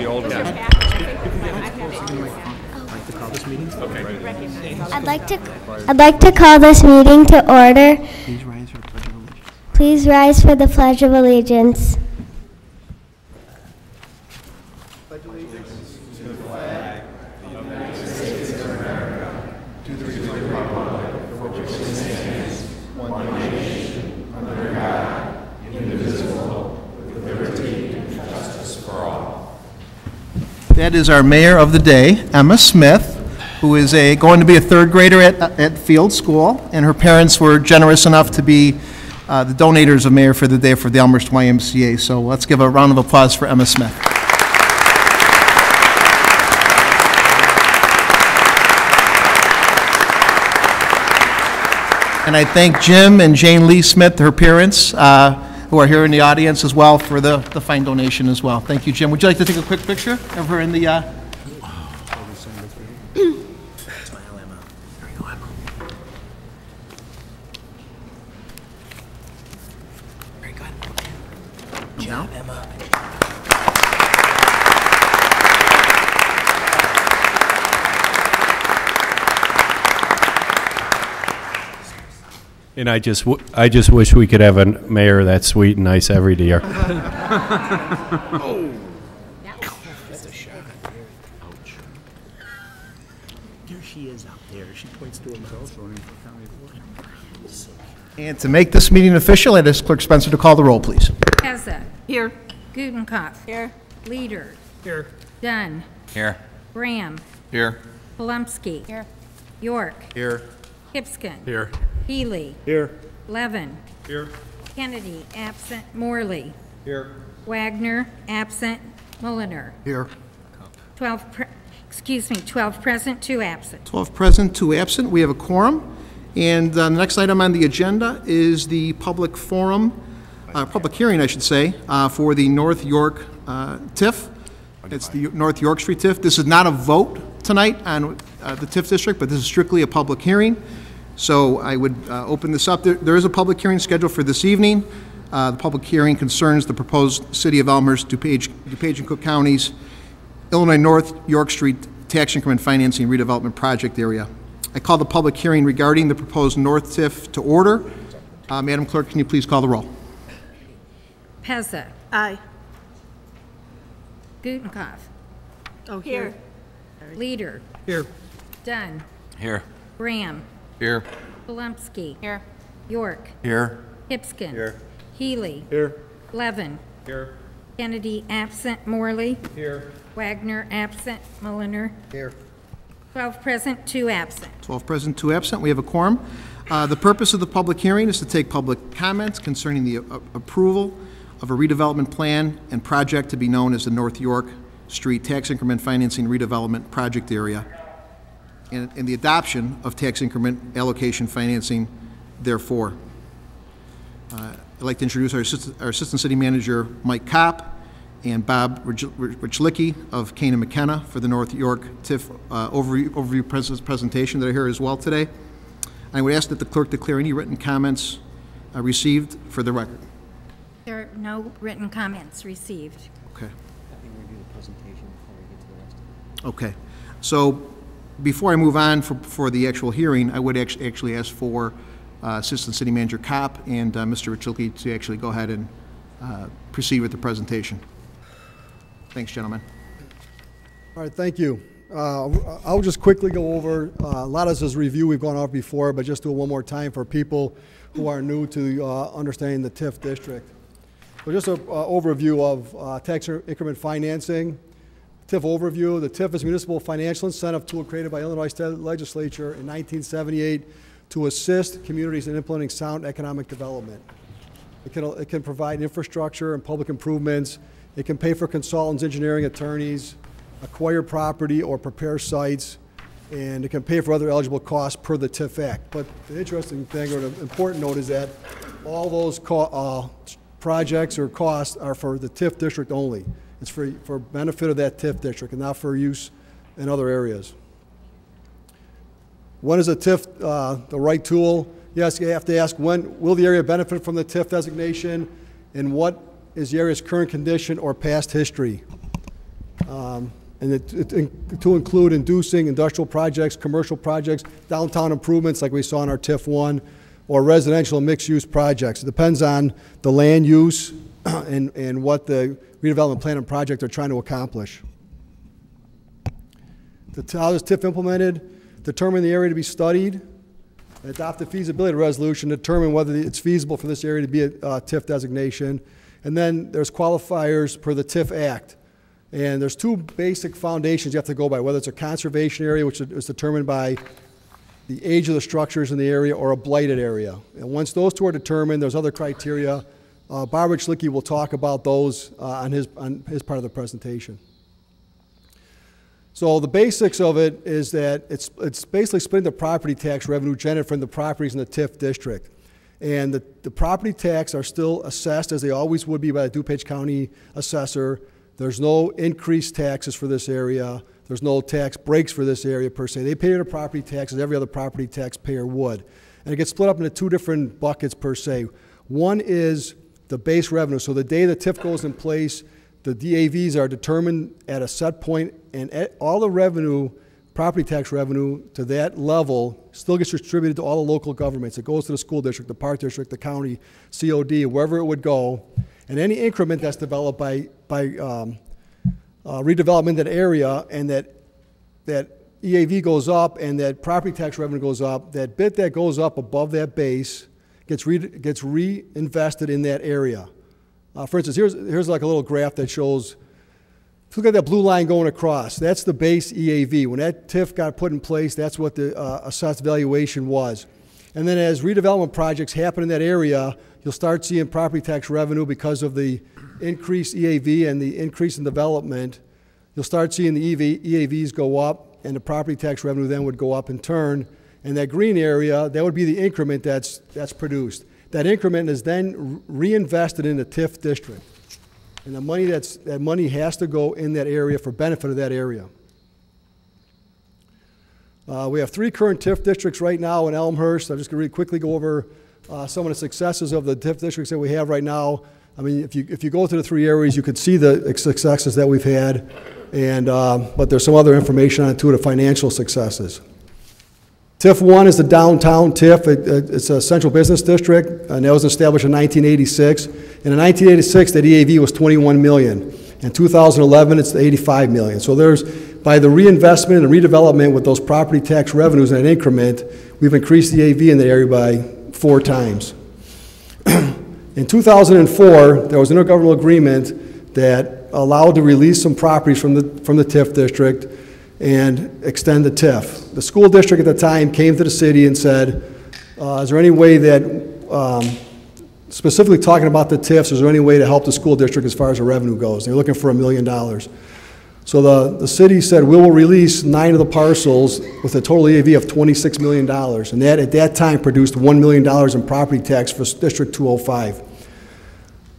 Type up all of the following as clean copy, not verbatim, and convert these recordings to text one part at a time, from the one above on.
the old one. I'd like to call this meeting to order. Please rise for the Pledge of Allegiance. Pledge allegiance to the flag of the United States of America, to the republic for which it stands, one nation, under God, indivisible, with liberty and justice for all. That is our mayor of the day, Emma Smith, who is going to be a third grader at Field School, and her parents were generous enough to be the donators of Mayor for the Day for the Elmhurst YMCA. So let's give a round of applause for Emma Smith. And I thank Jim and Jane Lee Smith, her parents, who are here in the audience as well, for the fine donation as well. Thank you, Jim. Would you like to take a quick picture of her in the... Smile, Emma. There you go, Emma. Very good. Good job, Emma. And I just wish we could have a mayor that's sweet and nice every day. Oh. That's a shot. Ouch. There she is out there. She points to himself. And to make this meeting official, it is Clerk Spencer to call the roll, please. Pezza. Here. Gutenkopf. Here. Leader. Here. Dunn. Here. Graham. Here. Polumsky. Here. York. Here. Hipskin. Here. Healy. Here. Levin. Here. Kennedy, absent. Morley. Here. Wagner, absent. Mulliner. Here. 12 present, 2 absent. 12 present, 2 absent. We have a quorum. And the next item on the agenda is the public forum, public hearing, I should say, for the North York TIF. It's the North York Street TIF. This is not a vote tonight on the TIF district, but this is strictly a public hearing. So I would open this up. There is a public hearing scheduled for this evening. The public hearing concerns the proposed City of Elmhurst, DuPage and Cook Counties, Illinois North York Street Tax Increment Financing Redevelopment Project area. I call the public hearing regarding the proposed North TIF to order. Madam Clerk, can you please call the roll? Pezza. Aye. Gutenkopf. Oh, here. Leader. Here. Dunn. Here. Graham. Here. Polumsky. Here. York. Here. Hipskin. Here. Healy. Here. Levin. Here. Kennedy, absent. Morley. Here. Wagner, absent. Mulliner. Here. 12 present, 2 absent. 12 present, 2 absent. We have a quorum. The purpose of the public hearing is to take public comments concerning the approval of a redevelopment plan and project to be known as the North York Street Tax Increment Financing Redevelopment Project Area, and the adoption of tax increment allocation financing therefore. I'd like to introduce our Assistant City Manager, Mike Kopp, and Bob Richlicki of Kane & McKenna for the North York TIF overview presentation that are here as well today. I would ask that the clerk declare any written comments received for the record. There are no written comments received. Okay. I think we do the presentation before we get to the rest of it. Okay. So before I move on for the actual hearing, I would actually ask for Assistant City Manager Kopp and Mr. Richlicki to actually go ahead and proceed with the presentation. Thanks, gentlemen. All right, thank you. I'll just quickly go over, a lot of this is review we've gone over before, but just do it one more time for people who are new to understanding the TIF district. So just an overview of tax increment financing. TIF overview. The TIF is a municipal financial incentive tool created by Illinois State Legislature in 1978 to assist communities in implementing sound economic development. It can provide infrastructure and public improvements. It can pay for consultants, engineering, attorneys, acquire property or prepare sites, and it can pay for other eligible costs per the TIF Act. But the interesting thing, or the important note, is that all those projects or costs are for the TIF district only. It's for benefit of that TIF district and not for use in other areas. When is a TIF the right tool? Yes, you have to ask, when will the area benefit from the TIF designation, and what is the area's current condition or past history? to include inducing industrial projects, commercial projects, downtown improvements like we saw in our TIF 1, or residential and mixed-use projects. It depends on the land use and what the redevelopment plan and project are trying to accomplish. How is TIF implemented? Determine the area to be studied, adopt the feasibility resolution, determine whether it's feasible for this area to be a TIF designation, and then there's qualifiers per the TIF Act. And there's two basic foundations you have to go by, whether it's a conservation area, which is determined by the age of the structures in the area, or a blighted area. And once those two are determined, there's other criteria. Barbara Schlicke will talk about those on his part of the presentation. So the basics of it is that it's basically splitting the property tax revenue generated from the properties in the TIF district. And the property tax are still assessed as they always would be by the DuPage County assessor. There's no increased taxes for this area. There's no tax breaks for this area per se. They pay their property taxes every other property taxpayer would. And it gets split up into two different buckets per se. One is the base revenue. So the day the TIF goes in place, the DAVs are determined at a set point, and all the revenue, property tax revenue to that level still gets distributed to all the local governments. It goes to the school district, the park district, the county, COD, wherever it would go. And any increment that's developed by redevelopment in that area, and that EAV goes up and that property tax revenue goes up, that bit that goes up above that base gets reinvested in that area. For instance, here's like a little graph that shows, look at that blue line going across. That's the base EAV. When that TIF got put in place, that's what the assessed valuation was. And then as redevelopment projects happen in that area, you'll start seeing property tax revenue because of the increased EAV and the increase in development. You'll start seeing the EAVs go up, and the property tax revenue then would go up in turn. And that green area, that would be the increment that's produced. That increment is then reinvested in the TIF district. And the money that money has to go in that area for benefit of that area. We have 3 current TIF districts right now in Elmhurst. I'm just going to really quickly go over some of the successes of the TIF districts that we have right now. I mean, if you go to the 3 areas, you could see the successes that we've had, and but there's some other information on it too, the financial successes. TIF 1 is the downtown TIF. It's a central business district, and that was established in 1986. And in 1986, that EAV was 21 million. In 2011, it's 85 million. So there's, by the reinvestment and redevelopment with those property tax revenues in an increment, we've increased the EAV in the area by 4 times. In 2004, there was an intergovernmental agreement that allowed to release some properties from the TIF district and extend the TIF. The school district at the time came to the city and said, is there any way that, specifically talking about the TIFs, is there any way to help the school district as far as the revenue goes? They're looking for $1 million. So the city said, we will release 9 of the parcels with a total EAV of $26 million. And that, at that time, produced $1 million in property tax for District 205.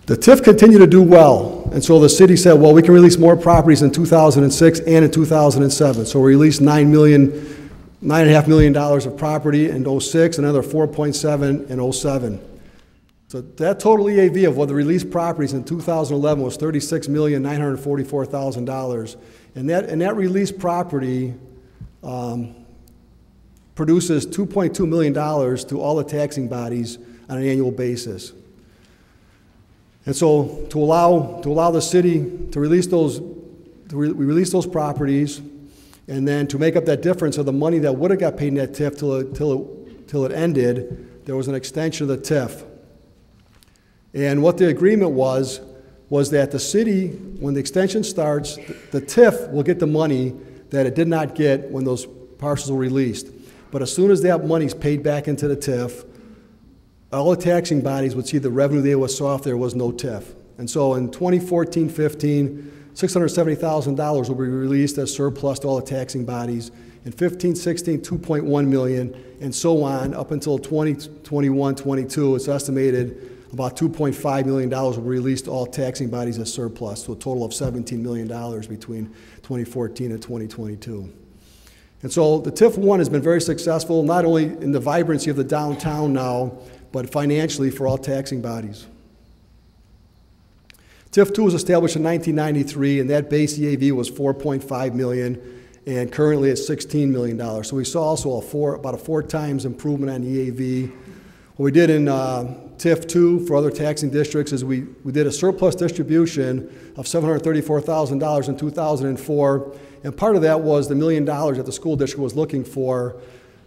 The TIF continued to do well, and so the city said, well, we can release more properties in 2006 and in 2007. So we released $9.5 million of property in 06, another 4.7 in 07. So that total EAV of what the released properties in 2011 was $36,944,000, and that released property produces $2.2 million to all the taxing bodies on an annual basis. And so to allow the city to release those, we release those properties, and then to make up that difference of the money that would have got paid in that TIF till it ended, there was an extension of the TIF. And what the agreement was that the city, when the extension starts, the TIF will get the money that it did not get when those parcels were released. But as soon as that money's paid back into the TIF, all the taxing bodies would see the revenue they saw if there was no TIF. And so in 2014-15, $670,000 will be released as surplus to all the taxing bodies. In 15-16, $2.1 million, and so on up until 2021-22. It's estimated about $2.5 million will be released to all taxing bodies as surplus, so a total of $17 million between 2014 and 2022. And so the TIF 1 has been very successful, not only in the vibrancy of the downtown now, but financially for all taxing bodies. TIF 2 was established in 1993, and that base EAV was $4.5 million, and currently it's $16 million. So we saw also about a 4 times improvement on EAV. What we did in TIF 2 for other taxing districts is we did a surplus distribution of $734,000 in 2004, and part of that was the $1 million that the school district was looking for.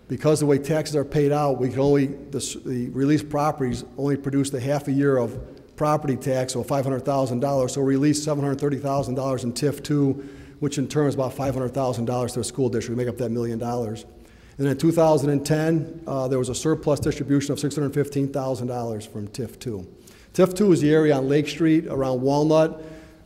Because the way taxes are paid out, we can only, the released properties only produced a half a year of property tax, so $500,000. So we released $730,000 in TIF 2, which in turn is about $500,000 to the school district. We make up that $1 million. And in 2010, there was a surplus distribution of $615,000 from TIF 2. TIF 2 is the area on Lake Street around Walnut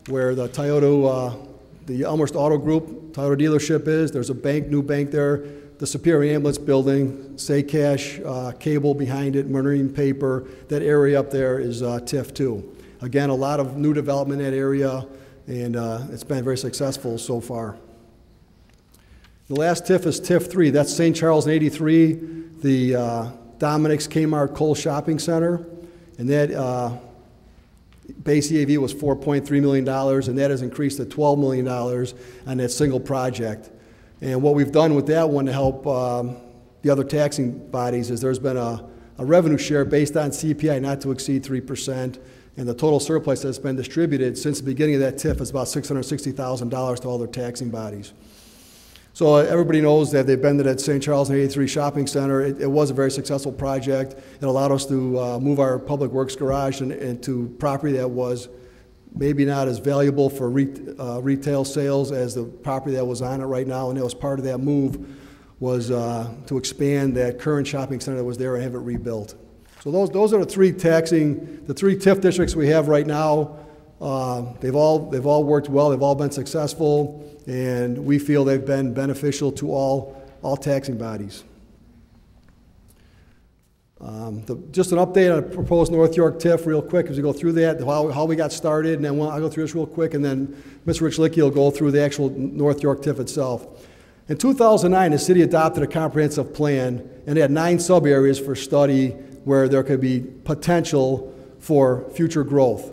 where the Toyota, the Elmhurst Auto Group, Toyota dealership is. There's a bank, new bank there. The Superior Ambulance Building, Say Cash, cable behind it, marine paper. That area up there is TIF 2. Again, a lot of new development in that area, and it's been very successful so far. The last TIF is TIF 3. That's St. Charles and 83, the Dominic's Kmart Kohl Shopping Center. And that base EAV was $4.3 million, and that has increased to $12 million on that single project. And what we've done with that one to help the other taxing bodies is there's been a revenue share based on CPI not to exceed 3%, and the total surplus that's been distributed since the beginning of that TIF is about $660,000 to all their taxing bodies. So everybody knows that they've been to that St. Charles and 83 shopping center. It was a very successful project. It allowed us to move our public works garage into property that was maybe not as valuable for retail sales as the property that was on it right now, and that was part of that move was to expand that current shopping center that was there and have it rebuilt. So those are the three TIF districts we have right now. They've all worked well, they've all been successful, and we feel they've been beneficial to all taxing bodies. Just an update on a proposed North York TIF real quick as we go through that, how we got started, and then I'll go through this real quick, and then Mr. Rich Lickey will go through the actual North York TIF itself. In 2009, the city adopted a comprehensive plan, and it had 9 sub-areas for study where there could be potential for future growth.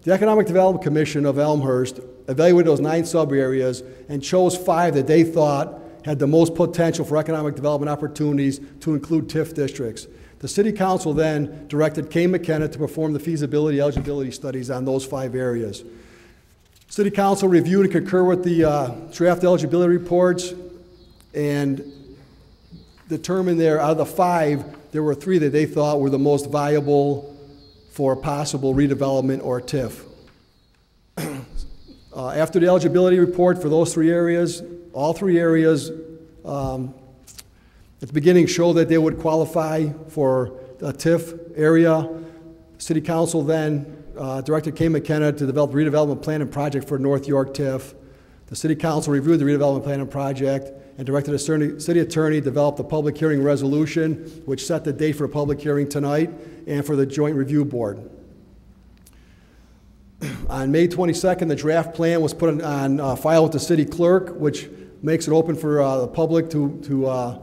The Economic Development Commission of Elmhurst evaluated those 9 sub-areas and chose 5 that they thought had the most potential for economic development opportunities to include TIF districts. The City Council then directed Kay McKenna to perform the feasibility eligibility studies on those 5 areas. City Council reviewed and concurred with the draft eligibility reports and determined there, out of the 5, there were 3 that they thought were the most viable for possible redevelopment or TIF. After the eligibility report for those 3 areas, all 3 areas at the beginning showed that they would qualify for a TIF area. City Council then directed Kay McKenna to develop a redevelopment plan and project for North York TIF. The City Council reviewed the redevelopment plan and project and directed the city attorney to develop the public hearing resolution, which set the date for a public hearing tonight and for the joint review board. On May 22nd, the draft plan was put on file with the city clerk, which makes it open for the public to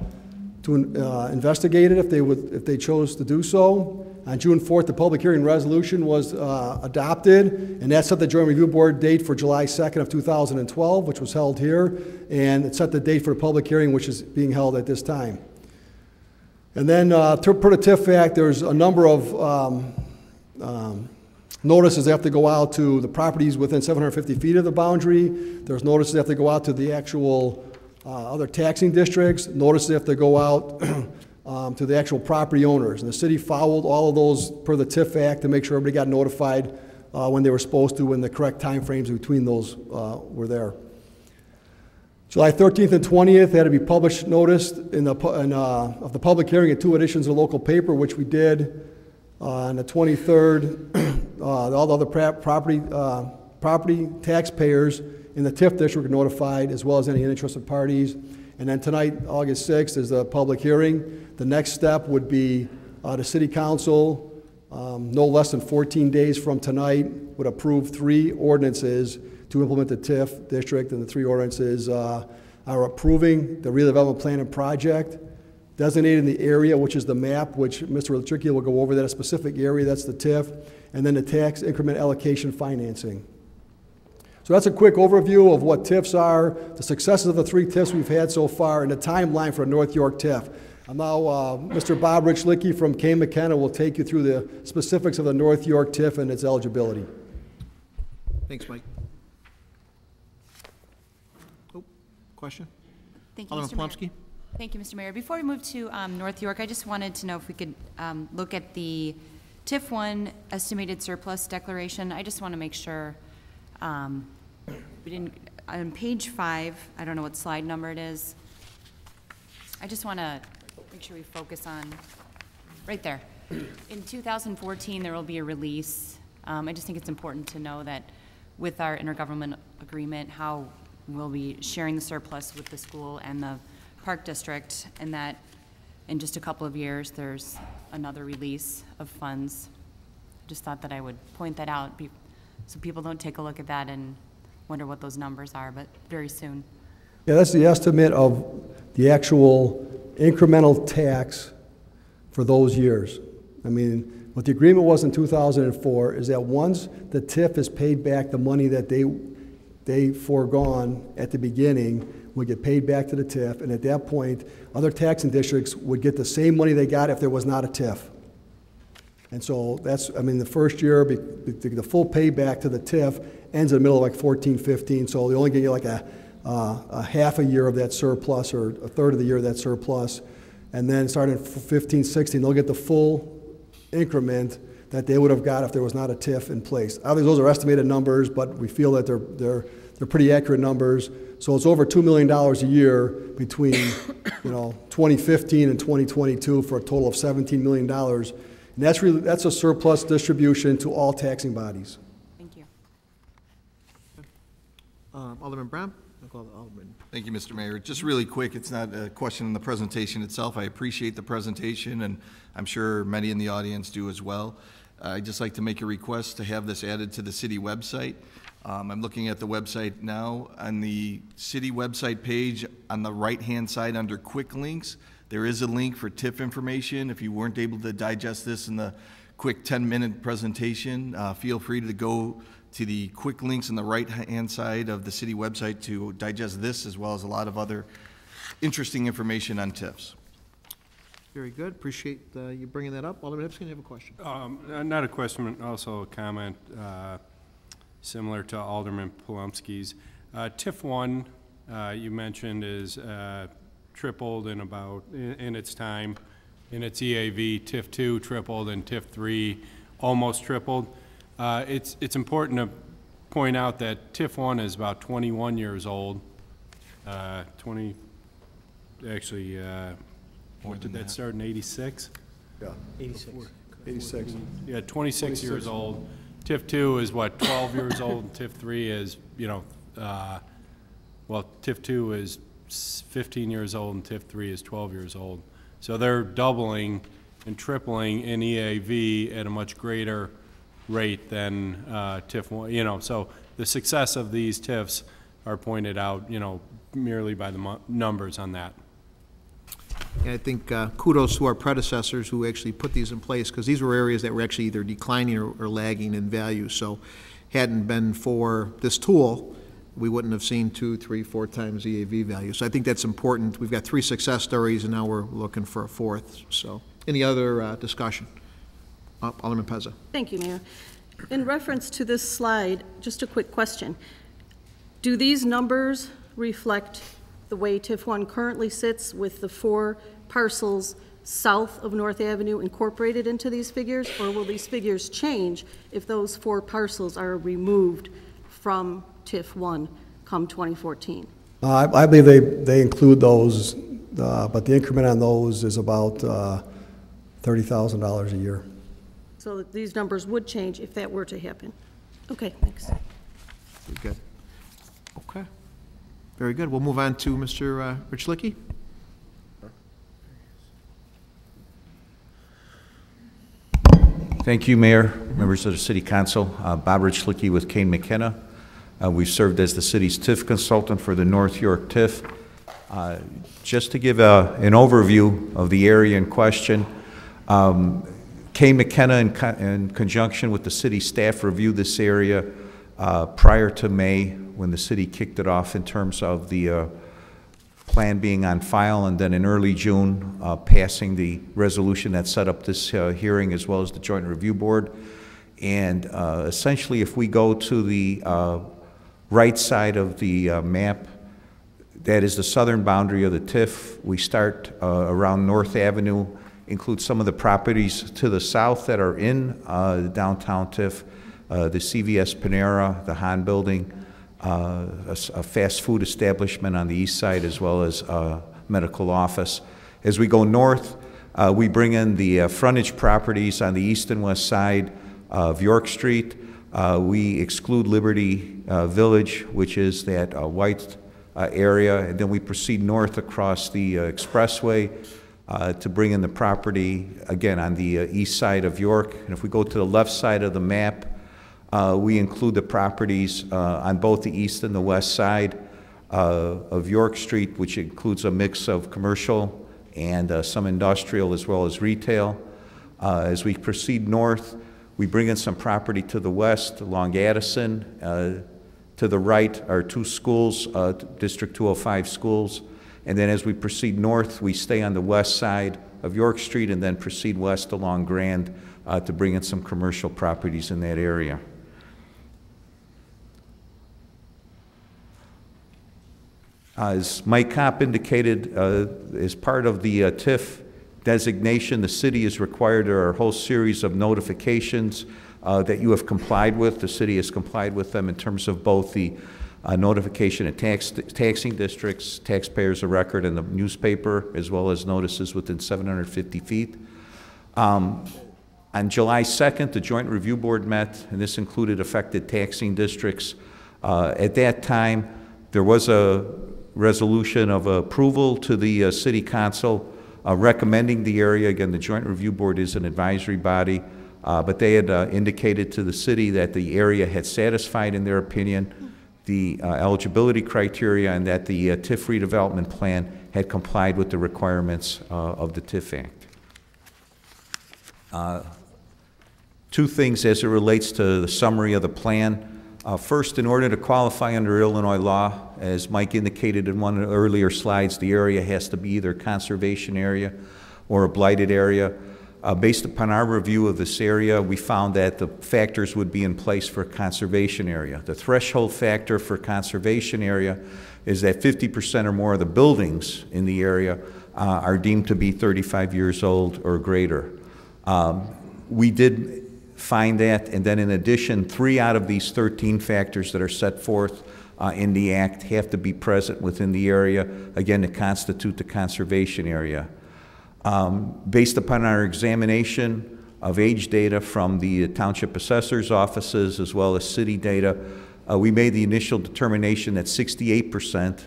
investigate it if they chose to do so. On June 4th, the public hearing resolution was adopted, and that set the Joint Review Board date for July 2nd of 2012, which was held here, and it set the date for the public hearing, which is being held at this time. And then, per the TIF Act, there's a number of notices that have to go out to the properties within 750 feet of the boundary. There's notices that have to go out to the actual other taxing districts. Notices have to go out to the actual property owners. And the city followed all of those per the TIF Act to make sure everybody got notified when they were supposed to, when the correct time frames between those were there. July 13th and 20th had to be published notice of the public hearing in 2 editions of the local paper, which we did on the 23rd. All the other property taxpayers in the TIF district were notified, as well as any interested parties. And then tonight, August 6th, is the public hearing. The next step would be the City Council, no less than 14 days from tonight, would approve 3 ordinances to implement the TIF district, and the 3 ordinances are approving the redevelopment plan and project, designating the area, which is the map, which Mr. Lichicki will go over that, a specific area, that's the TIF, and then the tax increment allocation financing. So that's a quick overview of what TIFs are, the successes of the 3 TIFs we've had so far, and the timeline for North York TIF. Now, Mr. Bob Richlicki from Kane McKenna will take you through the specifics of the North York TIF and its eligibility. Thanks, Mike. Oh, question? Thank you, Alderman Mr. Mayor. Plumsky? Thank you, Mr. Mayor. Before we move to North York, I just wanted to know if we could look at the TIF 1 estimated surplus declaration. I just want to make sure we didn't, on page 5, I don't know what slide number it is. I just want to make sure we focus on, right there. In 2014, there will be a release. I just think it's important to know that with our intergovernmental agreement, how we'll be sharing the surplus with the school and the park district, and that in just a couple of years, there's another release of funds. Just thought that I would point that out so people don't take a look at that and wonder what those numbers are, but very soon. Yeah, that's the estimate of the actual incremental tax for those years. I mean, what the agreement was in 2004 is that once the TIF is paid back the money that they foregone at the beginning, would get paid back to the TIF, and at that point, other taxing districts would get the same money they got if there was not a TIF. And so that's, I mean, the first year, the full payback to the TIF ends in the middle of like 14, 15, so they only get you like a half a year of that surplus or a third of the year of that surplus. And then starting 15, 16, they'll get the full increment that they would have got if there was not a TIF in place. Obviously, those are estimated numbers, but we feel that they're pretty accurate numbers. So it's over $2 million a year between 2015 and 2022 for a total of $17 million. And that's a surplus distribution to all taxing bodies. Thank you. Alderman Brown? I'll call the Alderman. Thank you, Mr. Mayor. Just really quick, it's not a question on the presentation itself. I appreciate the presentation, and I'm sure many in the audience do as well. I'd just like to make a request to have this added to the city website. I'm looking at the website now. On the city website page, on the right-hand side under quick links, there is a link for TIF information. If you weren't able to digest this in the quick 10-minute presentation, feel free to go to the quick links on the right-hand side of the city website to digest this, as well as a lot of other interesting information on TIFs. Very good. Appreciate you bringing that up. Alderman Epstein, you have a question? Not a question, but also a comment similar to Alderman Polumsky's. TIF 1, you mentioned, is tripled in its time. In its EAV, TIF 2 tripled and TIF 3 almost tripled. It's important to point out that TIF 1 is about 21 years old. What did that start in 86? Yeah. 86. 86. Yeah, 26 years old. TIF 2 is what, 12 years old, and TIF 3 is, TIF 2 is 15 years old and TIF 3 is 12 years old. So they're doubling and tripling in EAV at a much greater rate than TIF 1. So the success of these TIFs are pointed out, merely by the numbers on that. And I think kudos to our predecessors who actually put these in place, because these were areas that were actually either declining or lagging in value. So hadn't been for this tool, we wouldn't have seen 2, 3, 4 times EAV value. So I think that's important. We've got 3 success stories, and now we're looking for a 4th. So any other discussion? Alderman Pezza. Thank you, Mayor. In reference to this slide, just a quick question. Do these numbers reflect the way TIF 1 currently sits with the 4 parcels south of North Avenue incorporated into these figures, or will these figures change if those 4 parcels are removed from TIF 1 come 2014? I believe they include those, but the increment on those is about $30,000 a year. So that these numbers would change if that were to happen. Okay, thanks. Very good. Okay. Very good. We'll move on to Mr. Richlicki. Thank you, Mayor, members of the City Council. Bob Richlicki with Kane McKenna. We've served as the city's TIF consultant for the North York TIF. Just to give an overview of the area in question, Kay McKenna, in conjunction with the city staff, reviewed this area prior to May, when the city kicked it off in terms of the plan being on file, and then in early June, passing the resolution that set up this hearing, as well as the Joint Review Board. And essentially, if we go to the right side of the map, that is the southern boundary of the TIF. We start around North Avenue, include some of the properties to the south that are in the downtown TIF, the CVS Panera, the Hahn Building, a fast food establishment on the east side, as well as a medical office. As we go north, we bring in the frontage properties on the east and west side of York Street. We exclude Liberty Village, which is that white area, and then we proceed north across the expressway to bring in the property, again, on the east side of York. And if we go to the left side of the map, we include the properties on both the east and the west side of York Street, which includes a mix of commercial and some industrial as well as retail. As we proceed north, we bring in some property to the west along Addison. To the right are two schools, District 205 schools. And then as we proceed north, we stay on the west side of York Street and then proceed west along Grand to bring in some commercial properties in that area. As Mike Kopp indicated, as part of the TIF designation, the city is required. There are a whole series of notifications that you have complied with. The city has complied with them in terms of both the notification of taxing districts, taxpayers of record in the newspaper, as well as notices within 750 feet. On July 2nd, the Joint Review Board met, and this included affected taxing districts. At that time, there was a resolution of approval to the City Council recommending the area. Again, the Joint Review Board is an advisory body, but they had indicated to the city that the area had satisfied, in their opinion, the eligibility criteria, and that the TIF redevelopment plan had complied with the requirements of the TIF Act. Two things as it relates to the summary of the plan. First, in order to qualify under Illinois law, as Mike indicated in one of the earlier slides, the area has to be either a conservation area or a blighted area. Based upon our review of this area, we found that the factors would be in place for a conservation area. The threshold factor for conservation area is that 50% or more of the buildings in the area are deemed to be 35 years old or greater. We did find that, and then in addition, 3 out of these 13 factors that are set forth in the Act have to be present within the area, again, to constitute the conservation area. Based upon our examination of age data from the township assessor's offices as well as city data, we made the initial determination that 68%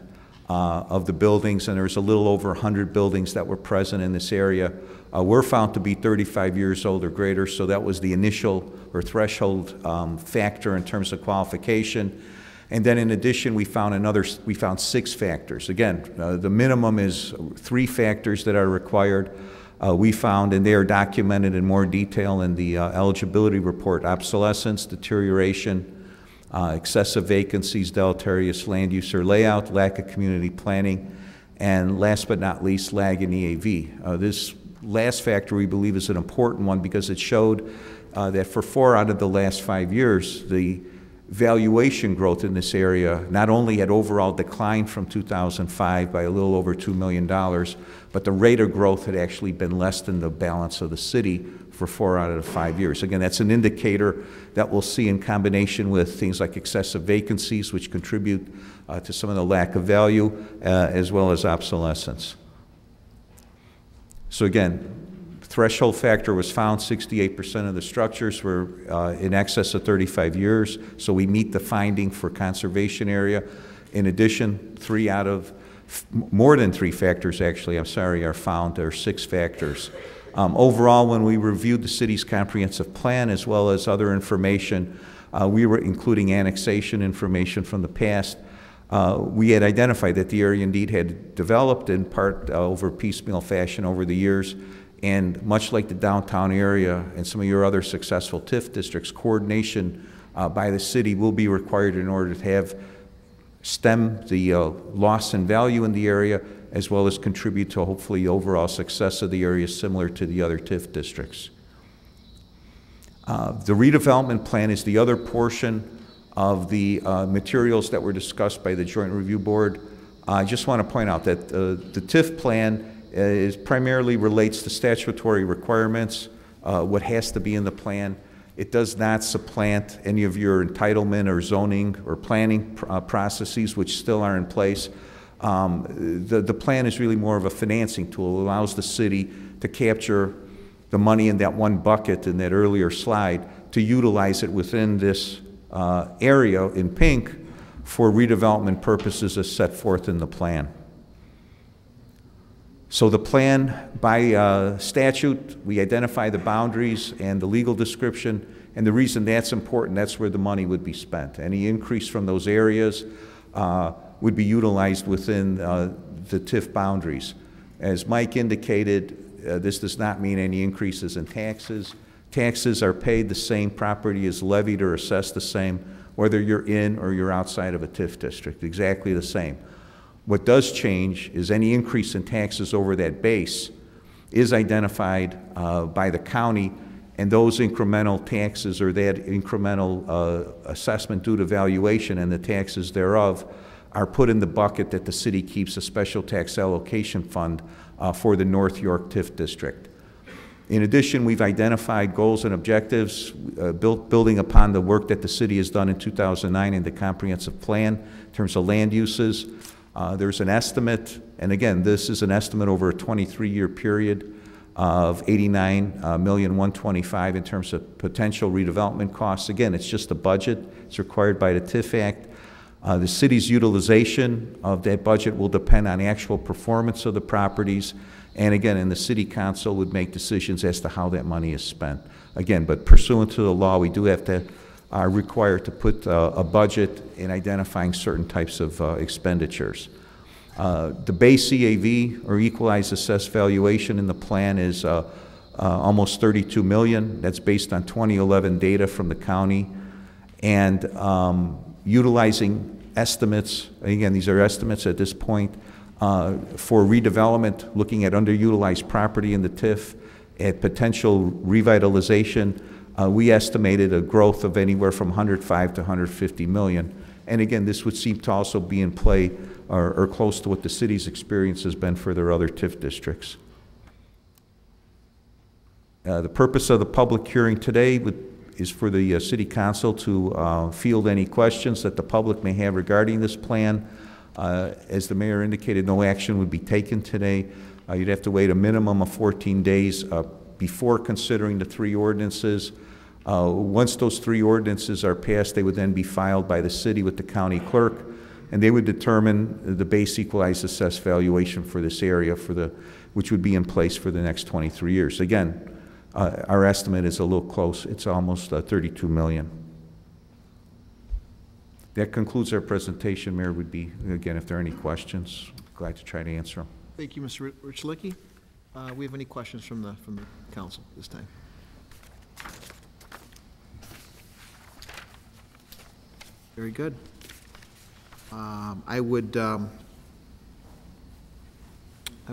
of the buildings, and there was a little over 100 buildings that were present in this area, were found to be 35 years old or greater, so that was the initial or threshold factor in terms of qualification. And then in addition, we found 6 factors. Again, the minimum is 3 factors that are required. We found, and they are documented in more detail in the eligibility report: obsolescence, deterioration, excessive vacancies, deleterious land use or layout, lack of community planning, and last but not least, lag in EAV. This last factor we believe is an important one because it showed that for 4 out of the last 5 years, the valuation growth in this area not only had overall declined from 2005 by a little over $2 million, but the rate of growth had actually been less than the balance of the city for 4 out of the 5 years. Again, that's an indicator that we'll see in combination with things like excessive vacancies, which contribute to some of the lack of value, as well as obsolescence. So again, threshold factor was found. 68% of the structures were in excess of 35 years, so we meet the finding for conservation area. In addition, more than 3 factors actually, are found. There are 6 factors. Overall, when we reviewed the city's comprehensive plan as well as other information, we were including annexation information from the past. We had identified that the area indeed had developed in part over piecemeal fashion over the years, and much like the downtown area and some of your other successful TIF districts, coordination by the city will be required in order to have stem the loss in value in the area, as well as contribute to hopefully overall success of the area similar to the other TIF districts. The redevelopment plan is the other portion of the materials that were discussed by the Joint Review Board. I just want to point out that the TIF plan primarily relates to statutory requirements, what has to be in the plan. It does not supplant any of your entitlement or zoning or planning processes, which still are in place. The plan is really more of a financing tool. It allows the city to capture the money in that one bucket in that earlier slide, to utilize it within this area in pink for redevelopment purposes as set forth in the plan. So the plan, by statute, we identify the boundaries and the legal description, and the reason that's important, that's where the money would be spent. Any increase from those areas would be utilized within the TIF boundaries. As Mike indicated, this does not mean any increases in taxes. Taxes are paid the same, property is levied or assessed the same, whether you're in or you're outside of a TIF district, exactly the same. What does change is any increase in taxes over that base is identified by the county, and those incremental taxes or that incremental assessment due to valuation and the taxes thereof are put in the bucket that the city keeps a special tax allocation fund for the North York TIF district. In addition, we've identified goals and objectives building upon the work that the city has done in 2009 in the comprehensive plan in terms of land uses. There's an estimate, and again, this is an estimate over a 23-year period of $89,125,000 in terms of potential redevelopment costs. Again, it's just a budget. It's required by the TIF Act. The city's utilization of that budget will depend on actual performance of the properties, and again, and the city council would make decisions as to how that money is spent. Again, but pursuant to the law, we do have to are required to put a budget in identifying certain types of expenditures. The base EAV, or equalized assessed valuation, in the plan is almost $32 million. That's based on 2011 data from the county, and utilizing estimates. Again, these are estimates at this point for redevelopment, looking at underutilized property in the TIF, at potential revitalization. We estimated a growth of anywhere from 105 to 150 million. And again, this would seem to also be in play or close to what the city's experience has been for their other TIF districts. The purpose of the public hearing today is for the city council to field any questions that the public may have regarding this plan. As the mayor indicated, no action would be taken today. You'd have to wait a minimum of 14 days before considering the 3 ordinances. Once those 3 ordinances are passed, they would then be filed by the city with the county clerk, and they would determine the base equalized assessed valuation for this area, which would be in place for the next 23 years. Again, our estimate is a little close. It's almost 32 million. That concludes our presentation. Mayor, would be, again, if there are any questions, glad to try to answer them. Thank you, Mr. Richlicki. We have any questions from the council this time? Very good. I would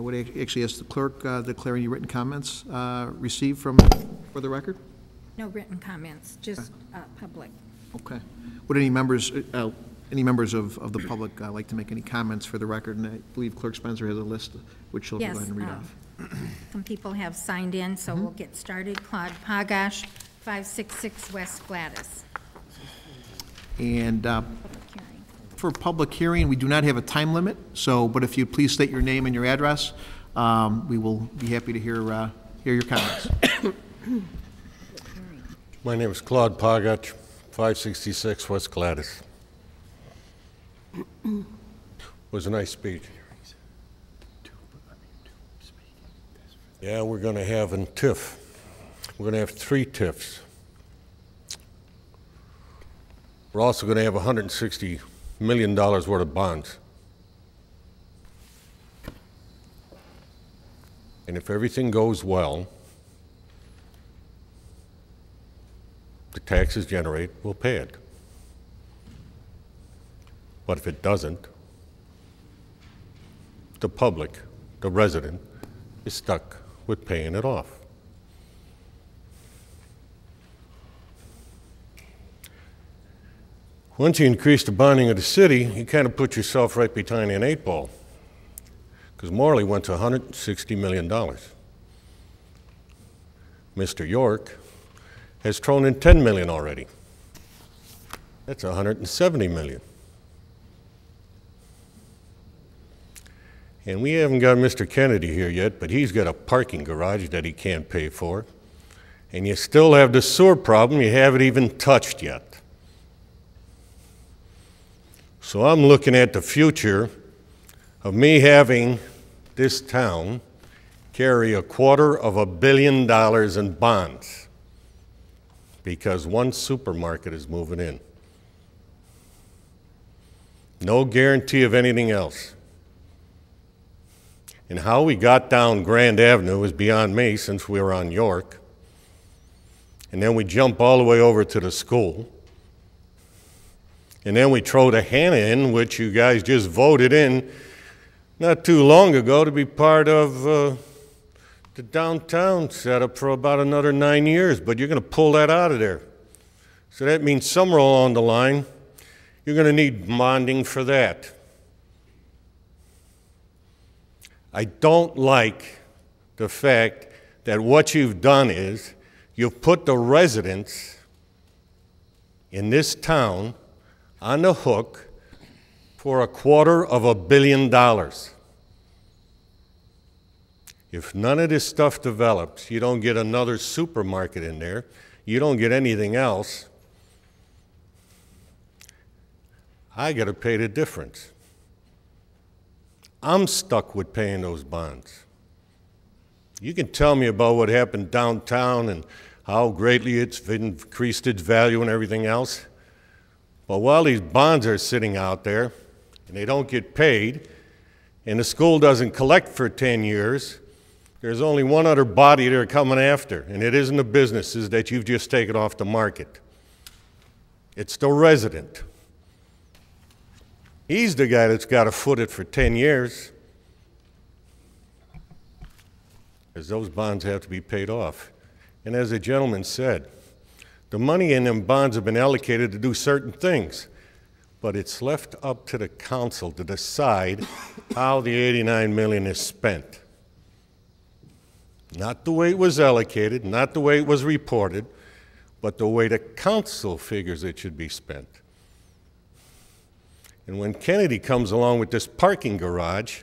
actually ask the clerk declare any written comments received for the record. No written comments, just public. Okay. Would any members of the public like to make any comments for the record? And I believe Clerk Spencer has a list, which she'll go ahead and read off. Some people have signed in, so we'll get started. Claude Pagash, 566 West Gladys. And for public hearing, we do not have a time limit, but if you please state your name and your address, we will be happy to hear your comments. My name is Claude Pagash, 566 West Gladys. It was a nice speech. Yeah, we're going to have in TIF. We're going to have 3 TIFs. We're also going to have 160 million worth of bonds. And if everything goes well, the taxes generate, we'll pay it. But if it doesn't, the public, the resident, is stuck with paying it off. Once you increase the bonding of the city, you kind of put yourself right behind an 8-ball, because Morley went to $160 million. Mr. York has thrown in $10 million already. That's $170 million. And we haven't got Mr. Kennedy here yet, but he's got a parking garage that he can't pay for. And you still have the sewer problem you haven't even touched yet. So I'm looking at the future of me having this town carry $250 million in bonds because one supermarket is moving in. No guarantee of anything else. And how we got down Grand Avenue is beyond me since we were on York. And then we jump all the way over to the school. And then we throw the Hannah in, which you guys just voted in not too long ago to be part of the downtown setup for about another 9 years. But you're going to pull that out of there. So that means somewhere along the line, you're going to need bonding for that. I don't like the fact that what you've done is you've put the residents in this town on the hook for $250 million. If none of this stuff develops, you don't get another supermarket in there, you don't get anything else, I got to pay the difference. I'm stuck with paying those bonds. You can tell me about what happened downtown and how greatly it's increased its value and everything else. But while these bonds are sitting out there and they don't get paid and the school doesn't collect for 10 years, there's only one other body they're coming after, and it isn't the businesses that you've just taken off the market. It's the resident. He's the guy that's got to foot it for 10 years, because those bonds have to be paid off. And as the gentleman said, the money in them bonds have been allocated to do certain things, but it's left up to the council to decide how the $89 million is spent. Not the way it was allocated, not the way it was reported, but the way the council figures it should be spent. And when Kennedy comes along with this parking garage,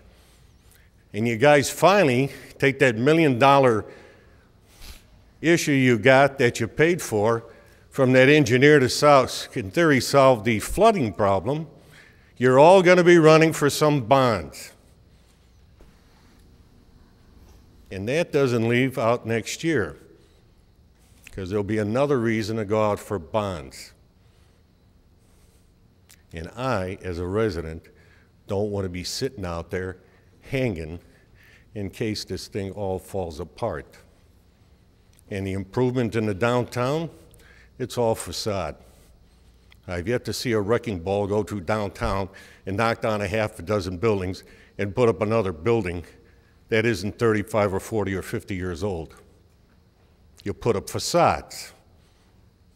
and you guys finally take that $1 million issue you got that you paid for from that engineer to in theory solve the flooding problem, you're all going to be running for some bonds. And that doesn't leave out next year, because there'll be another reason to go out for bonds. And I, as a resident, don't want to be sitting out there hanging in case this thing all falls apart. And the improvement in the downtown, it's all facade. I've yet to see a wrecking ball go through downtown and knock down a half a dozen buildings and put up another building that isn't 35 or 40 or 50 years old. You put up facades.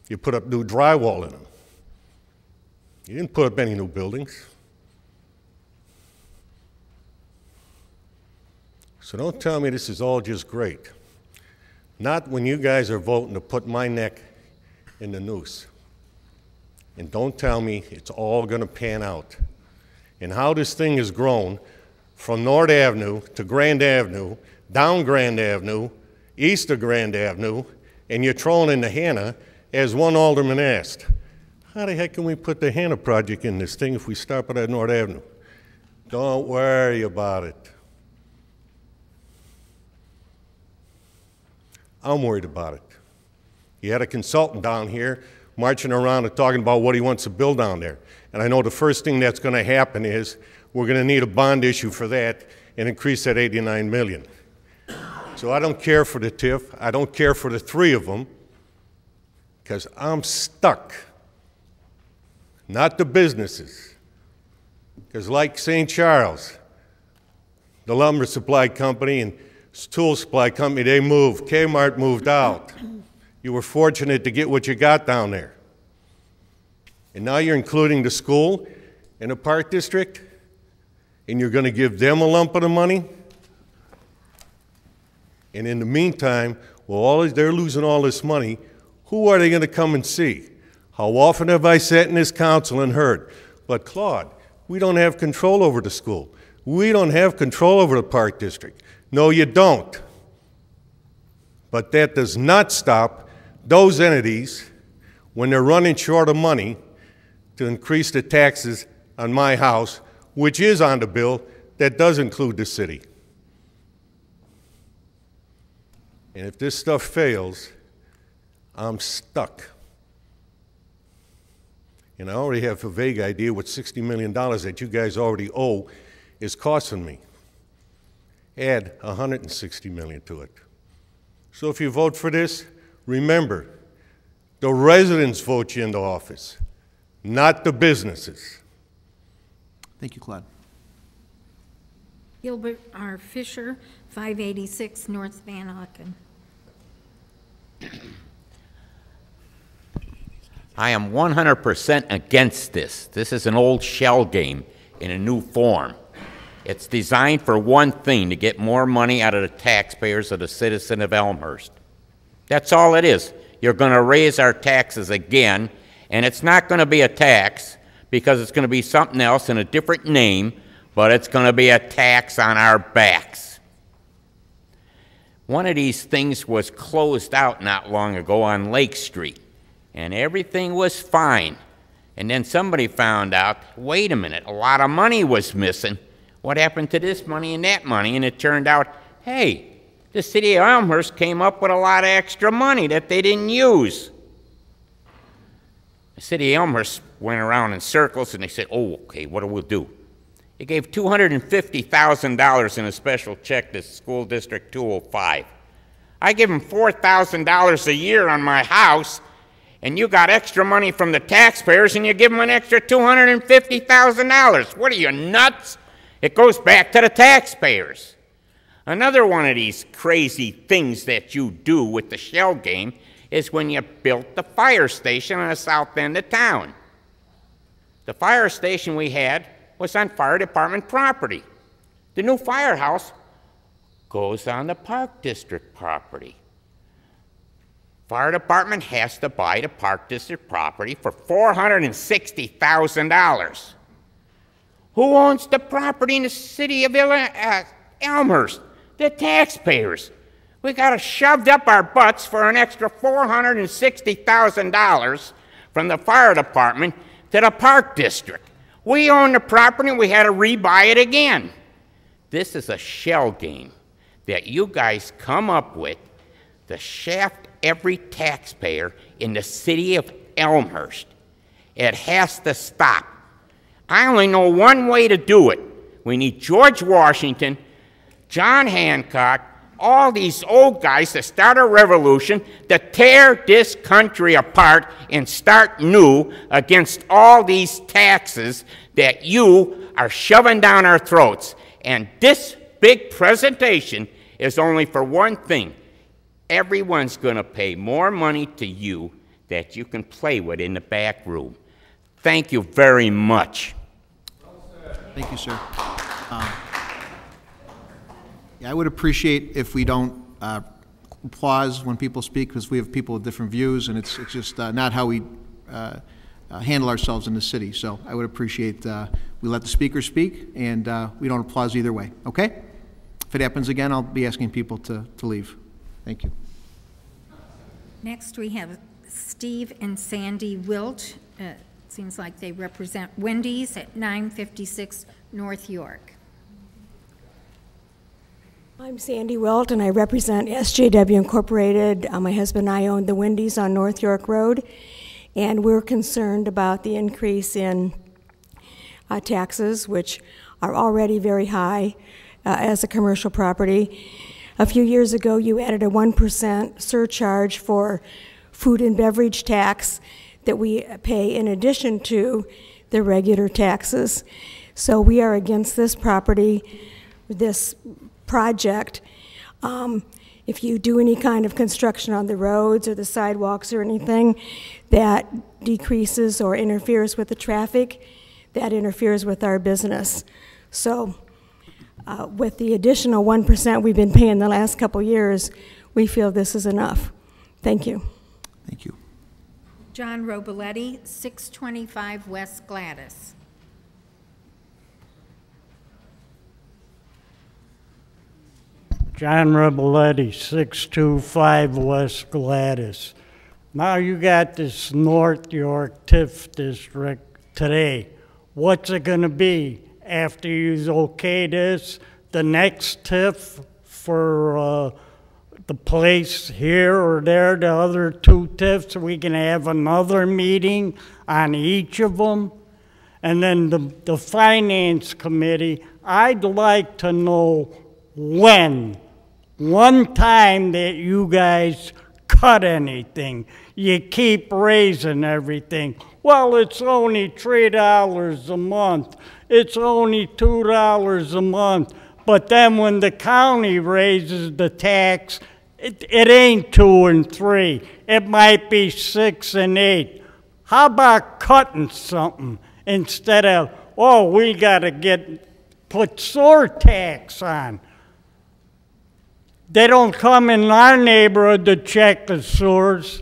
You put up new drywall in them. You didn't put up any new buildings. So don't tell me this is all just great. Not when you guys are voting to put my neck in the noose. And don't tell me it's all going to pan out. And how this thing has grown from North Avenue to Grand Avenue, down Grand Avenue, east of Grand Avenue, and you're throwing in the Hannah, as one alderman asked, how the heck can we put the Hannah project in this thing if we stop it at North Avenue? Don't worry about it. I'm worried about it. You had a consultant down here marching around and talking about what he wants to build down there. And I know the first thing that's going to happen is we're going to need a bond issue for that and increase that 89 million. So I don't care for the TIF. I don't care for the three of them because I'm stuck, not the businesses. Because like St. Charles, the lumber supply company and tool supply company, they moved. Kmart moved out. You were fortunate to get what you got down there. And now you're including the school in the park district, and you're going to give them a lump of the money? And in the meantime, while they're losing all this money, who are they going to come and see? How often have I sat in this council and heard, but Claude, we don't have control over the school. We don't have control over the park district. No, you don't. But that does not stop those entities, when they're running short of money, to increase the taxes on my house, which is on the bill, that does include the city. And if this stuff fails, I'm stuck. And I already have a vague idea what $60 million that you guys already owe is costing me. Add $160 million to it. So if you vote for this, remember, the residents vote you into office, not the businesses. Thank you, Claude. Gilbert R. Fisher, 586 North Van Auken. I am 100% against this. This is an old shell game in a new form. It's designed for one thing, to get more money out of the taxpayers of the citizen of Elmhurst. That's all it is. You're going to raise our taxes again, and it's not going to be a tax because it's going to be something else in a different name, but it's going to be a tax on our backs. One of these things was closed out not long ago on Lake Street, and everything was fine. And then somebody found out, wait a minute, a lot of money was missing. What happened to this money and that money? And it turned out, hey, the city of Elmhurst came up with a lot of extra money that they didn't use. The city of Elmhurst went around in circles and they said, oh, okay, what do we do? They gave $250,000 in a special check to School District 205. I give them $4,000 a year on my house, and you got extra money from the taxpayers, and you give them an extra $250,000. What are you, nuts? It goes back to the taxpayers. Another one of these crazy things that you do with the shell game is when you built the fire station on the south end of town. The fire station we had was on fire department property. The new firehouse goes on the park district property. Fire department has to buy the park district property for $460,000. Who owns the property in the city of Elmhurst? The taxpayers. We got it shoved up our butts for an extra $460,000 from the fire department to the park district. We own the property, we had to rebuy it again. This is a shell game that you guys come up with to shaft every taxpayer in the city of Elmhurst. It has to stop. I only know one way to do it. We need George Washington, John Hancock, all these old guys to start a revolution to tear this country apart and start new against all these taxes that you are shoving down our throats. And this big presentation is only for one thing. Everyone's going to pay more money to you that you can play with in the back room. Thank you very much. Thank you, sir. Yeah, I would appreciate if we don't applause when people speak, because we have people with different views, and it's just not how we handle ourselves in the city. So I would appreciate we let the speaker speak, and we don't applause either way, okay? If it happens again, I'll be asking people to leave. Thank you. Next, we have Steve and Sandy Wilt. Seems like they represent Wendy's at 956 North York. I'm Sandy Wilt, and I represent SJW Incorporated. My husband and I own the Wendy's on North York Road, and we're concerned about the increase in taxes, which are already very high as a commercial property. A few years ago, you added a 1% surcharge for food and beverage tax that we pay in addition to the regular taxes. So we are against this property, this project. If you do any kind of construction on the roads or the sidewalks or anything that decreases or interferes with the traffic, that interferes with our business. So with the additional 1% we've been paying the last couple years, we feel this is enough. Thank you. Thank you. John Robiletti, 625 West Gladys. John Robiletti, 625 West Gladys. Now you got this North York TIF district today. What's it going to be after you okay this? The next TIF for the place here or there, the other two TIFs, we can have another meeting on each of them? And then the Finance Committee, I'd like to know when, one time that you guys cut anything. You keep raising everything. Well, it's only $3 a month. It's only $2 a month. But then when the county raises the tax, it ain't 2 and 3. It might be 6 and 8. How about cutting something instead of, oh, we got to put sewer tax on? They don't come in our neighborhood to check the sewers.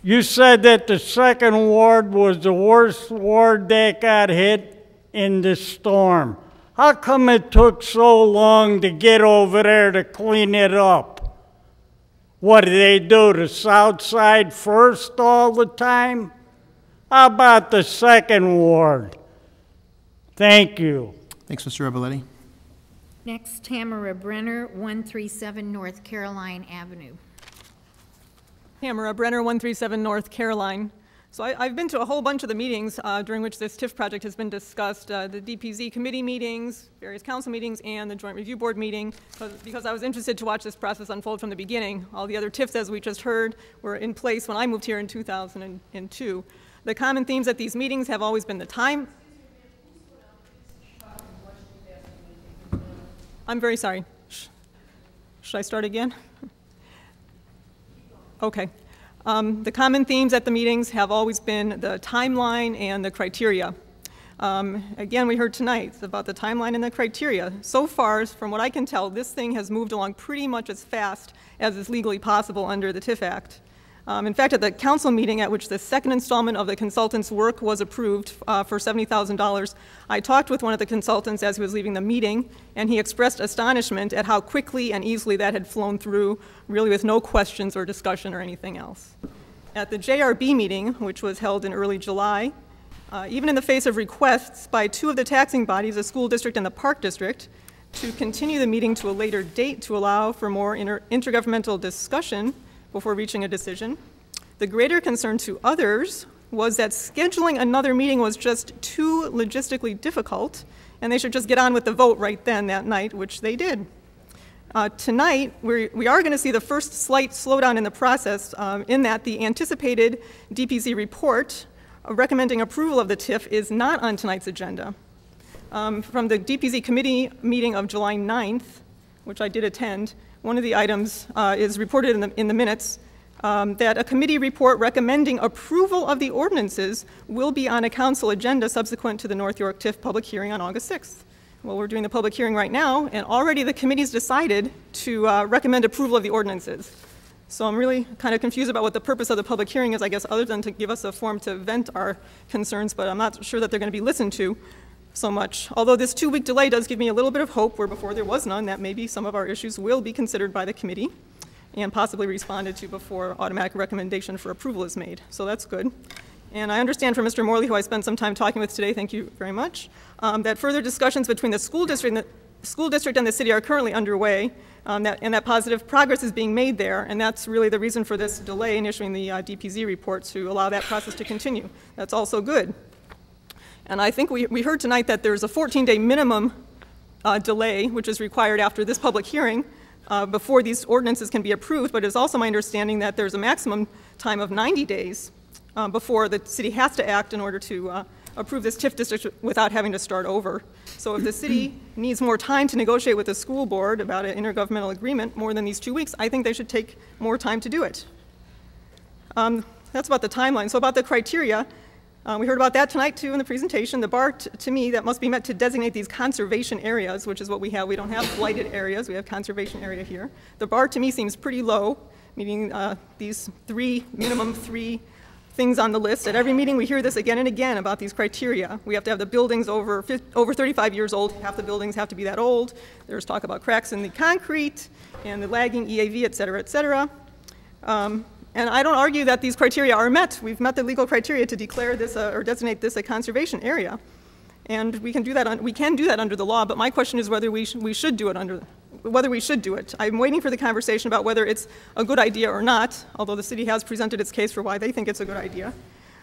You said that the second ward was the worst ward that got hit in the storm. How come it took so long to get over there to clean it up? What do they do, the south side first all the time? How about the second ward? Thank you. Thanks, Mr. Robiletti. Next, Tamara Brenner, 137 North Caroline Avenue. Tamara Brenner, 137 North Caroline. So I've been to a whole bunch of the meetings during which this TIF project has been discussed, the DPZ committee meetings, various council meetings, and the Joint Review Board meeting, because I was interested to watch this process unfold from the beginning. All the other TIFs, as we just heard, were in place when I moved here in 2002. The common themes at these meetings have always been the time. I'm very sorry. Should I start again? Okay. The common themes at the meetings have always been the timeline and the criteria. Again, we heard tonight about the timeline and the criteria. So far, from what I can tell, this thing has moved along pretty much as fast as is legally possible under the TIF Act. In fact, at the council meeting at which the second installment of the consultant's work was approved for $70,000, I talked with one of the consultants as he was leaving the meeting, and he expressed astonishment at how quickly and easily that had flown through, really with no questions or discussion or anything else. At the JRB meeting, which was held in early July, even in the face of requests by two of the taxing bodies, the school district and the park district, to continue the meeting to a later date to allow for more intergovernmental discussion before reaching a decision, the greater concern to others was that scheduling another meeting was just too logistically difficult, and they should just get on with the vote right then that night, which they did. Tonight, we are going to see the first slight slowdown in the process in that the anticipated DPZ report recommending approval of the TIF is not on tonight's agenda. From the DPZ committee meeting of July 9th, which I did attend, one of the items is reported in the minutes that a committee report recommending approval of the ordinances will be on a council agenda subsequent to the North York TIF public hearing on August 6th. Well, we're doing the public hearing right now, and already the committee's decided to recommend approval of the ordinances. So I'm really kind of confused about what the purpose of the public hearing is, I guess, other than to give us a forum to vent our concerns, but I'm not sure that they're going to be listened to so much. Although this 2-week delay does give me a little bit of hope, where before there was none, that maybe some of our issues will be considered by the committee and possibly responded to before automatic recommendation for approval is made. So that's good. And I understand from Mr. Morley, who I spent some time talking with today, thank you very much, that further discussions between the school district and the city are currently underway, and that positive progress is being made there, and that's really the reason for this delay in issuing the DPZ report, to allow that process to continue. That's also good. And I think we heard tonight that there's a 14-day minimum delay, which is required after this public hearing before these ordinances can be approved, but it's also my understanding that there's a maximum time of 90 days before the city has to act in order to approve this TIF district without having to start over. So if the city needs more time to negotiate with the school board about an intergovernmental agreement more than these 2 weeks, I think they should take more time to do it. That's about the timeline. So about the criteria, we heard about that tonight too in the presentation. The bar to me that must be met to designate these conservation areas, which is what we have. We don't have blighted areas, we have conservation area here. The bar to me seems pretty low, meaning these minimum three things on the list. At every meeting we hear this again and again about these criteria. We have to have the buildings over 35 years old. Half the buildings have to be that old. There's talk about cracks in the concrete and the lagging EAV, et cetera, et cetera. And I don't argue that these criteria are met. We've met the legal criteria to declare this or designate this a conservation area. And we can do that under the law, but my question is whether we should do it. I'm waiting for the conversation about whether it's a good idea or not, although the city has presented its case for why they think it's a good idea.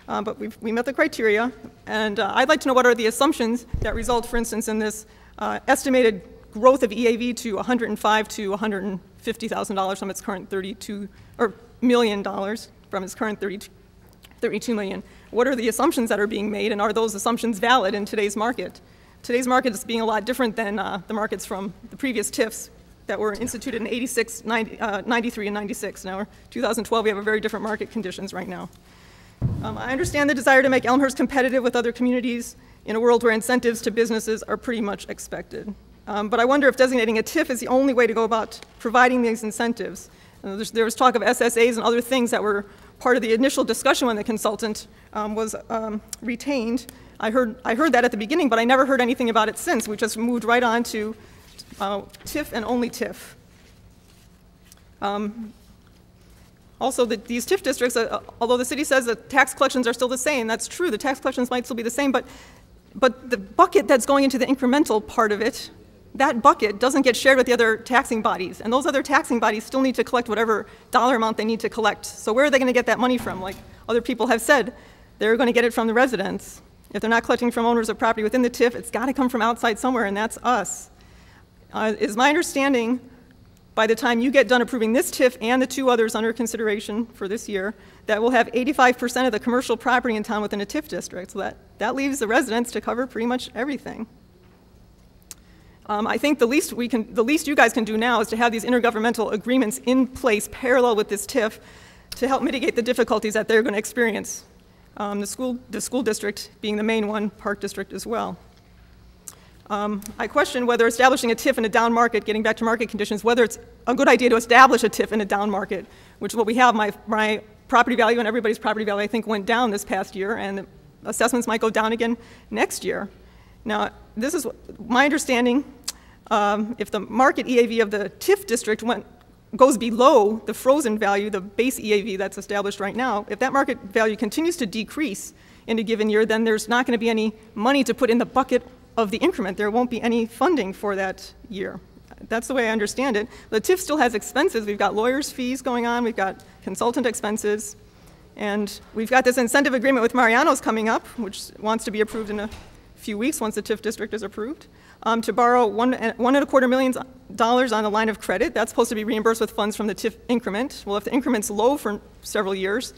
But we met the criteria, and I'd like to know what are the assumptions that result, for instance, in this estimated growth of EAV to $105,000 to $150,000 from its current million dollars from its current 32 million. What are the assumptions that are being made, and are those assumptions valid in today's market? Today's market is being a lot different than the markets from the previous TIFs that were instituted in 86, 93, and 96. Now, 2012, we have a very different market conditions right now. I understand the desire to make Elmhurst competitive with other communities in a world where incentives to businesses are pretty much expected. But I wonder if designating a TIF is the only way to go about providing these incentives. There was talk of SSAs and other things that were part of the initial discussion when the consultant was retained. I heard that at the beginning, but I never heard anything about it since. We just moved right on to TIF and only TIF. Also, these TIF districts, although the city says that tax collections are still the same, that's true. The tax collections might still be the same, but the bucket that's going into the incremental part of it, that bucket doesn't get shared with the other taxing bodies, and those other taxing bodies still need to collect whatever dollar amount they need to collect. So where are they going to get that money from? Like other people have said, they're going to get it from the residents. If they're not collecting from owners of property within the TIF, it's got to come from outside somewhere, and that's us. Is my understanding, by the time you get done approving this TIF and the two others under consideration for this year, that we'll have 85% of the commercial property in town within a TIF district, so that leaves the residents to cover pretty much everything. I think the least you guys can do now is to have these intergovernmental agreements in place parallel with this TIF to help mitigate the difficulties that they're going to experience. The school district being the main one, Park District as well. I question whether establishing a TIF in a down market, getting back to market conditions, whether it's a good idea to establish a TIF in a down market, which is what we have. My property value and everybody's property value, I think, went down this past year, and the assessments might go down again next year. Now, this is my understanding. If the market EAV of the TIF district goes below the frozen value, the base EAV that's established right now, if that market value continues to decrease in a given year, then there's not going to be any money to put in the bucket of the increment. There won't be any funding for that year. That's the way I understand it. The TIF still has expenses. We've got lawyers' fees going on. We've got consultant expenses. And we've got this incentive agreement with Mariano's coming up, which wants to be approved in a few weeks once the TIF district is approved, to borrow $1.25 million on a line of credit. That's supposed to be reimbursed with funds from the TIF increment. Well, if the increment's low for several years,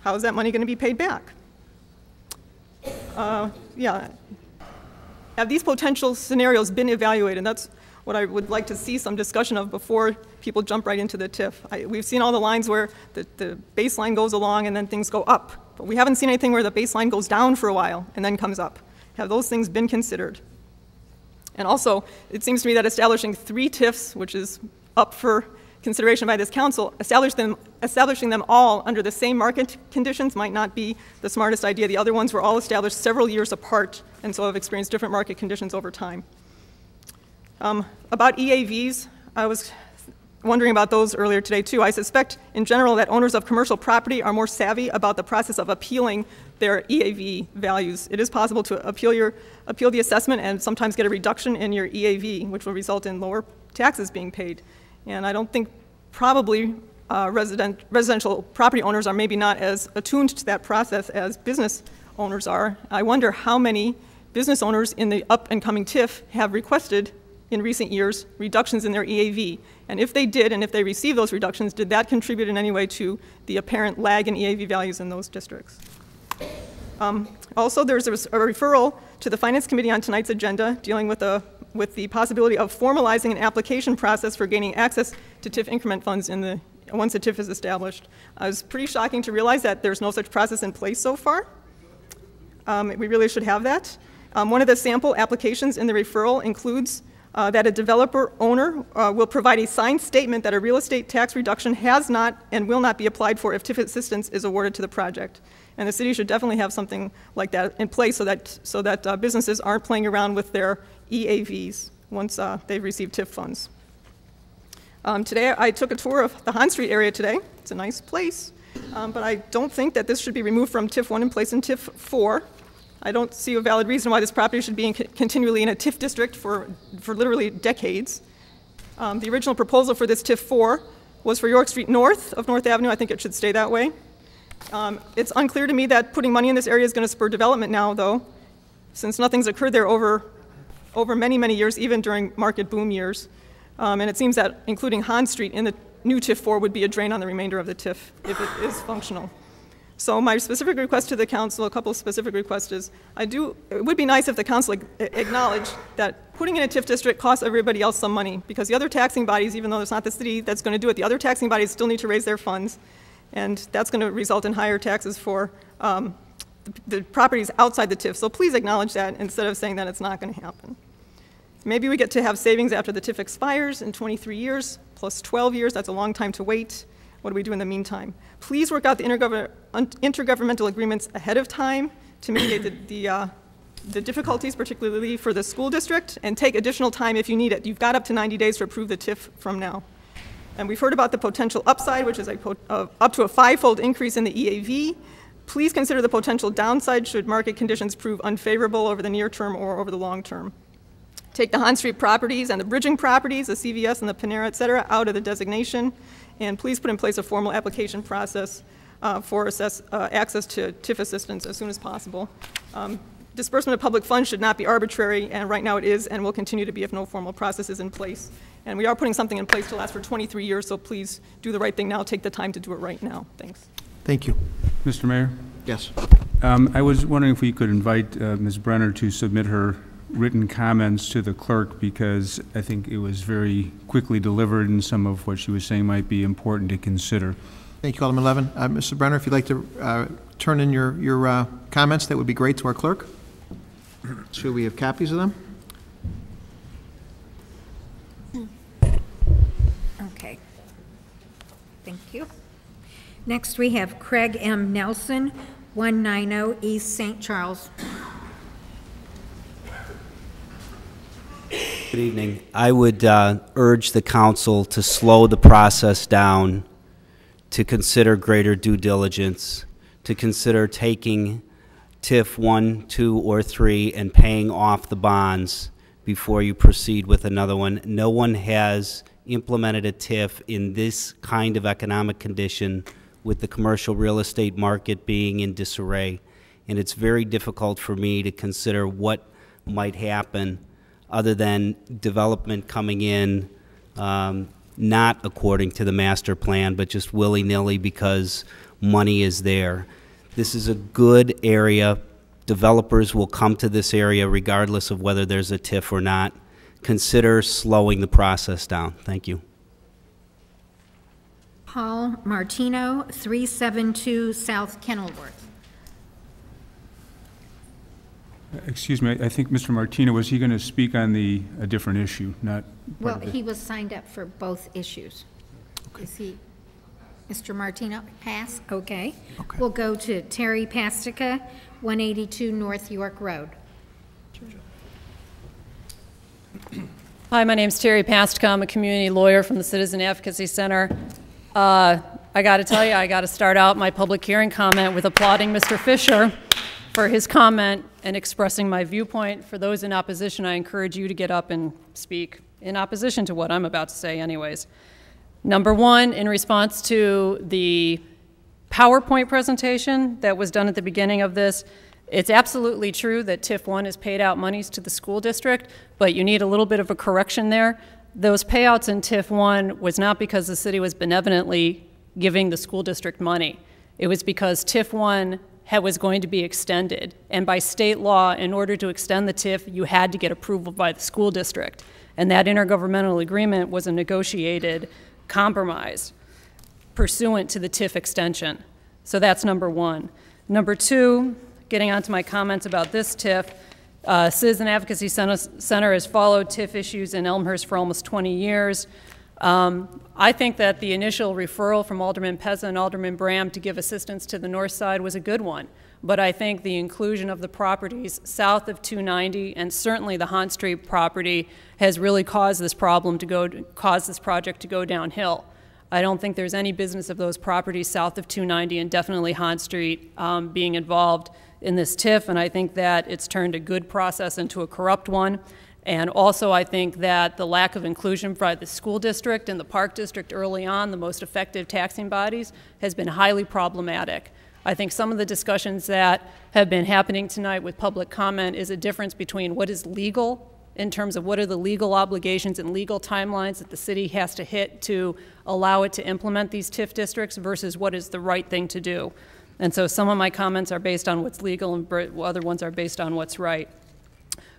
how is that money going to be paid back? Yeah. Have these potential scenarios been evaluated? That's what I would like to see some discussion of before people jump right into the TIF. We've seen all the lines where the baseline goes along and then things go up, but we haven't seen anything where the baseline goes down for a while and then comes up. Have those things been considered? And also, it seems to me that establishing 3 TIFs, which is up for consideration by this council, establishing them all under the same market conditions might not be the smartest idea. The other ones were all established several years apart, and so have experienced different market conditions over time. About EAVs, I was wondering about those earlier today too. I suspect in general that owners of commercial property are more savvy about the process of appealing their EAV values. It is possible to appeal the assessment and sometimes get a reduction in your EAV, which will result in lower taxes being paid. And I don't think probably residential property owners are maybe not as attuned to that process as business owners are. I wonder how many business owners in the up-and-coming TIF have requested in recent years reductions in their EAV. And if they did, and if they received those reductions, did that contribute in any way to the apparent lag in EAV values in those districts? Also, there's a referral to the Finance Committee on tonight's agenda dealing with the possibility of formalizing an application process for gaining access to TIF increment funds once the TIF is established. It was pretty shocking to realize that there's no such process in place so far. We really should have that. One of the sample applications in the referral includes that a developer owner will provide a signed statement that a real estate tax reduction has not and will not be applied for if TIF assistance is awarded to the project. And the city should definitely have something like that in place so that businesses aren't playing around with their EAVs once they've received TIF funds. Today I took a tour of the Hahn Street area today. It's a nice place, but I don't think that this should be removed from TIF 1 and placed in TIF 4. I don't see a valid reason why this property should be continually in a TIF district for literally decades. The original proposal for this TIF 4 was for York Street north of North Avenue. I think it should stay that way. It's unclear to me that putting money in this area is going to spur development now, though, since nothing's occurred there over many, many years, even during market boom years. And it seems that including Hahn Street in the new TIF 4 would be a drain on the remainder of the TIF if it is functional. So my specific request to the council, a couple of specific requests is, it would be nice if the council acknowledged that putting in a TIF district costs everybody else some money, because the other taxing bodies, even though it's not the city that's going to do it, the other taxing bodies still need to raise their funds, and that's going to result in higher taxes for the properties outside the TIF. So please acknowledge that instead of saying that it's not going to happen. Maybe we get to have savings after the TIF expires in 23 years, plus 12 years. That's a long time to wait. What do we do in the meantime? Please work out the intergovernmental agreements ahead of time to mitigate the difficulties, particularly for the school district, and take additional time if you need it. You've got up to 90 days to approve the TIF from now. And we've heard about the potential upside, which is up to a 5-fold increase in the EAV. Please consider the potential downside should market conditions prove unfavorable over the near term or over the long term. Take the Hahn Street properties and the bridging properties, the CVS and the Panera, et cetera, out of the designation. And please put in place a formal application process for access to TIF assistance as soon as possible. Disbursement of public funds should not be arbitrary, and right now it is and will continue to be if no formal process is in place. And we are putting something in place to last for 23 years, so please do the right thing now. Take the time to do it right now. Thanks. Thank you. Mr. Mayor? Yes. I was wondering if we could invite Ms. Brenner to submit her written comments to the clerk, because I think it was very quickly delivered, and some of what she was saying might be important to consider. Thank you, Alderman Levin. Mr. Brenner, if you'd like to turn in your comments, that would be great to our clerk. Should we have copies of them? Okay. Thank you. Next, we have Craig M. Nelson, 190 East St. Charles. Good evening. I would urge the council to slow the process down, to consider greater due diligence, to consider taking TIF 1, 2, or 3 and paying off the bonds before you proceed with another one. No one has implemented a TIF in this kind of economic condition with the commercial real estate market being in disarray. And it's very difficult for me to consider what might happen other than development coming in not according to the master plan, but just willy-nilly because money is there. This is a good area. Developers will come to this area regardless of whether there's a TIF or not. Consider slowing the process down. Thank you. Paul Martino, 372 South Kenilworth. Excuse me, I think Mr. Martino, was he going to speak on a different issue, not? Well, he was signed up for both issues. Okay. Is he, Mr. Martino, pass? Okay. We'll go to Terry Pastica, 182 North York Road. Hi, my name's Terry Pastica. I'm a community lawyer from the Citizen Advocacy Center. I got to tell you, I got to start out my public hearing comment with applauding Mr. Fisher for his comment and expressing my viewpoint. For those in opposition, I encourage you to get up and speak in opposition to what I'm about to say anyways. Number one, in response to the PowerPoint presentation that was done at the beginning of this, It's absolutely true that TIF 1 has paid out monies to the school district, but you need a little bit of a correction there. Those payouts in TIF 1 was not because the city was benevolently giving the school district money. It was because TIF 1 was going to be extended. And by state law, in order to extend the TIF, you had to get approval by the school district. And that intergovernmental agreement was a negotiated compromise pursuant to the TIF extension. So that's number one. Number two, getting on to my comments about this TIF, Citizen Advocacy Center has followed TIF issues in Elmhurst for almost 20 years. I think that the initial referral from Alderman Pezza and Alderman Bram to give assistance to the north side was a good one. But I think the inclusion of the properties south of 290 and certainly the Hahn Street property has really caused this problem to cause this project to go downhill. I don't think there's any business of those properties south of 290 and definitely Hahn Street being involved in this TIF, and I think that it's turned a good process into a corrupt one. And also I think that the lack of inclusion by the school district and the park district early on, the most effective taxing bodies, has been highly problematic. I think some of the discussions that have been happening tonight with public comment is a difference between what is legal in terms of what are the legal obligations and legal timelines that the city has to hit to allow it to implement these TIF districts versus what is the right thing to do. And so some of my comments are based on what's legal and other ones are based on what's right.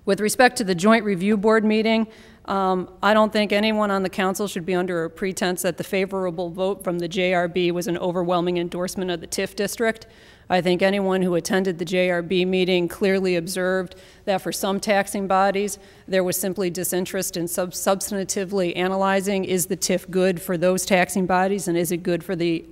With respect to the Joint Review Board meeting, I don't think anyone on the council should be under a pretense that the favorable vote from the JRB was an overwhelming endorsement of the TIF district. I think anyone who attended the JRB meeting clearly observed that for some taxing bodies, there was simply disinterest in substantively analyzing, is the TIF good for those taxing bodies and is it good for the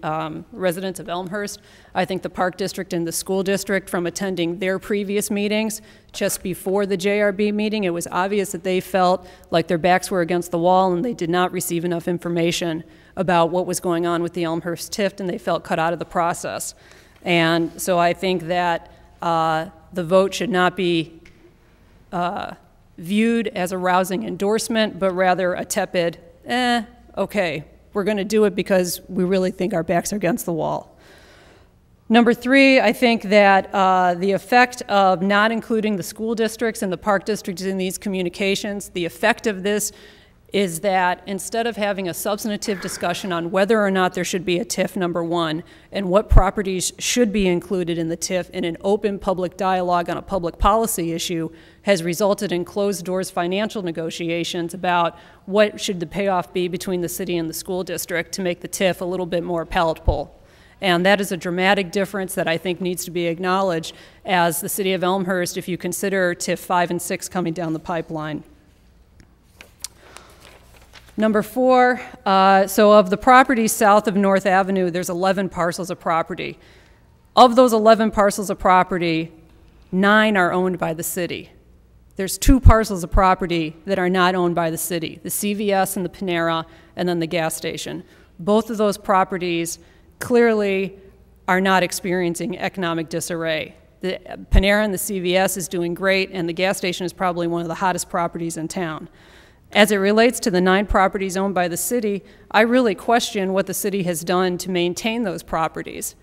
residents of Elmhurst? I think the Park District and the School District, from attending their previous meetings just before the JRB meeting, it was obvious that they felt like their backs were against the wall and they did not receive enough information about what was going on with the Elmhurst TIF, and they felt cut out of the process. And so I think that the vote should not be viewed as a rousing endorsement, but rather a tepid, okay, we're going to do it because we really think our backs are against the wall. Number three, I think that the effect of not including the school districts and the park districts in these communications, the effect of this is that instead of having a substantive discussion on whether or not there should be a TIF, number one, and what properties should be included in the TIF in an open public dialogue on a public policy issue, has resulted in closed doors financial negotiations about what should the payoff be between the city and the school district to make the TIF a little bit more palatable. And that is a dramatic difference that I think needs to be acknowledged as the city of Elmhurst, if you consider TIF 5 and 6 coming down the pipeline. Number four, so of the properties south of North Avenue, there's 11 parcels of property. Of those 11 parcels of property, 9 are owned by the city. There's 2 parcels of property that are not owned by the city, the CVS and the Panera, and then the gas station. Both of those properties clearly are not experiencing economic disarray. The Panera and the CVS is doing great, and the gas station is probably one of the hottest properties in town. As it relates to the 9 properties owned by the city, I really question what the city has done to maintain those properties.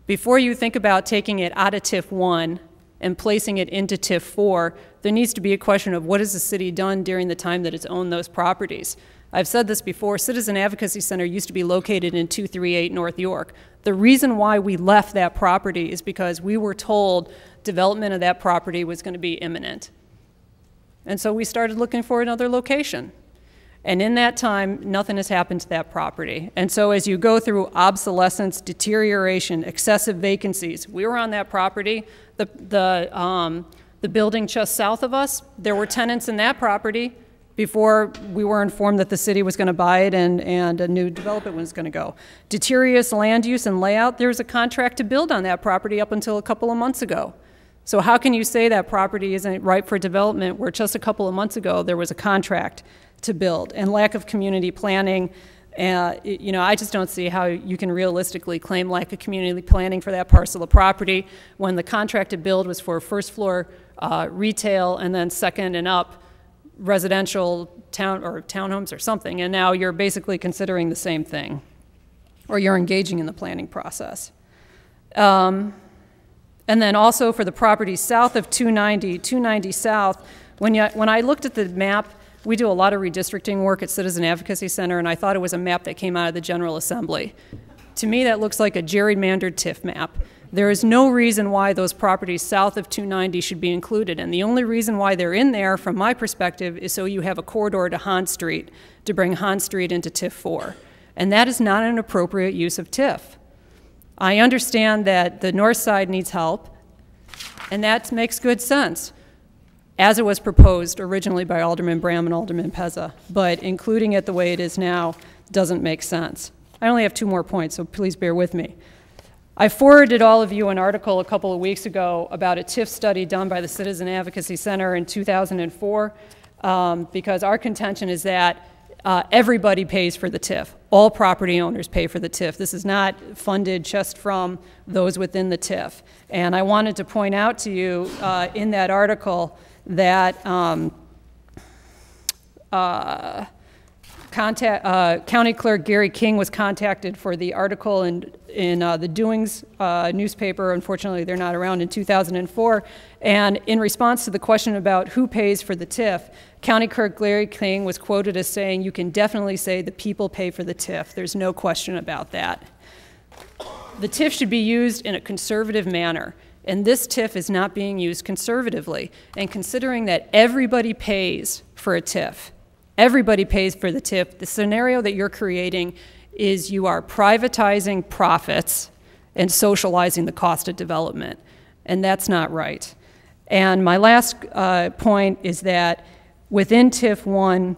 Before you think about taking it out of TIF 1 and placing it into TIF 4, there needs to be a question of what has the city done during the time that it's owned those properties. I've said this before, Citizen Advocacy Center used to be located in 238 North York. The reason why we left that property is because we were told development of that property was going to be imminent. And so we started looking for another location. And in that time, nothing has happened to that property. And so as you go through obsolescence, deterioration, excessive vacancies, we were on that property. The building just south of us, there were tenants in that property before we were informed that the city was going to buy it and a new development was going to go. Deteriorous land use and layout, there was a contract to build on that property up until a couple of months ago. So how can you say that property isn't ripe for development where just a couple of months ago there was a contract to build? And lack of community planning, you know, I just don't see how you can realistically claim lack of community planning for that parcel of property when the contract to build was for first floor retail and then second and up residential townhomes or something, and now you're basically considering the same thing, or you're engaging in the planning process. And then also for the properties south of 290 South, when I looked at the map, we do a lot of redistricting work at Citizen Advocacy Center, and I thought it was a map that came out of the General Assembly. To me, that looks like a gerrymandered TIF map. There is no reason why those properties south of 290 should be included, and the only reason why they're in there, from my perspective, is so you have a corridor to Hahn Street, to bring Hahn Street into TIF 4. And that is not an appropriate use of TIF. I understand that the north side needs help, and that makes good sense, as it was proposed originally by Alderman Bram and Alderman Pezza, but including it the way it is now doesn't make sense. I only have 2 more points, so please bear with me. I forwarded all of you an article a couple of weeks ago about a TIF study done by the Citizen Advocacy Center in 2004, because our contention is that everybody pays for the TIF. All property owners pay for the TIF. This is not funded just from those within the TIF. And I wanted to point out to you in that article that County Clerk Gary King was contacted for the article in the Doings newspaper. Unfortunately, they're not around in 2004. And in response to the question about who pays for the TIF, County Clerk Gary King was quoted as saying, "You can definitely say the people pay for the TIF. There's no question about that." The TIF should be used in a conservative manner, and this TIF is not being used conservatively. And considering that everybody pays for a TIF, everybody pays for the TIF, the scenario that you're creating is you are privatizing profits and socializing the cost of development, and that's not right. And my last point is that within TIF 1,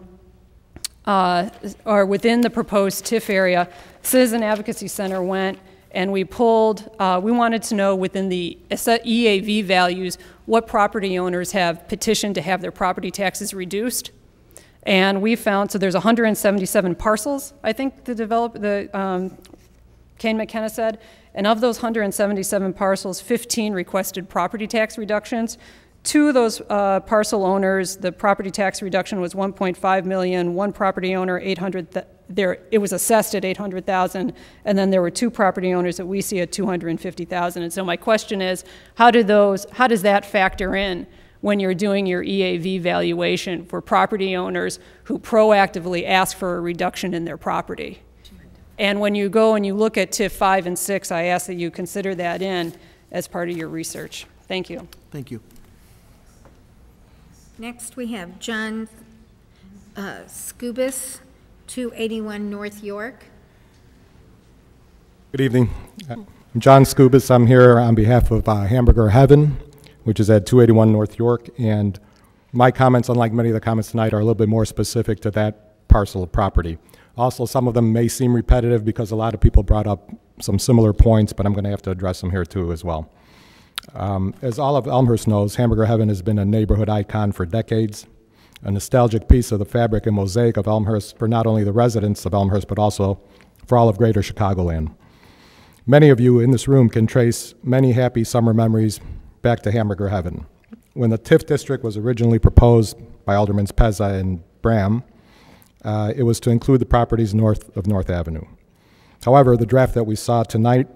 or within the proposed TIF area, Citizen Advocacy Center went and we pulled, we wanted to know within the EAV values what property owners have petitioned to have their property taxes reduced. And we found, so there's 177 parcels, I think Kane McKenna said, and of those 177 parcels, 15 requested property tax reductions. 2 of those parcel owners, the property tax reduction was $1.5 million. One property owner, it was assessed at $800,000, and then there were 2 property owners that we see at $250,000. And so my question is, how does that factor in when you're doing your EAV valuation for property owners who proactively ask for a reduction in their property? And when you go and you look at TIF 5 and 6, I ask that you consider that in as part of your research. Thank you. Thank you. Next, we have John Scubis, 281 North York. Good evening. I'm John Scubis. I'm here on behalf of Hamburger Heaven, which is at 281 North York, and my comments, unlike many of the comments tonight, are a little bit more specific to that parcel of property. Also, some of them may seem repetitive because a lot of people brought up some similar points, but I'm going to have to address them here too as well. As all of Elmhurst knows, Hamburger Heaven has been a neighborhood icon for decades, a nostalgic piece of the fabric and mosaic of Elmhurst for not only the residents of Elmhurst, but also for all of greater Chicagoland. Many of you in this room can trace many happy summer memories back to Hamburger Heaven. When the TIF district was originally proposed by Aldermans Pezza and Bram, it was to include the properties north of North Avenue. However, the draft that we saw tonight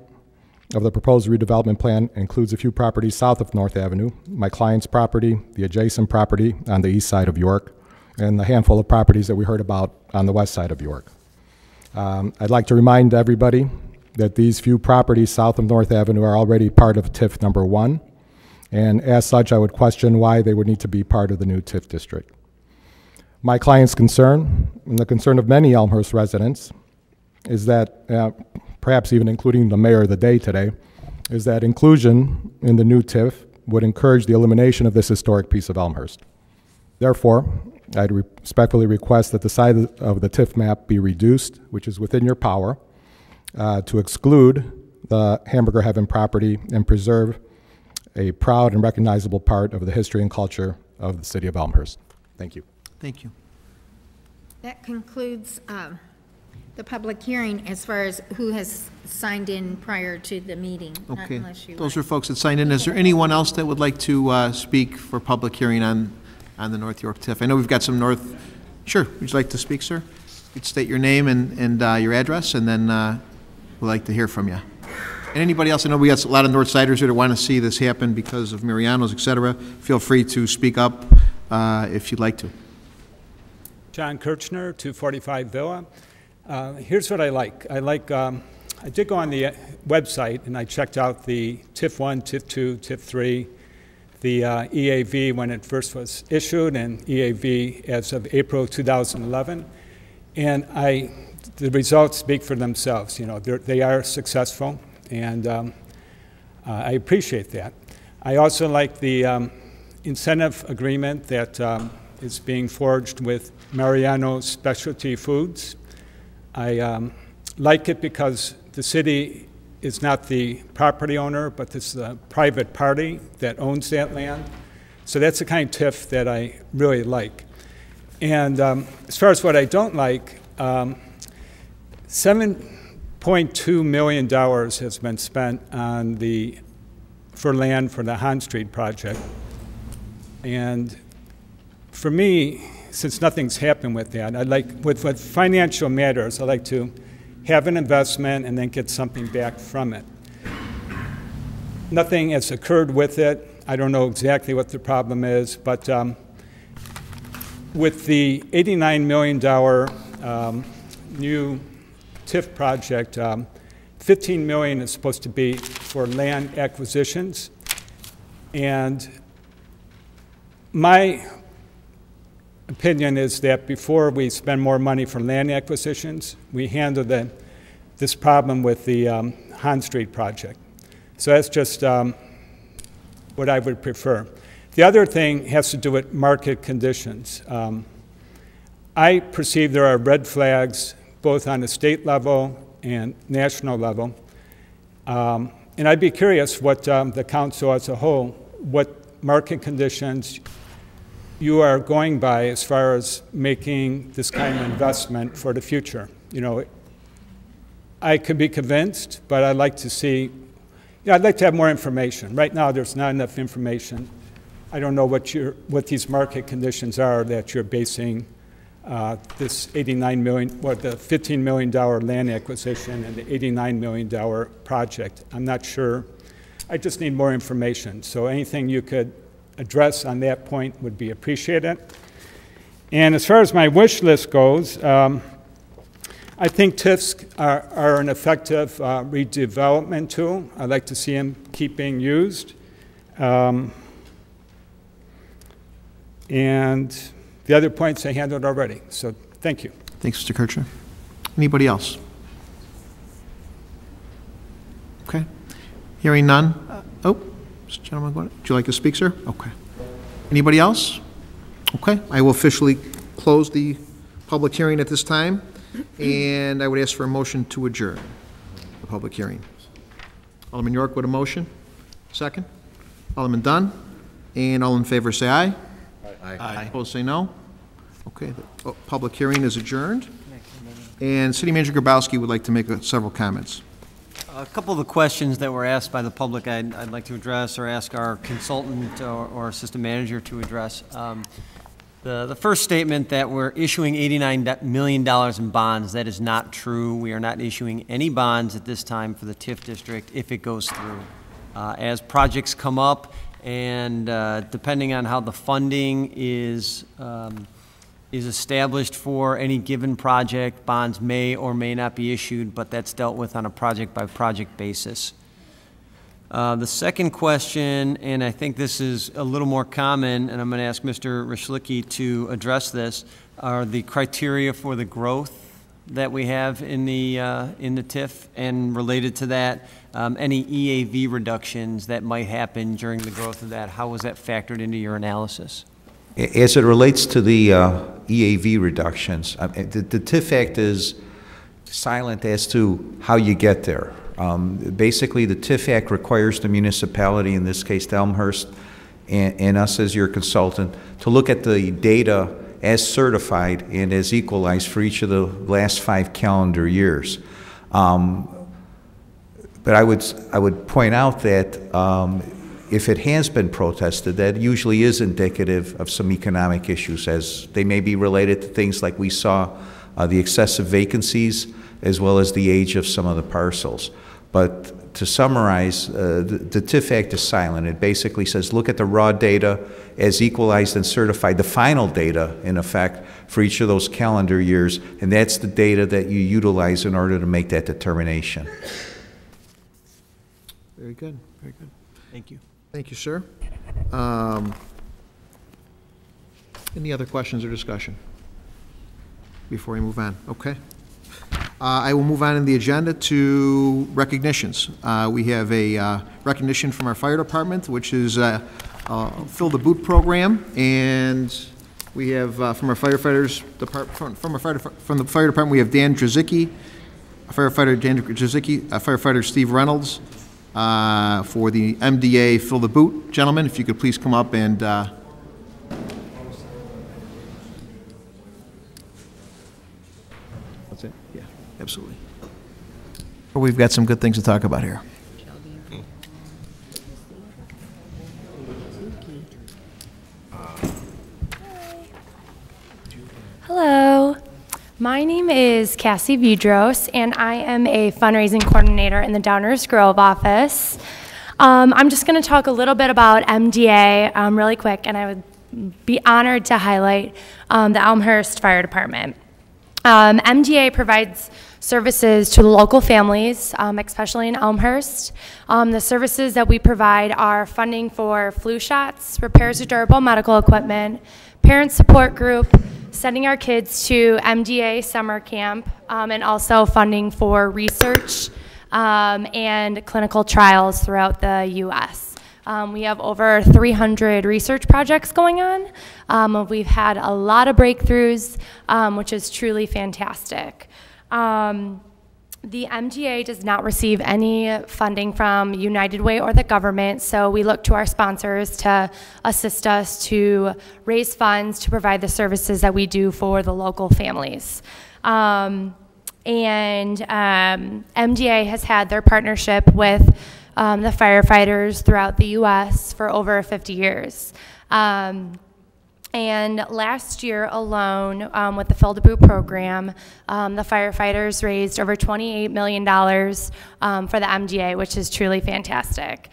of the proposed redevelopment plan includes a few properties south of North Avenue, my client's property, the adjacent property on the east side of York, and the handful of properties that we heard about on the west side of York. I'd like to remind everybody that these few properties south of North Avenue are already part of TIF number 1, and as such, I would question why they would need to be part of the new TIF district. My client's concern, and the concern of many Elmhurst residents, is that, perhaps even including the mayor of the day today, is that inclusion in the new TIF would encourage the elimination of this historic piece of Elmhurst. Therefore, I'd respectfully request that the size of the TIF map be reduced, which is within your power, to exclude the Hamburger Heaven property and preserve a proud and recognizable part of the history and culture of the city of Elmhurst. Thank you. Thank you. That concludes the public hearing as far as who has signed in prior to the meeting. Okay. Those are folks that signed in. Is there anyone else that would like to speak for public hearing on the North York TIF? I know we've got some North. Sure. Would you like to speak, sir? You'd state your name and your address, and then we'd like to hear from you. And anybody else, I know we got a lot of North Siders here that want to see this happen because of Mariano's, et cetera. Feel free to speak up if you'd like to. John Kirchner, 245 Villa. Here's what I like. I did go on the website and I checked out the TIF 1, TIF 2, TIF 3, the EAV when it first was issued, and EAV as of April 2011. And the results speak for themselves. You know, they are successful, and I appreciate that. I also like the incentive agreement that is being forged with Mariano Specialty Foods. I like it because the city is not the property owner, but this is a private party that owns that land. So that's the kind of TIF that I really like. And as far as what I don't like, $7.2 million has been spent on for land for the Hahn Street project. And for me, since nothing's happened with that, with financial matters, I like to have an investment and then get something back from it. Nothing has occurred with it. I don't know exactly what the problem is, but with the $89 million new TIF project, $15 million is supposed to be for land acquisitions. And my opinion is that before we spend more money for land acquisitions, we handle this problem with the Hahn Street project. So that's just what I would prefer. The other thing has to do with market conditions. I perceive there are red flags both on the state level and national level. And I'd be curious what the council as a whole, what market conditions you are going by as far as making this kind of investment for the future. You know, I could be convinced, but I'd like to see, I'd like to have more information. Right now, there's not enough information. I don't know what these market conditions are that you're basing this $89 million, or the $15 million land acquisition and the $89 million project. I'm not sure. I just need more information. So anything you could address on that point would be appreciated. And as far as my wish list goes, I think TIFs are an effective redevelopment tool. I'd like to see them keep being used. And the other points I handled already. So thank you. Thanks, Mr. Kirchner. Anybody else? Okay. Hearing none. Mr. Gentleman, would you like to speak, sir? Okay. Anybody else? Okay. I will officially close the public hearing at this time, and I would ask for a motion to adjourn the public hearing. Alderman York with a motion. Second. Alderman Dunn. And all in favor say aye. Aye. Opposed say no. Okay. The public hearing is adjourned. And City Manager Grabowski would like to make several comments. A couple of the questions that were asked by the public I'd like to address, or ask our consultant or assistant manager to address. The first statement that we're issuing $89 million in bonds, that is not true. We are not issuing any bonds at this time for the TIF district if it goes through. As projects come up, and depending on how the funding is established for any given project, bonds may or may not be issued, but that's dealt with on a project-by-project basis. The second question, and I think this is a little more common, and I'm going to ask Mr. Ryschlicki to address this, are the criteria for the growth that we have in the TIF, and related to that, any EAV reductions that might happen during the growth of that. How was that factored into your analysis? As it relates to the EAV reductions, the TIF Act is silent as to how you get there. Basically, the TIF Act requires the municipality, in this case Elmhurst, and us as your consultant, to look at the data as certified and as equalized for each of the last 5 calendar years. But I would point out that if it has been protested, that usually is indicative of some economic issues, as they may be related to things like we saw the excessive vacancies as well as the age of some of the parcels. But to summarize, the TIF Act is silent. It basically says, look at the raw data as equalized and certified, the final data, in effect, for each of those calendar years, and that's the data that you utilize in order to make that determination. Very good, very good. Thank you. Thank you, sir. Any other questions or discussion before we move on? Okay. I will move on in the agenda to recognitions. We have a recognition from our fire department, which is Fill the Boot program, and we have from our firefighters department, from the fire department, we have Dan Drzicki, firefighter Dan Drzicki, firefighter Steve Reynolds, for the MDA Fill the Boot. Gentlemen, if you could please come up and that's it? Yeah, absolutely. Well, we've got some good things to talk about here. Hello, my name is Cassie Vidros, and I am a fundraising coordinator in the Downers Grove office. I'm just going to talk a little bit about MDA really quick, and I would be honored to highlight the Elmhurst Fire Department. MDA provides services to the local families, especially in Elmhurst. The services that we provide are funding for flu shots, repairs of durable medical equipment, parent support group, sending our kids to MDA summer camp, and also funding for research and clinical trials throughout the U.S. We have over 300 research projects going on. We've had a lot of breakthroughs, which is truly fantastic. The MDA does not receive any funding from United Way or the government, so we look to our sponsors to assist us to raise funds to provide the services that we do for the local families. MDA has had their partnership with the firefighters throughout the U.S. for over 50 years. And last year alone, with the Fill the Boot program, the firefighters raised over $28 million for the MDA, which is truly fantastic,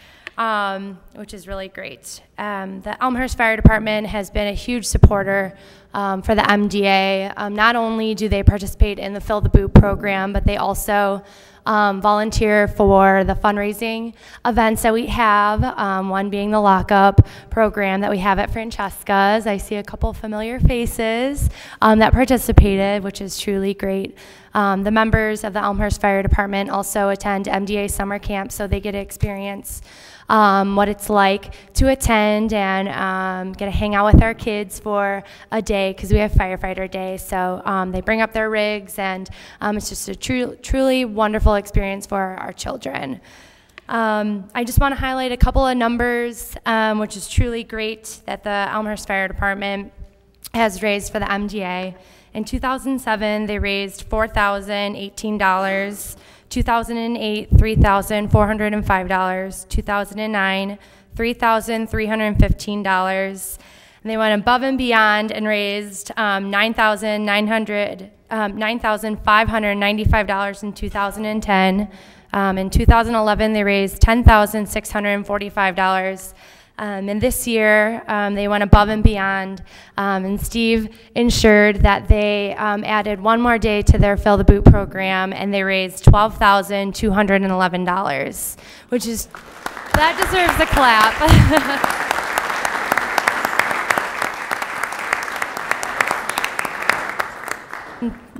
which is really great. The Elmhurst Fire Department has been a huge supporter for the MDA. Not only do they participate in the Fill the Boot program, but they also volunteer for the fundraising events that we have, one being the lockup program that we have at Francesca's. I see a couple familiar faces that participated, which is truly great. The members of the Elmhurst Fire Department also attend MDA summer camp, so they get to experience what it's like to attend and get to hang out with our kids for a day, because we have firefighter day. So they bring up their rigs, and it's just a truly wonderful experience for our children. I just want to highlight a couple of numbers, which is truly great that the Elmhurst Fire Department has raised for the MDA. In 2007, they raised $4,018. 2008, $3,405. 2009, $3,315. And they went above and beyond and raised $9,595 in 2010. In 2011, they raised $10,645. And this year, they went above and beyond, and Steve ensured that they added one more day to their Fill the Boot program, and they raised $12,211, which is, that deserves a clap.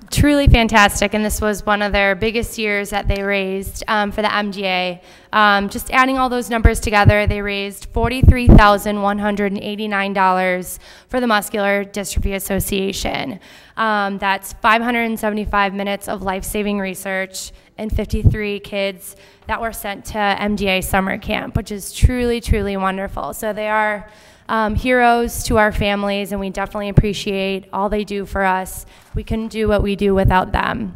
Truly fantastic, and this was one of their biggest years that they raised for the MDA. Just adding all those numbers together, they raised $43,189 for the Muscular Dystrophy Association. That's 575 minutes of life-saving research and 53 kids that were sent to MDA summer camp, which is truly, truly wonderful. So they are heroes to our families, and we definitely appreciate all they do for us. We couldn't do what we do without them.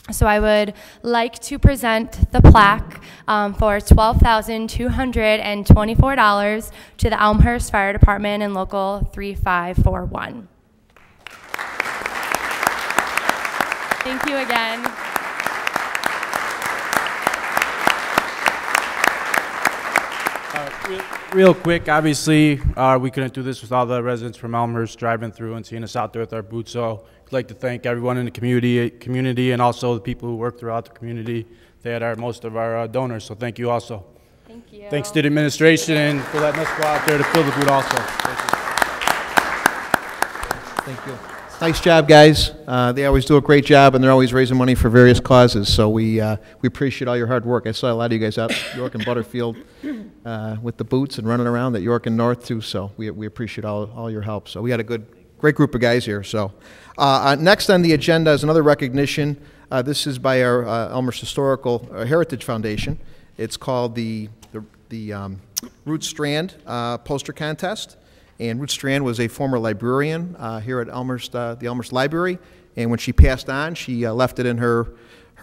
So I would like to present the plaque for $12,224 to the Elmhurst Fire Department and Local 3541. Thank you again. Real quick, obviously, we couldn't do this with all the residents from Elmhurst driving through and seeing us out there with our boots. So I'd like to thank everyone in the community and also the people who work throughout the community that are most of our donors. So thank you also. Thank you. Thanks to the administration for letting us go out there to fill the boot also. Thank you. Nice job, guys. They always do a great job, and they're always raising money for various causes. So we appreciate all your hard work. I saw a lot of you guys out York and Butterfield with the boots and running around at York and North too. So we appreciate all your help. So we had a great group of guys here. So next on the agenda is another recognition. This is by our Elmhurst Historical Heritage Foundation. It's called the Ruth Strand Poster Contest. And Ruth Strand was a former librarian here at Elmhurst, the Elmhurst Library. And when she passed on, she left it in her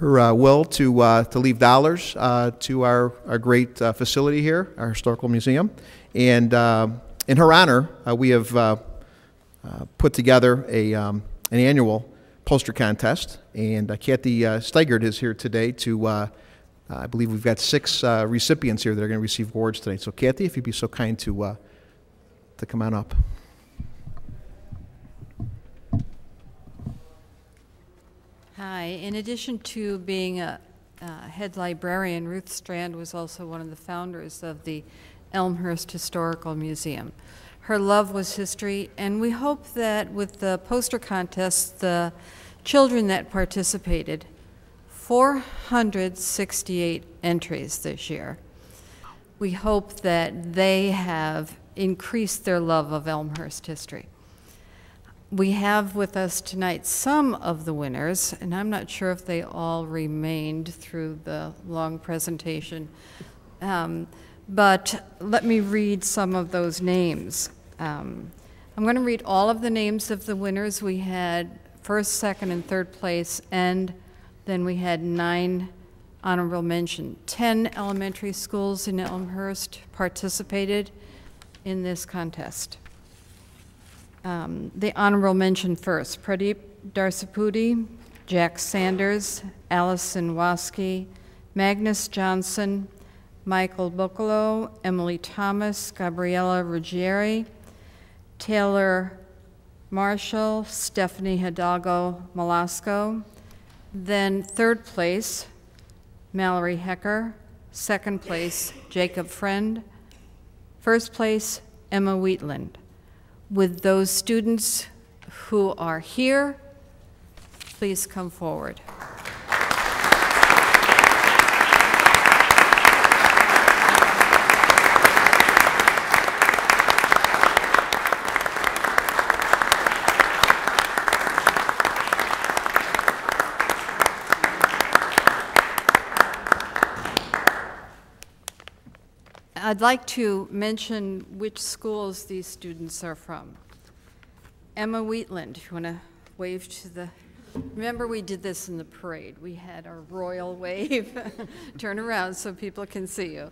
will to leave dollars to our great facility here, our historical museum. And in her honor, we have put together an annual poster contest. And Kathy Steigert is here today to, I believe we've got 6 recipients here that are going to receive awards today. So Kathy, if you'd be so kind to come on up. Hi. In addition to being a head librarian, Ruth Strand was also one of the founders of the Elmhurst Historical Museum. Her love was history, and we hope that with the poster contest, the children that participated, 468 entries this year, we hope that they have increased their love of Elmhurst history. We have with us tonight some of the winners, and I'm not sure if they all remained through the long presentation, but let me read some of those names. I'm going to read all of the names of the winners. We had first, second, and third place, and then we had 9 honorable mention. 10 elementary schools in Elmhurst participated in this contest. The honorable mention first: Pradeep Darsapudi, Jack Sanders, Allison Waski, Magnus Johnson, Michael Buccolo, Emily Thomas, Gabriella Ruggieri, Taylor Marshall, Stephanie Hidalgo Malasco. Then third place, Mallory Hecker. Second place, Jacob Friend. First place, Emma Wheatland. Would those students who are here please come forward? I'd like to mention which schools these students are from. Emma Wheatland, if you want to wave to the, remember we did this in the parade. We had our royal wave. Turn around so people can see you.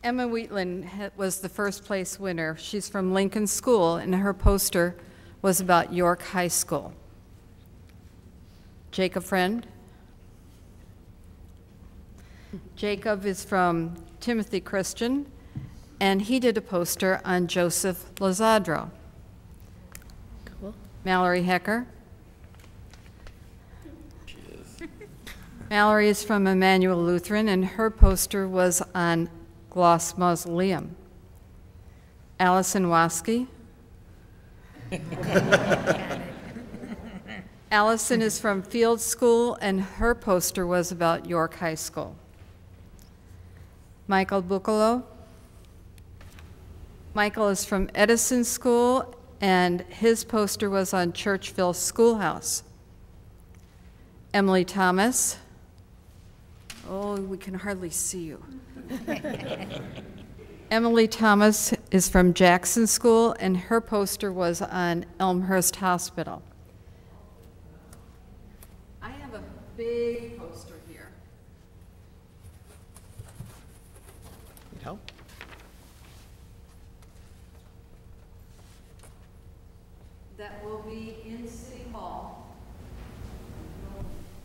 Emma Wheatland was the first place winner. She's from Lincoln School, and her poster was about York High School. Jacob Friend. Jacob is from Timothy Christian, and he did a poster on Joseph Lazadro. Cool. Mallory Hecker. Mallory is from Emmanuel Lutheran, and her poster was on Gloss Mausoleum. Allison Waski. Allison is from Field School, and her poster was about York High School. Michael Buccolo. Michael is from Edison School, and his poster was on Churchville Schoolhouse. Emily Thomas. Oh, we can hardly see you. Emily Thomas is from Jackson School, and her poster was on Elmhurst Hospital. I have a big poster here. Need help? That will be in City Hall.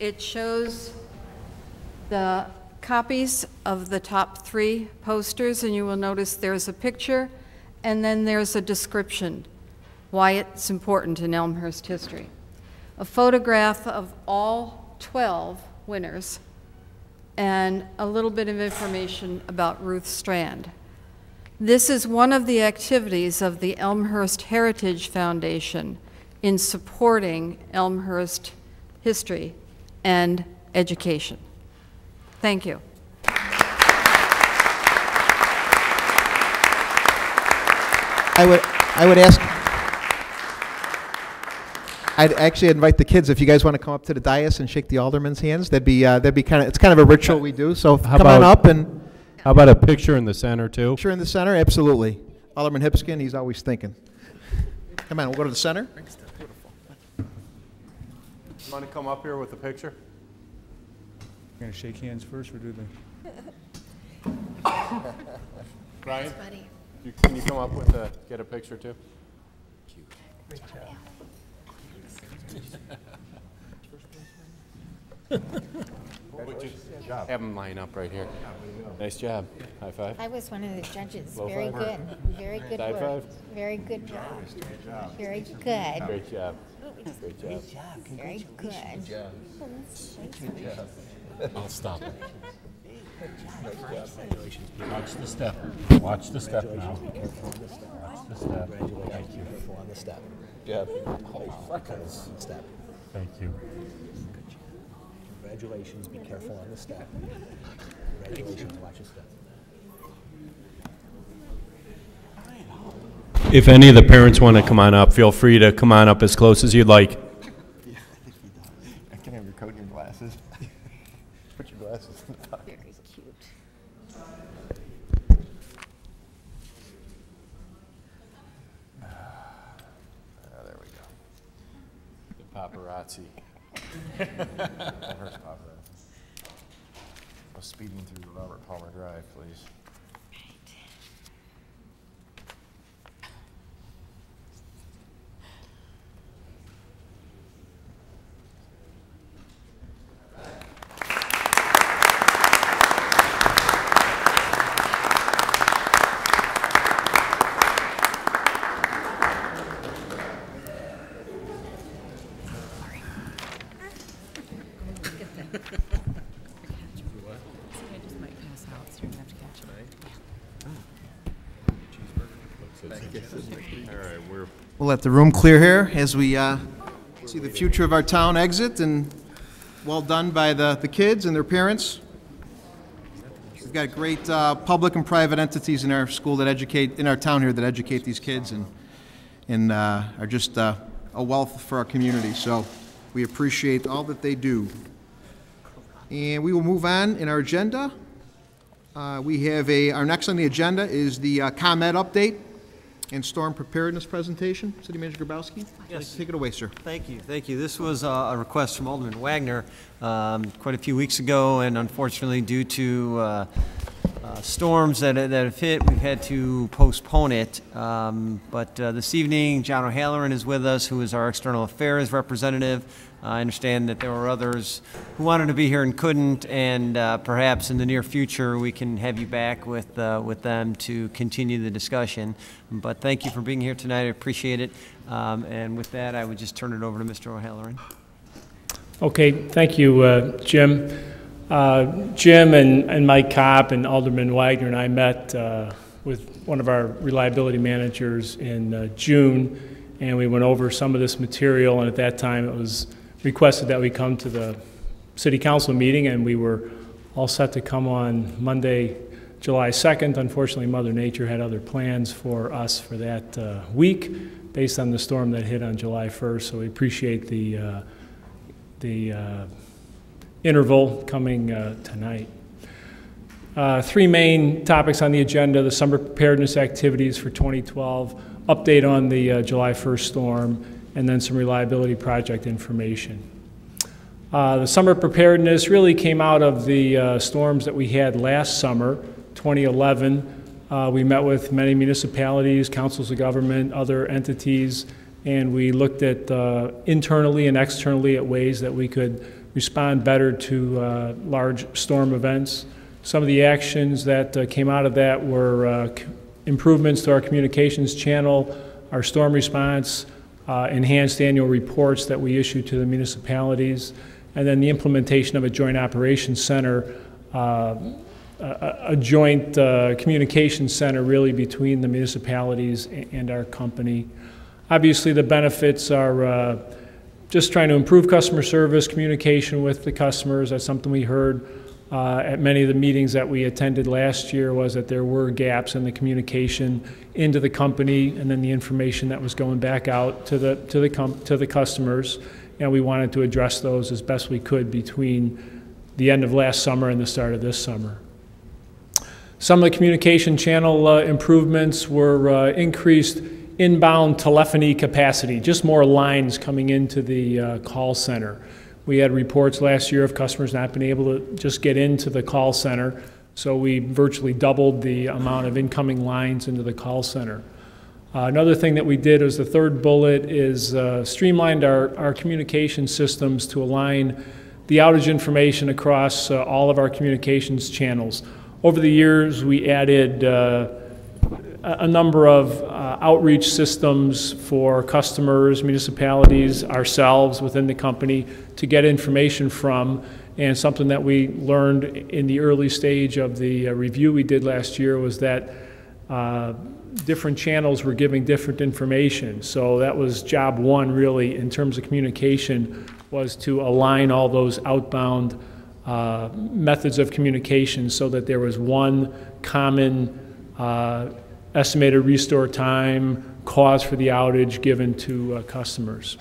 It shows the copies of the top 3 posters, and you will notice there's a picture and then there's a description why it's important in Elmhurst history. A photograph of all 12 winners and a little bit of information about Ruth Strand. This is one of the activities of the Elmhurst Heritage Foundation in supporting Elmhurst history and education. Thank you. I'd actually invite the kids if you guys want to come up to the dais and shake the aldermen's hands. That'd be kind of, it's kind of a ritual we do. So come on up and. How about a picture in the center too? Picture in the center, absolutely. Alderman Hipskin, he's always thinking. Come on, we'll go to the center. You want to come up here with the picture? We're going to shake hands first or do the... Brian, can you come up with get a picture too? Great job. Have them line up right here. Nice job. High five. I was one of the judges. Low Very five. good. Very good High work. five. Very good job. Very good. Great job. Great job. Very good. Good job. I'll stop it. Watch the step. Watch the step now. Watch the step. Thank you. Careful on the step. Yeah. Oh, freckles. Step. Thank you. Congratulations. Be careful on the step. Congratulations. Watch the step. If any of the parents want to come on up, feel free to come on up as close as you'd like. Yeah, I can have your coat and your glasses. Put your glasses in the pocket. Very cute. There we go. The paparazzi. Elmhurst paparazzi. Speeding through Robert Palmer Drive, please. We'll let the room clear here as we see the future of our town exit, and well done by the kids and their parents. We've got great public and private entities in our school that educate, in our town here, that educate these kids and are just a wealth for our community. So we appreciate all that they do. And we will move on in our agenda. We have our next on the agenda is the ComEd update and storm preparedness presentation. City Manager Grabowski? Yes. Take it away, sir. Thank you. Thank you. This was a request from Alderman Wagner quite a few weeks ago, and unfortunately, due to storms that have hit, we've had to postpone it. But this evening, John O'Halloran is with us, who is our External Affairs representative. I understand that there were others who wanted to be here and couldn't, and perhaps in the near future we can have you back with them to continue the discussion. But thank you for being here tonight. I appreciate it. And with that, I would just turn it over to Mr. O'Halloran. Okay, thank you, Jim. Jim and Mike Kopp and Alderman Wagner and I met with one of our reliability managers in June, and we went over some of this material, and at that time it was requested that we come to the City Council meeting, and we were all set to come on Monday, July 2nd. Unfortunately, Mother Nature had other plans for us for that week based on the storm that hit on July 1st, so we appreciate the interval coming tonight. Three main topics on the agenda: the summer preparedness activities for 2012, update on the July 1st storm, and then some reliability project information. The summer preparedness really came out of the storms that we had last summer, 2011. We met with many municipalities, councils of government, other entities, and we looked at internally and externally at ways that we could respond better to large storm events. Some of the actions that came out of that were improvements to our communications channel, our storm response, enhanced annual reports that we issue to the municipalities, and then the implementation of a joint operations center, a joint communication center really between the municipalities and our company. Obviously, the benefits are just trying to improve customer service, communication with the customers. That's something we heard at many of the meetings that we attended last year, was that there were gaps in the communication into the company and then the information that was going back out to the customers. And we wanted to address those as best we could between the end of last summer and the start of this summer. Some of the communication channel improvements were increased inbound telephony capacity, just more lines coming into the call center. We had reports last year of customers not being able to just get into the call center, so we virtually doubled the amount of incoming lines into the call center. Another thing that we did as the third bullet is streamlined our communication systems to align the outage information across all of our communications channels. Over the years, we added a number of outreach systems for customers, municipalities, ourselves within the company to get information from. And something that we learned in the early stage of the review we did last year was that different channels were giving different information. So that was job one, really, in terms of communication, was to align all those outbound methods of communication so that there was one common estimated restore time, cause for the outage given to customers.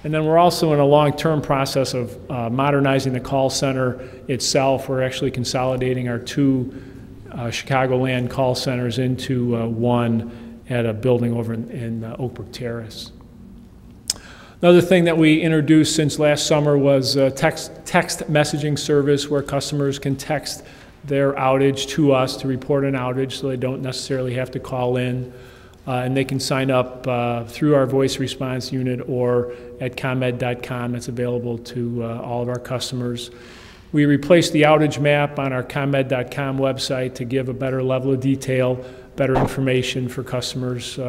And then we're also in a long-term process of modernizing the call center itself. We're actually consolidating our two Chicagoland call centers into one at a building over in Oak Brook Terrace. Another thing that we introduced since last summer was a text messaging service where customers can text their outage to us to report an outage, so they don't necessarily have to call in. And they can sign up through our voice response unit or at ComEd.com. It's available to all of our customers. We replaced the outage map on our ComEd.com website to give a better level of detail, better information for customers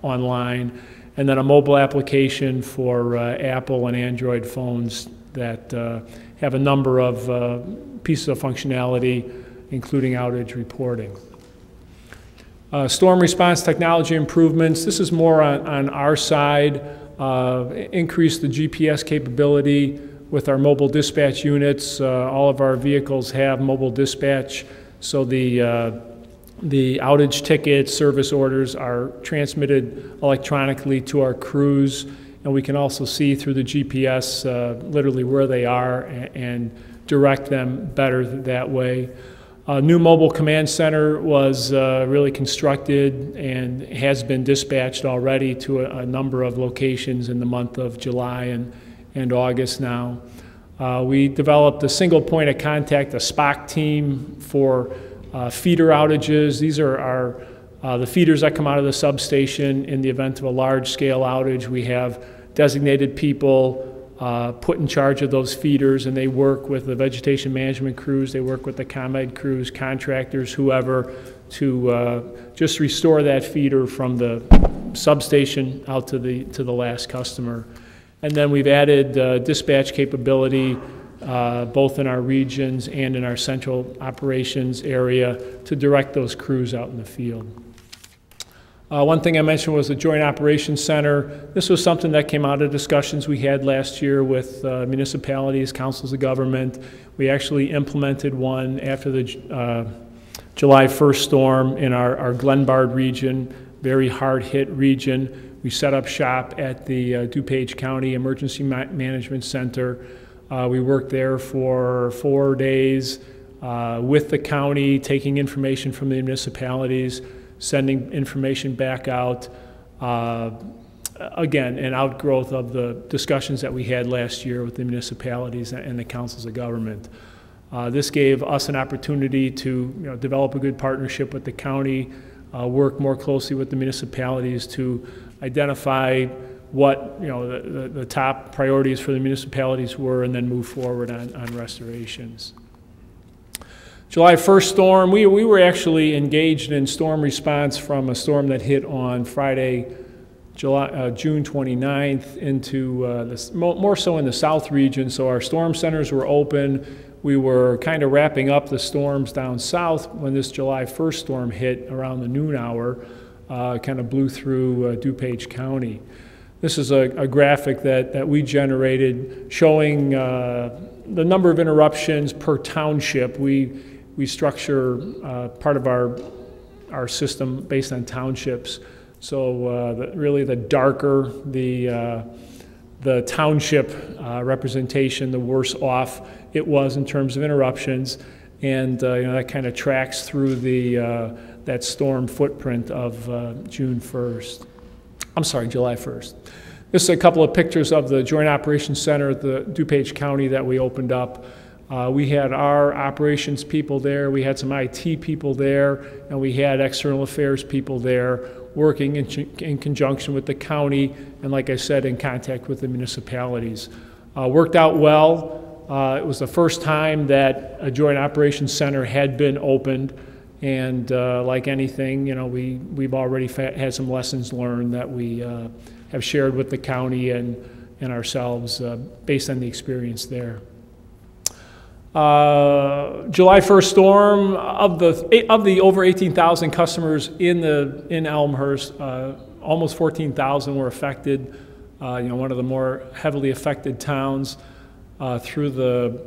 online, and then a mobile application for Apple and Android phones that have a number of pieces of functionality, including outage reporting. Storm response technology improvements. This is more on our side. Increase the GPS capability with our mobile dispatch units. All of our vehicles have mobile dispatch, so the outage tickets, service orders are transmitted electronically to our crews, and we can also see through the GPS literally where they are and direct them better that way. A new mobile command center was really constructed and has been dispatched already to a number of locations in the month of July and August now. We developed a single point of contact, a SPOC team for feeder outages. These are the feeders that come out of the substation in the event of a large-scale outage. We have designated people put in charge of those feeders, and they work with the vegetation management crews, they work with the ComEd crews, contractors, whoever, to just restore that feeder from the substation out to the last customer. And then we've added dispatch capability both in our regions and in our central operations area to direct those crews out in the field. One thing I mentioned was the Joint Operations Center. This was something that came out of discussions we had last year with municipalities, councils of government. We actually implemented one after the July 1st storm in our Glenbard region, very hard-hit region. We set up shop at the DuPage County Emergency Management Center. We worked there for 4 days with the county, taking information from the municipalities, sending information back out. Again, an outgrowth of the discussions that we had last year with the municipalities and the councils of government. This gave us an opportunity to develop a good partnership with the county, work more closely with the municipalities to identify what the top priorities for the municipalities were, and then move forward on restorations. July 1st storm, we were actually engaged in storm response from a storm that hit on Friday, June 29th into more so in the south region. So our storm centers were open. We were kind of wrapping up the storms down south when this July 1st storm hit around the noon hour, kind of blew through DuPage County. This is a graphic that we generated showing the number of interruptions per township. We structure part of our system based on townships. So really the darker the township representation, the worse off it was in terms of interruptions. And that kind of tracks through that storm footprint of July 1st. This is a couple of pictures of the Joint Operations Center at the DuPage County that we opened up. We had our operations people there, we had some IT people there, and we had external affairs people there working in conjunction with the county, and like I said, in contact with the municipalities. Worked out well. It was the first time that a Joint Operations Center had been opened, and like anything, we've already had some lessons learned that we have shared with the county and ourselves based on the experience there. July 1st storm, of the over 18,000 customers in Elmhurst, almost 14,000 were affected. One of the more heavily affected towns. Through the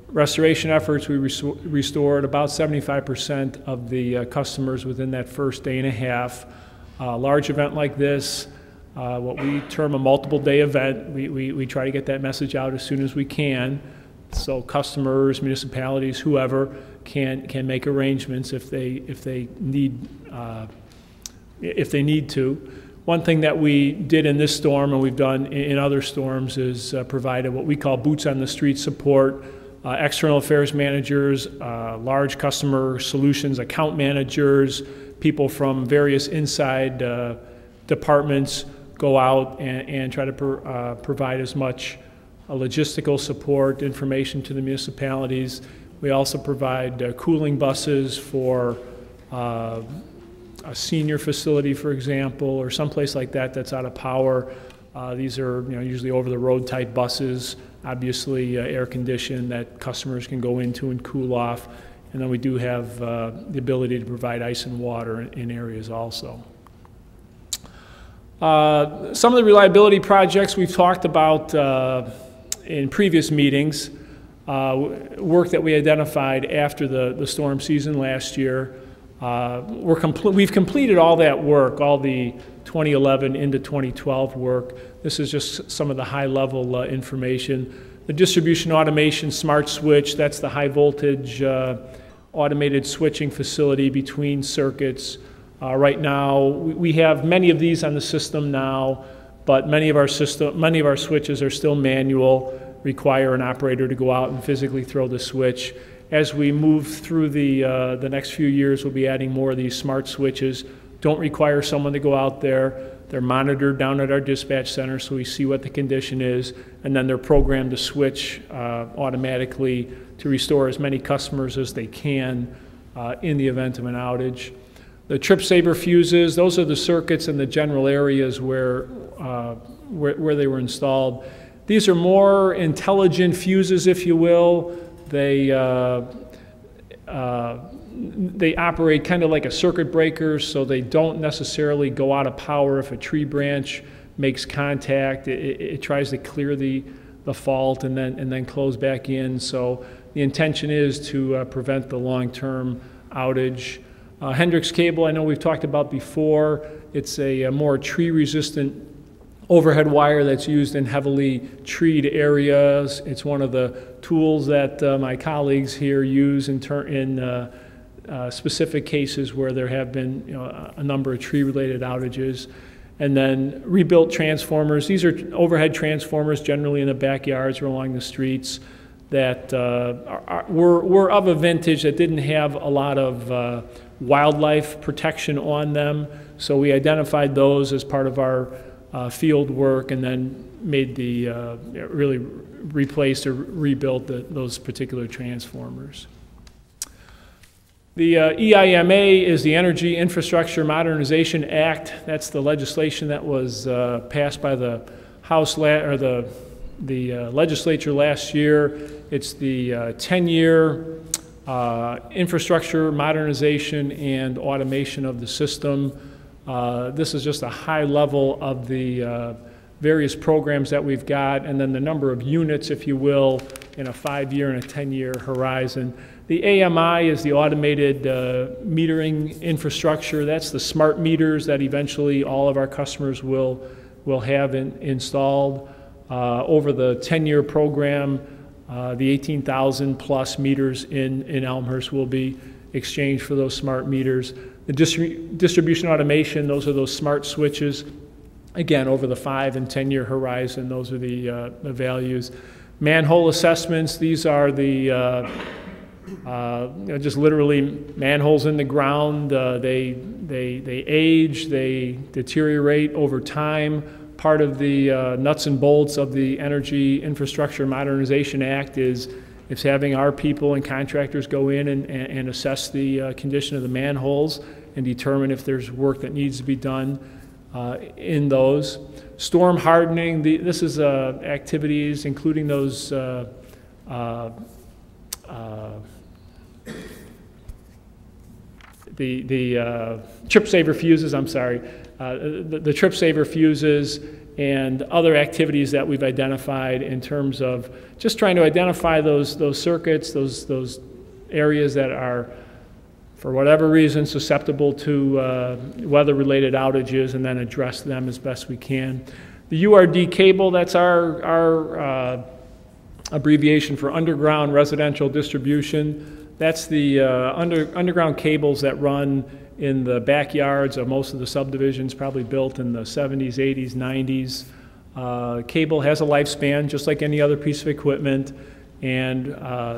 restoration efforts, we restored about 75% of the customers within that first day and a half. A large event like this, what we term a multiple day event, we try to get that message out as soon as we can. So customers, municipalities, whoever can make arrangements if they need to. One thing that we did in this storm, and we've done in other storms, is provided what we call boots on the street support, external affairs managers, large customer solutions account managers, people from various inside departments go out and try to provide as much logistical support, information to the municipalities. We also provide cooling buses for a senior facility, for example, or someplace like that that's out of power. These are usually over-the-road type buses, obviously air-conditioned, that customers can go into and cool off. And then we do have the ability to provide ice and water in areas also. Some of the reliability projects we've talked about in previous meetings, work that we identified after the storm season last year. We've completed all that work, all the 2011 into 2012 work. This is just some of the high-level information. The distribution automation smart switch, that's the high-voltage automated switching facility between circuits. Right now, we have many of these on the system now, but many of our switches are still manual, require an operator to go out and physically throw the switch. As we move through the next few years, we'll be adding more of these smart switches. Don't require someone to go out there. They're monitored down at our dispatch center, so we see what the condition is, and then they're programmed to switch automatically to restore as many customers as they can in the event of an outage. The trip saver fuses, those are the circuits in the general areas where they were installed. These are more intelligent fuses, if you will. They operate kind of like a circuit breaker, so they don't necessarily go out of power if a tree branch makes contact. It tries to clear the fault and then close back in. So the intention is to prevent the long-term outage. Hendrix cable, I know we've talked about before. It's a more tree-resistant overhead wire that's used in heavily treed areas. It's one of the tools that my colleagues here use in specific cases where there have been a number of tree-related outages. And then rebuilt transformers. These are overhead transformers generally in the backyards or along the streets that were of a vintage that didn't have a lot of wildlife protection on them. So we identified those as part of our field work and then made the, really replaced or rebuilt those particular transformers. The EIMA is the Energy Infrastructure Modernization Act. That's the legislation that was passed by the House or the legislature last year. It's the 10-year infrastructure modernization and automation of the system. This is just a high level of the various programs that we've got, and then the number of units, if you will, in a 5-year and a 10-year horizon. The AMI is the automated metering infrastructure. That's the smart meters that eventually all of our customers will have installed. Over the 10-year program, the 18,000 plus meters in Elmhurst will be exchanged for those smart meters. The distribution automation, those are those smart switches. Again, over the 5 and 10-year horizon, those are the values. Manhole assessments, these are the just literally manholes in the ground. They age, they deteriorate over time. Part of the nuts and bolts of the Energy Infrastructure Modernization Act is having our people and contractors go in and assess the condition of the manholes and determine if there's work that needs to be done in those. Storm hardening, this is activities including those the trip saver fuses, I'm sorry, the trip saver fuses and other activities that we've identified in terms of just trying to identify those circuits, those areas that are, for whatever reason, susceptible to weather-related outages, and then address them as best we can. The URD cable, that's our abbreviation for underground residential distribution. That's the underground cables that run in the backyards of most of the subdivisions, probably built in the 70s, 80s, 90s. Cable has a lifespan, just like any other piece of equipment, and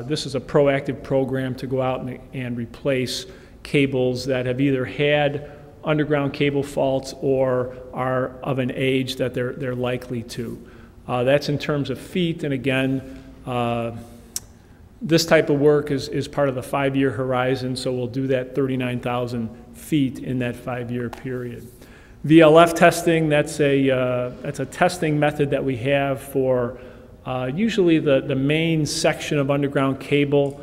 this is a proactive program to go out and replace cables that have either had underground cable faults or are of an age that they're likely to. That's in terms of feet, and again, this type of work is part of the 5-year horizon, so we'll do that 39,000 feet in that 5-year period. VLF testing, that's a testing method that we have for usually the main section of underground cable,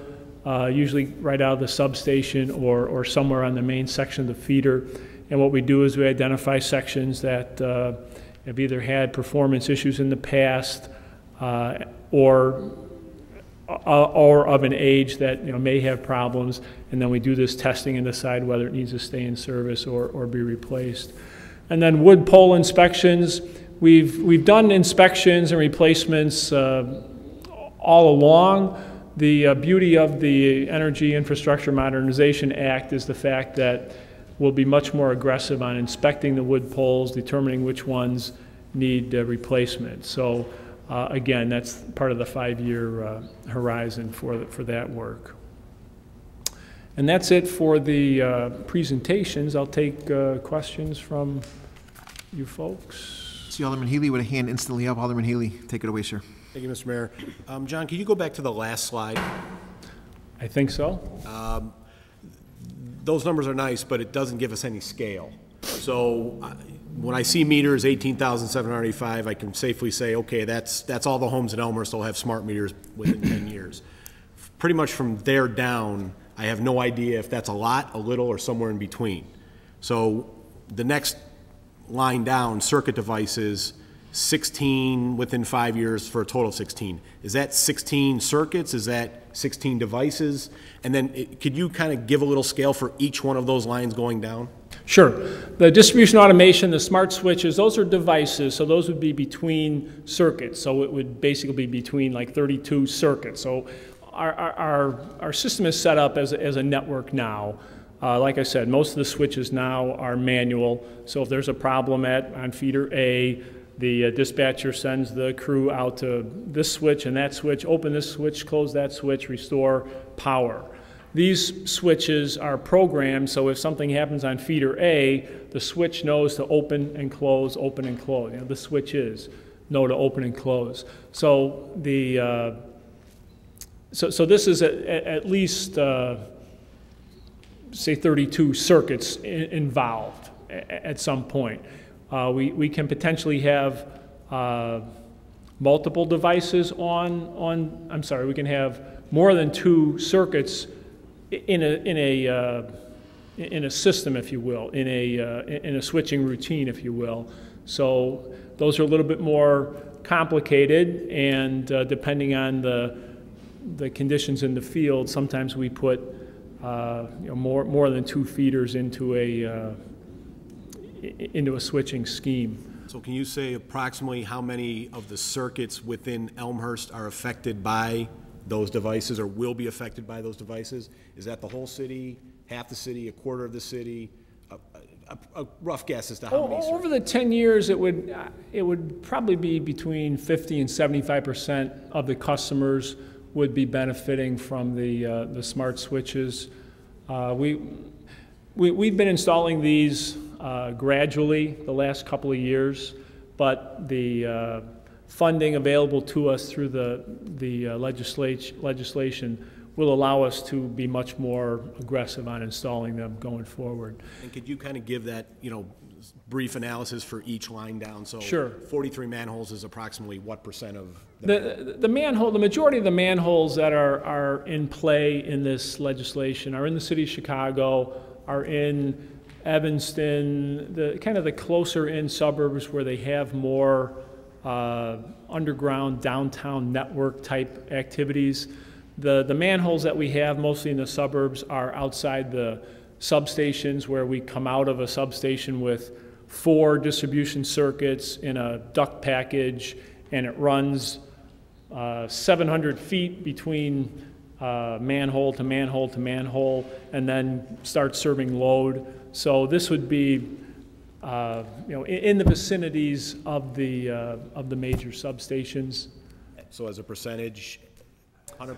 usually right out of the substation or somewhere on the main section of the feeder. And what we do is we identify sections that have either had performance issues in the past or of an age that may have problems, and then we do this testing and decide whether it needs to stay in service or be replaced. And then wood pole inspections. We've done inspections and replacements all along. The beauty of the Energy Infrastructure Modernization Act is the fact that we'll be much more aggressive on inspecting the wood poles, determining which ones need replacement. So again, that's part of the 5-year horizon for that work. And that's it for the presentations. I'll take questions from you folks. See Alderman Healy with a hand instantly up. Alderman Healy, take it away, sir. Thank you, Mr. Mayor. John, can you go back to the last slide? I think so. Those numbers are nice, but it doesn't give us any scale. So when I see meters, 18,785, I can safely say, okay, that's all the homes in Elmhurst will have smart meters within 10 years. Pretty much from there down, I have no idea if that's a lot, a little, or somewhere in between. So the next line down, circuit devices, 16 within 5 years for a total of 16. Is that 16 circuits? Is that 16 devices? And then could you kind of give a little scale for each one of those lines going down? Sure. The distribution automation, the smart switches, those are devices, so those would be between circuits. So it would basically be between like 32 circuits. So our system is set up as a network now. Like I said, most of the switches now are manual. So if there's a problem on feeder A, the dispatcher sends the crew out to this switch and that switch, open this switch, close that switch, restore power. These switches are programmed, so if something happens on feeder A, the switch knows to open and close, open and close. You know, the switches know to open and close. So the so this is at least say 32 circuits involved at some point. We can potentially have multiple devices on. I'm sorry, we can have more than 2 circuits in a system, if you will, in a switching routine, if you will. So those are a little bit more complicated, and depending on the conditions in the field, sometimes we put more than 2 feeders into a switching scheme. So can you say approximately how many of the circuits within Elmhurst are affected by those devices or will be affected by those devices? Is that the whole city, half the city, a quarter of the city? A rough guess as to how many circuits? Over the 10 years, it would probably be between 50 and 75% of the customers would be benefiting from the smart switches. We've been installing these gradually the last couple of years, but the funding available to us through the legislation will allow us to be much more aggressive on installing them going forward. And could you kind of give that, brief analysis for each line down? So sure. 43 manholes is approximately what percent of the majority of the manholes that are in play in this legislation are in the city of Chicago, are in Evanston, the closer in suburbs where they have more underground downtown network type activities. The manholes that we have mostly in the suburbs are outside the substations, where we come out of a substation with 4 distribution circuits in a duct package, and it runs 700 feet between manhole to manhole to manhole, and then starts serving load. So this would be in the vicinities of the major substations. So as a percentage, 100.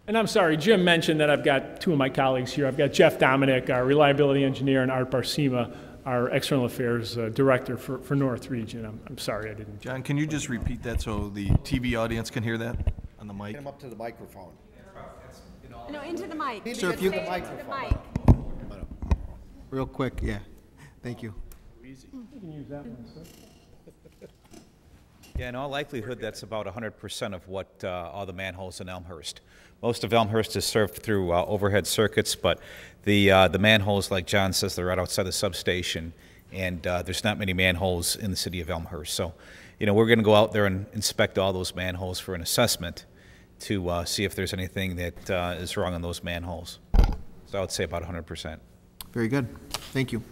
And I'm sorry, Jim mentioned that I've got 2 of my colleagues here. I've got Jeff Dominic, our reliability engineer, and Art Barsima, our external affairs director for North Region. I'm sorry I didn't. John, can you just repeat that so the TV audience can hear that on the mic? Get him up to the microphone. No, into the mic. Sir, if you Say it into the mic. real quick, yeah. Thank you. You can use that one, sir. Yeah, in all likelihood, that's about 100% of what all the manholes in Elmhurst. Most of Elmhurst is served through overhead circuits, but the manholes, like John says, they're right outside the substation, and there's not many manholes in the city of Elmhurst. So, we're going to go out there and inspect all those manholes for an assessment to see if there's anything that is wrong on those manholes. So I would say about 100%. Very good. Thank you.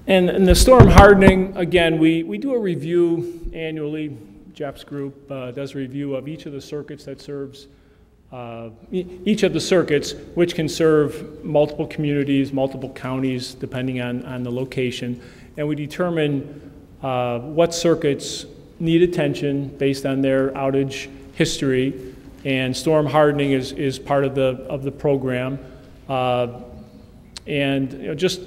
And the storm hardening, again, we do a review annually. Jeff's group does a review of each of the circuits that serves, each of the circuits, which can serve multiple communities, multiple counties, depending on the location. And we determine what circuits need attention based on their outage history. And storm hardening is part of the program. And just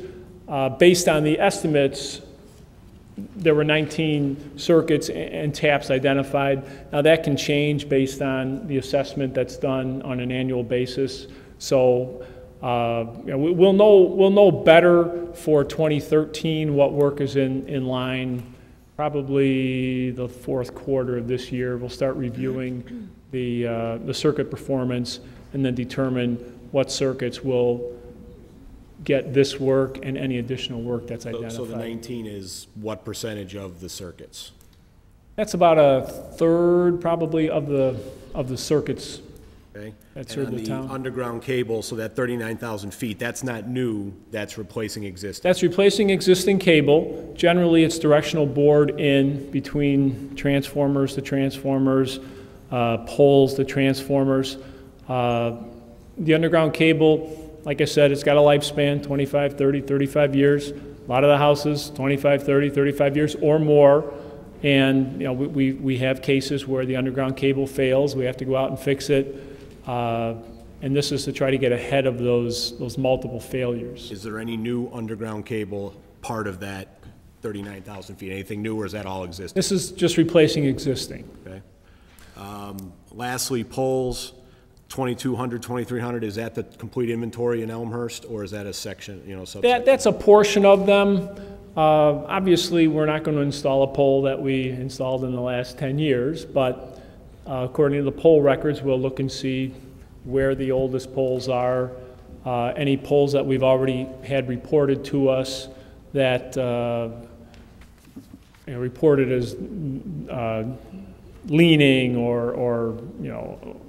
based on the estimates, there were 19 circuits and taps identified. Now that can change based on the assessment that's done on an annual basis. So we'll know better for 2013 what work is in line. Probably the 4th quarter of this year, we'll start reviewing the circuit performance and then determine what circuits will get this work and any additional work that's identified. So the 19 is what percentage of the circuits? That's about a third, probably, of the circuits okay. that serve the town. Underground cable, so that 39,000 feet, that's not new, that's replacing existing. That's replacing existing cable. Generally, it's directional board in between transformers to transformers, poles to transformers. The underground cable like I said, it's got a lifespan, 25, 30, 35 years. A lot of the houses, 25, 30, 35 years or more. And, you know, we have cases where the underground cable fails. We have to go out and fix it. And this is to try to get ahead of those multiple failures. Is there any new underground cable part of that 39,000 feet? Anything new, or is that all existing? This is just replacing existing. Okay. Lastly, poles, 2,200, 2,300, is that the complete inventory in Elmhurst, or is that a section, you know, subsection? That's a portion of them. Obviously, we're not going to install a pole that we installed in the last 10 years, but according to the pole records, we'll look and see where the oldest poles are, any poles that we've already had reported to us that you know, reported as leaning or you know,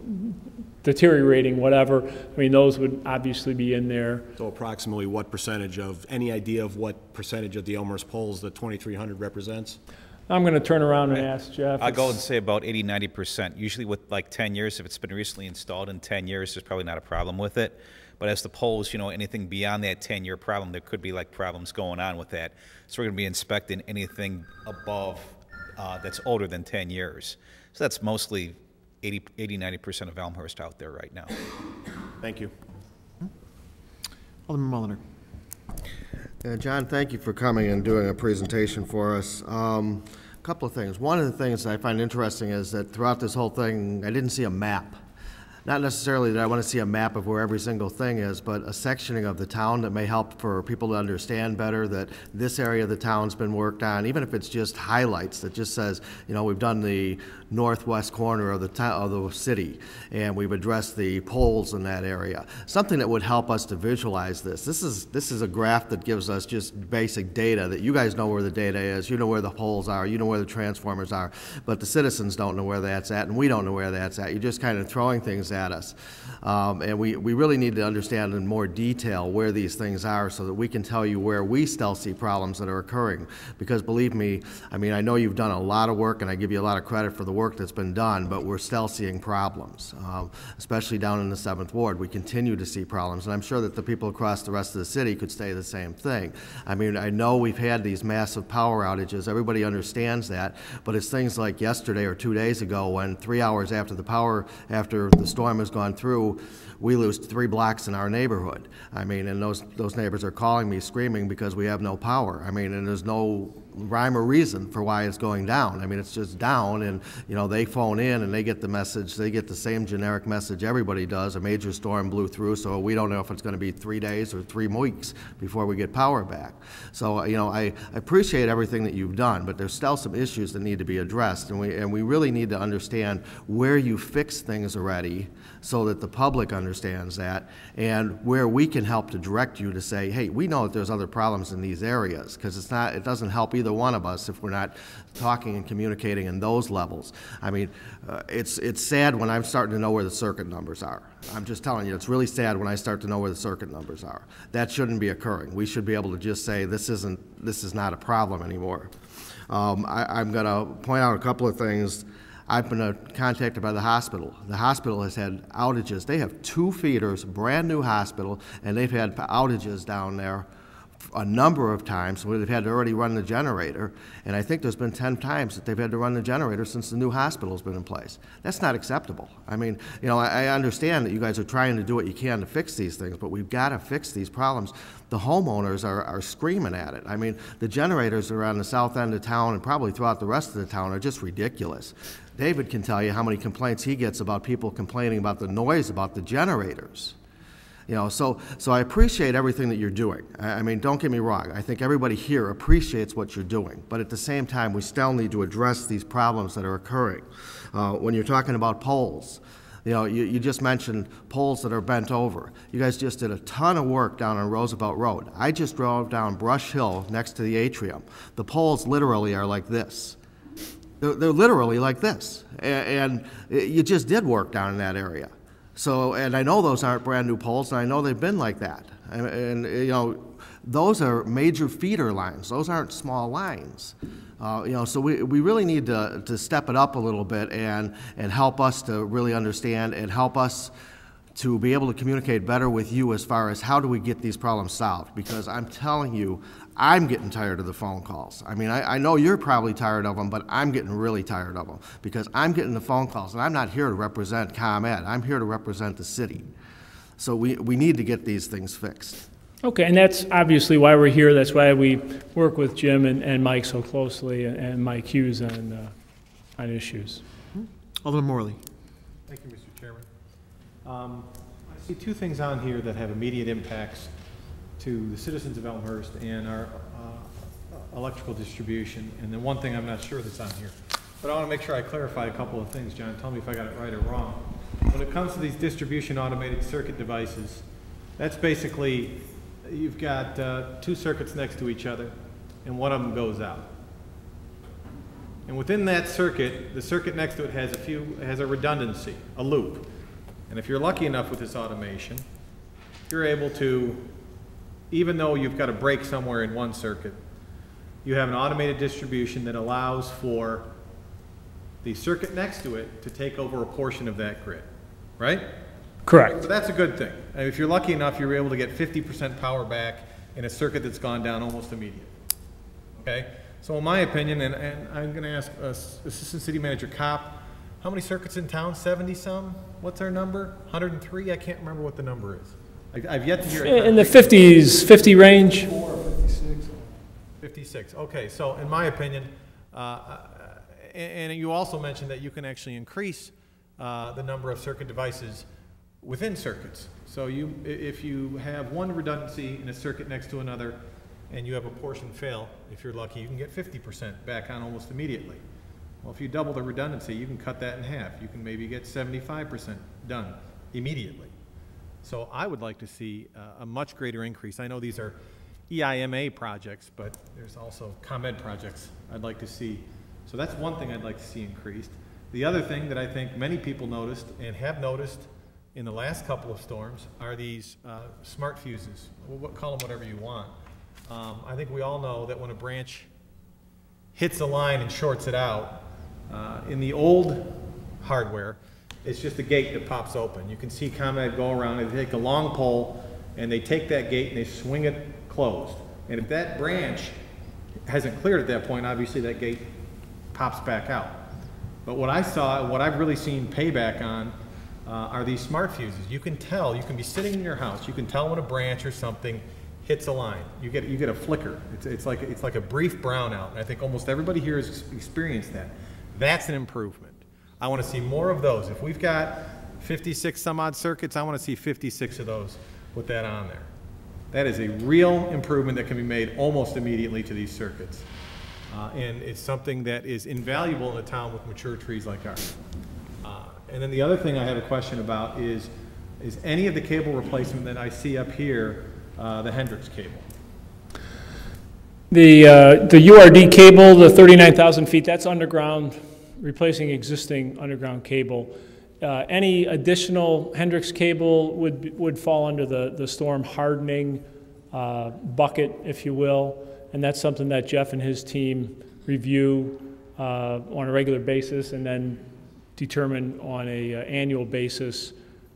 deteriorating, whatever. I mean, those would obviously be in there. So approximately what percentage of, any idea of what percentage of the Elmhurst poles the 2,300 represents? I'm going to turn around and ask Jeff. I'll go and say about 80, 90%. Usually with like 10 years, if it's been recently installed in 10 years, there's probably not a problem with it. But as the poles, you know, anything beyond that 10-year problem, there could be like problems going on with that. So we're going to be inspecting anything above that's older than 10 years. So that's mostly 80, 90% of Elmhurst out there right now. Thank you. Alderman Mulliner. John, thank you for coming and doing a presentation for us. A couple of things. One of the things I find interesting is that throughout this whole thing, I didn't see a map. Not necessarily that I want to see a map of where every single thing is, but a sectioning of the town that may help for people to understand better that this area of the town's been worked on, even if it's just highlights that just says, you know, we've done the northwest corner of the town, of the city, and we've addressed the poles in that area. Something that would help us to visualize this. This is a graph that gives us just basic data that you guys know where the data is, you know where the poles are, you know where the transformers are, but the citizens don't know where that's at, and we don't know where that's at. You're just kind of throwing things at us. And we really need to understand in more detail where these things are so that we can tell you where we still see problems that are occurring. Because believe me, I mean, I know you've done a lot of work, and I give you a lot of credit for the work that's been done, but we're still seeing problems, especially down in the 7th Ward. We continue to see problems, and I'm sure that the people across the rest of the city could say the same thing. I mean, I know we've had these massive power outages. Everybody understands that, but it's things like yesterday or 2 days ago when 3 hours after the storm has gone through, we lose 3 blocks in our neighborhood. I mean, and those neighbors are calling me screaming because we have no power. I mean, and there's no rhyme or reason for why it's going down. I mean, it's just down, and you know, they phone in and they get the message, they get the same generic message everybody does. A major storm blew through, so we don't know if it's going to be 3 days or 3 weeks before we get power back. So, you know, I appreciate everything that you've done, but there's still some issues that need to be addressed, and we really need to understand where you fix things already so that the public understands that, and where we can help to direct you to say, hey, we know that there's other problems in these areas, because it doesn't help either one of us if we're not talking and communicating in those levels. I mean, it's sad when I'm starting to know where the circuit numbers are. I'm just telling you, it's really sad when I start to know where the circuit numbers are. That shouldn't be occurring. We should be able to just say this is not a problem anymore. I'm going to point out a couple of things. I've been contacted by the hospital. The hospital has had outages. They have 2 feeders, brand new hospital, and they've had outages down there a number of times where they've had to already run the generator, and I think there's been 10 times that they've had to run the generator since the new hospital's been in place. That's not acceptable. I mean, you know, I understand that you guys are trying to do what you can to fix these things, but we've got to fix these problems. The homeowners are screaming at it. I mean, the generators around the south end of town and probably throughout the rest of the town are just ridiculous. David can tell you how many complaints he gets about people complaining about the noise about the generators. You know, so I appreciate everything that you're doing. I mean, don't get me wrong. I think everybody here appreciates what you're doing. But at the same time, we still need to address these problems that are occurring. When you're talking about poles, you know, you just mentioned poles that are bent over. You guys just did a ton of work down on Roosevelt Road. I just drove down Brush Hill next to the atrium. The poles literally are like this. They're literally like this. And you just did work down in that area. So, and I know those aren't brand new poles, and I know they've been like that. And you know, those are major feeder lines. Those aren't small lines. You know, so we really need to step it up a little bit and help us to really understand and help us to be able to communicate better with you as far as how do we get these problems solved, because I'm telling you, I'm getting tired of the phone calls. I mean, I know you're probably tired of them, but I'm getting really tired of them, because I'm getting the phone calls, and I'm not here to represent ComEd. I'm here to represent the city. So we need to get these things fixed. Okay, and that's obviously why we're here. That's why we work with Jim and Mike so closely, and Mike Hughes on issues. Alderman Morley. Thank you, Mr. Chairman. I see two things on here that have immediate impacts to the citizens of Elmhurst and our electrical distribution, and then one thing I'm not sure that's on here. But I want to make sure I clarify a couple of things, John. Tell me if I got it right or wrong. When it comes to these distribution automated circuit devices, that's basically, you've got two circuits next to each other, and one of them goes out. And within that circuit, the circuit next to it has a redundancy, a loop. And if you're lucky enough with this automation, you're able to, even though you've got a break somewhere in one circuit, you have an automated distribution that allows for the circuit next to it to take over a portion of that grid, right? Correct. So that's a good thing. And if you're lucky enough, you're able to get 50% power back in a circuit that's gone down almost immediately. Okay? So in my opinion, and I'm going to ask Assistant City Manager Kopp, how many circuits in town? 70-some? What's our number? 103? I can't remember what the number is. I've yet to hear it. In the 50s, 50 range. 56. 56. Okay, so in my opinion, and you also mentioned that you can actually increase the number of circuit devices within circuits. So if you have one redundancy in a circuit next to another, and you have a portion fail, if you're lucky, you can get 50% back on almost immediately. Well, if you double the redundancy, you can cut that in half. You can maybe get 75% done immediately. So I would like to see a much greater increase. I know these are EIMA projects, but there's also ComEd projects I'd like to see. So that's one thing I'd like to see increased. The other thing that I think many people noticed and have noticed in the last couple of storms are these smart fuses. Call them whatever you want. I think we all know that when a branch hits a line and shorts it out, in the old hardware, it's just a gate that pops open. You can see ComEd go around and they take a long pole and they take that gate and they swing it closed. And if that branch hasn't cleared at that point, obviously that gate pops back out. But what I saw, what I've really seen payback on, are these smart fuses. You can tell, you can be sitting in your house, you can tell when a branch or something hits a line. You get a flicker. It's like a brief brownout. And I think almost everybody here has experienced that. That's an improvement. I want to see more of those. If we've got 56 some odd circuits, I want to see 56 of those with that on there. That is a real improvement that can be made almost immediately to these circuits. And it's something that is invaluable in a town with mature trees like ours. And then the other thing I have a question about is any of the cable replacement that I see up here the Hendrix cable? The URD cable, the 39,000 feet, that's underground, replacing existing underground cable. Any additional Hendrix cable would fall under the storm hardening bucket, if you will, and that's something that Jeff and his team review on a regular basis and then determine on an annual basis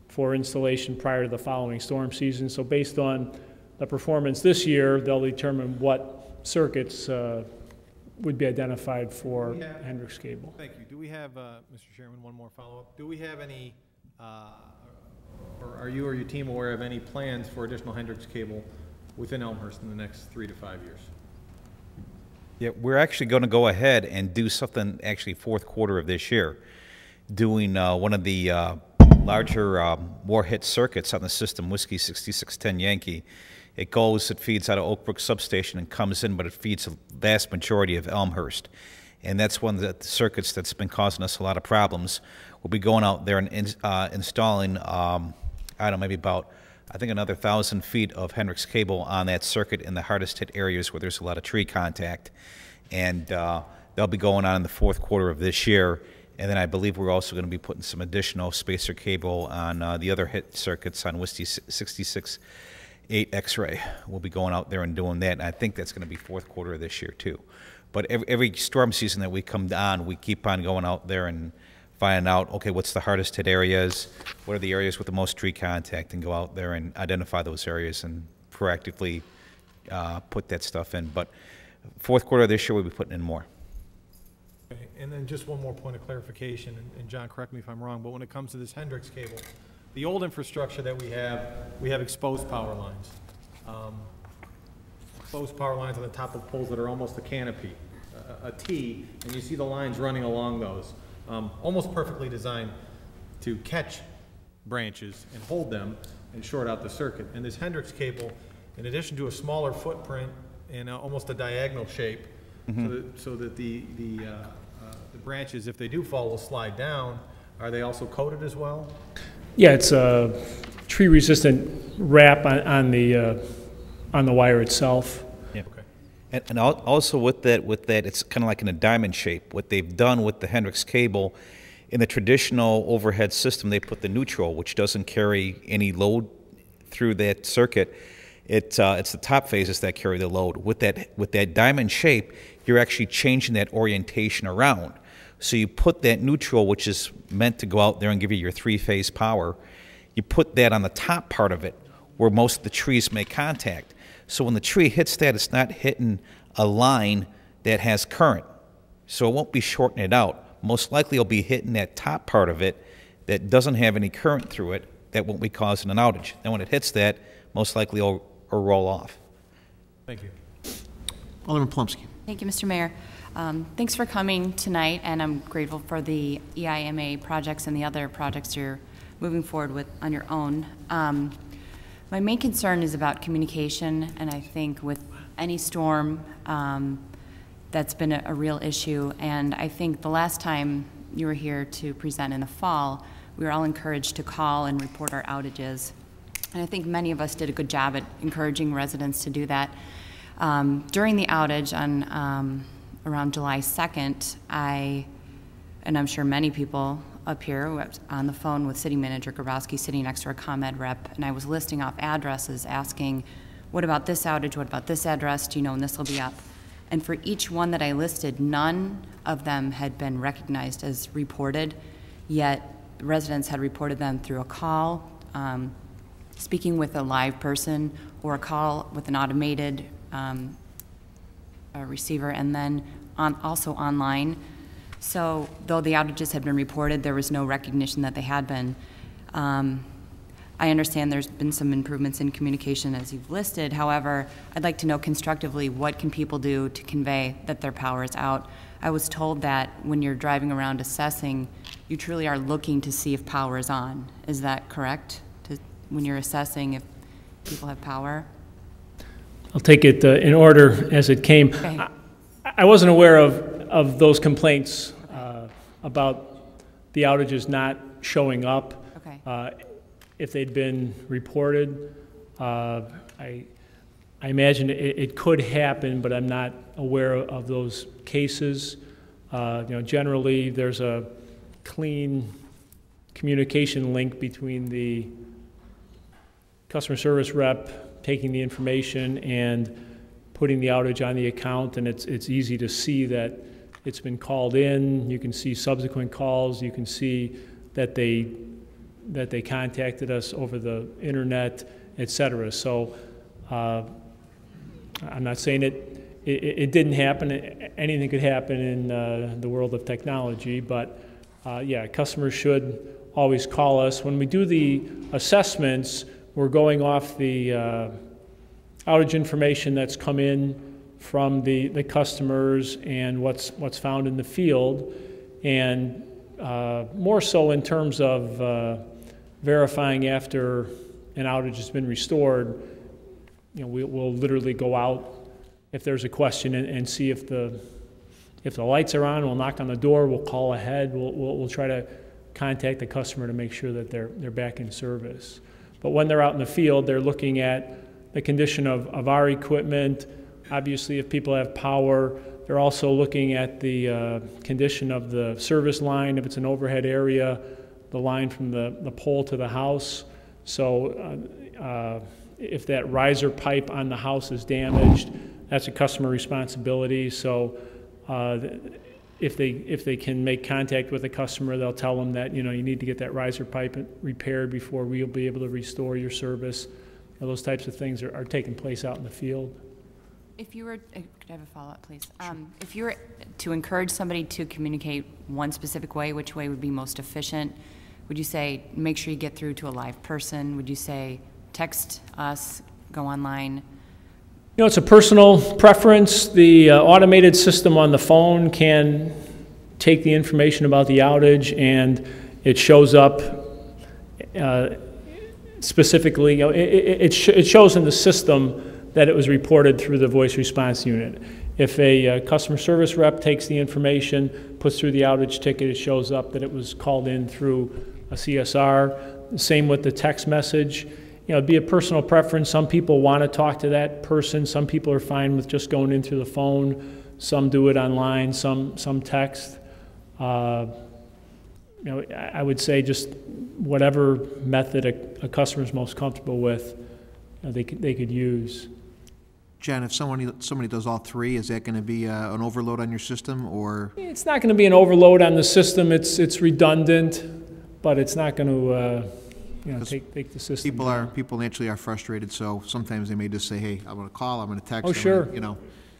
for installation prior to the following storm season. So based on the performance this year, they'll determine what circuits would be identified for Hendrix cable. Thank you. Do we have, Mr. Chairman, one more follow-up? Do we have any, or are you or your team aware of any plans for additional Hendrix cable within Elmhurst in the next 3 to 5 years? Yeah, we're actually going to go ahead and do something actually fourth quarter of this year, doing one of the larger war-hit circuits on the system, Whiskey 6610 Yankee. It feeds out of Oak Brook Substation and comes in, but it feeds a vast majority of Elmhurst. And that's one of the circuits that's been causing us a lot of problems. We'll be going out there and installing, I don't know, maybe about, I think another 1,000 feet of Hendrix cable on that circuit in the hardest hit areas where there's a lot of tree contact. And they'll be going on in the fourth quarter of this year. And then I believe we're also going to be putting some additional spacer cable on the other hit circuits on Whiskey 66 8 X-ray. We'll be going out there and doing that, and I think that's going to be fourth quarter of this year too. But every storm season that we come on, we keep on going out there and find out, okay, what's the hardest hit areas, what are the areas with the most tree contact, and go out there and identify those areas and proactively put that stuff in. But fourth quarter of this year, we'll be putting in more. Okay, and then just one more point of clarification, and John, correct me if I'm wrong, but when it comes to this Hendrix cable, the old infrastructure that we have exposed power lines. Exposed power lines on the top of poles that are almost a canopy, a T, and you see the lines running along those, almost perfectly designed to catch branches and hold them and short out the circuit. And this Hendrix cable, in addition to a smaller footprint and almost a diagonal shape, so that the branches, if they do fall, will slide down. Are they also coated as well? Yeah, it's a tree-resistant wrap on the wire itself. Yeah. Okay. And also with that, it's kind of like in a diamond shape. What they've done with the Hendrix cable, in the traditional overhead system, they put the neutral, which doesn't carry any load through that circuit. It's the top phases that carry the load. With that diamond shape, you're actually changing that orientation around. So you put that neutral, which is meant to go out there and give you your three-phase power, you put that on the top part of it where most of the trees make contact. So when the tree hits that, it's not hitting a line that has current. So it won't be shorting it out. Most likely it'll be hitting that top part of it that doesn't have any current through it that won't be causing an outage. Then when it hits that, most likely it'll roll off. Thank you. Alderman Plumsky. Thank you, Mr. Mayor. Thanks for coming tonight, and I'm grateful for the EIMA projects and the other projects you're moving forward with on your own. My main concern is about communication, and I think with any storm, that's been a real issue. And I think the last time you were here to present in the fall, we were all encouraged to call and report our outages. And I think many of us did a good job at encouraging residents to do that. During the outage on around July 2nd, and I'm sure many people up here were on the phone with City Manager Grabowski sitting next to our ComEd rep, and I was listing off addresses asking, what about this outage, what about this address, do you know when this will be up? And for each one that I listed, none of them had been recognized as reported, yet residents had reported them through a call, speaking with a live person, or a call with an automated receiver, and then also online. So though the outages had been reported, there was no recognition that they had been. I understand there's been some improvements in communication as you've listed. However, I'd like to know constructively, what can people do to convey that their power is out? I was told that when you're driving around assessing, you truly are looking to see if power is on. Is that correct? When you're assessing if people have power? I'll take it in order as it came. Okay. I wasn't aware of those complaints about the outages not showing up. Okay. If they'd been reported, I imagine it could happen, but I'm not aware of those cases. Generally there's a clean communication link between the customer service rep taking the information and putting the outage on the account, and it's easy to see that it's been called in. You can see subsequent calls. You can see that they contacted us over the internet, et cetera. So I'm not saying it didn't happen. Anything could happen in the world of technology, but yeah, customers should always call us. When we do the assessments, we're going off the outage information that's come in from the customers and what's found in the field, and more so in terms of verifying after an outage has been restored. We'll literally go out if there's a question and see if the lights are on. We'll knock on the door. We'll call ahead. We'll try to contact the customer to make sure that they're back in service. But when they're out in the field, they're looking at the condition of our equipment. Obviously, if people have power, they're also looking at the condition of the service line, if it's an overhead area, the line from the pole to the house. So if that riser pipe on the house is damaged, that's a customer responsibility. So if they can make contact with a customer, they'll tell them that, you know, you need to get that riser pipe repaired before we'll be able to restore your service. Those types of things are taking place out in the field. If you were, could I have a follow-up, please? If you were to encourage somebody to communicate one specific way, which way would be most efficient? Would you say make sure you get through to a live person? Would you say text us, go online? You know, it's a personal preference. The automated system on the phone can take the information about the outage, and it shows up specifically. You know, it shows in the system that it was reported through the voice response unit. If a customer service rep takes the information, puts through the outage ticket, it shows up that it was called in through a CSR. Same with the text message. You know, it'd be a personal preference. Some people want to talk to that person. Some people are fine with just going in through the phone. Some do it online. Some text. You know, I would say just whatever method a customer is most comfortable with, you know, they could use. Jen, if somebody does all three, is that going to be an overload on your system, or? It's not going to be an overload on the system. It's redundant, but it's not going to you know, take the system. People naturally are frustrated, so sometimes they may just say, "Hey, I'm going to call, I'm going to text." Oh, sure. You know,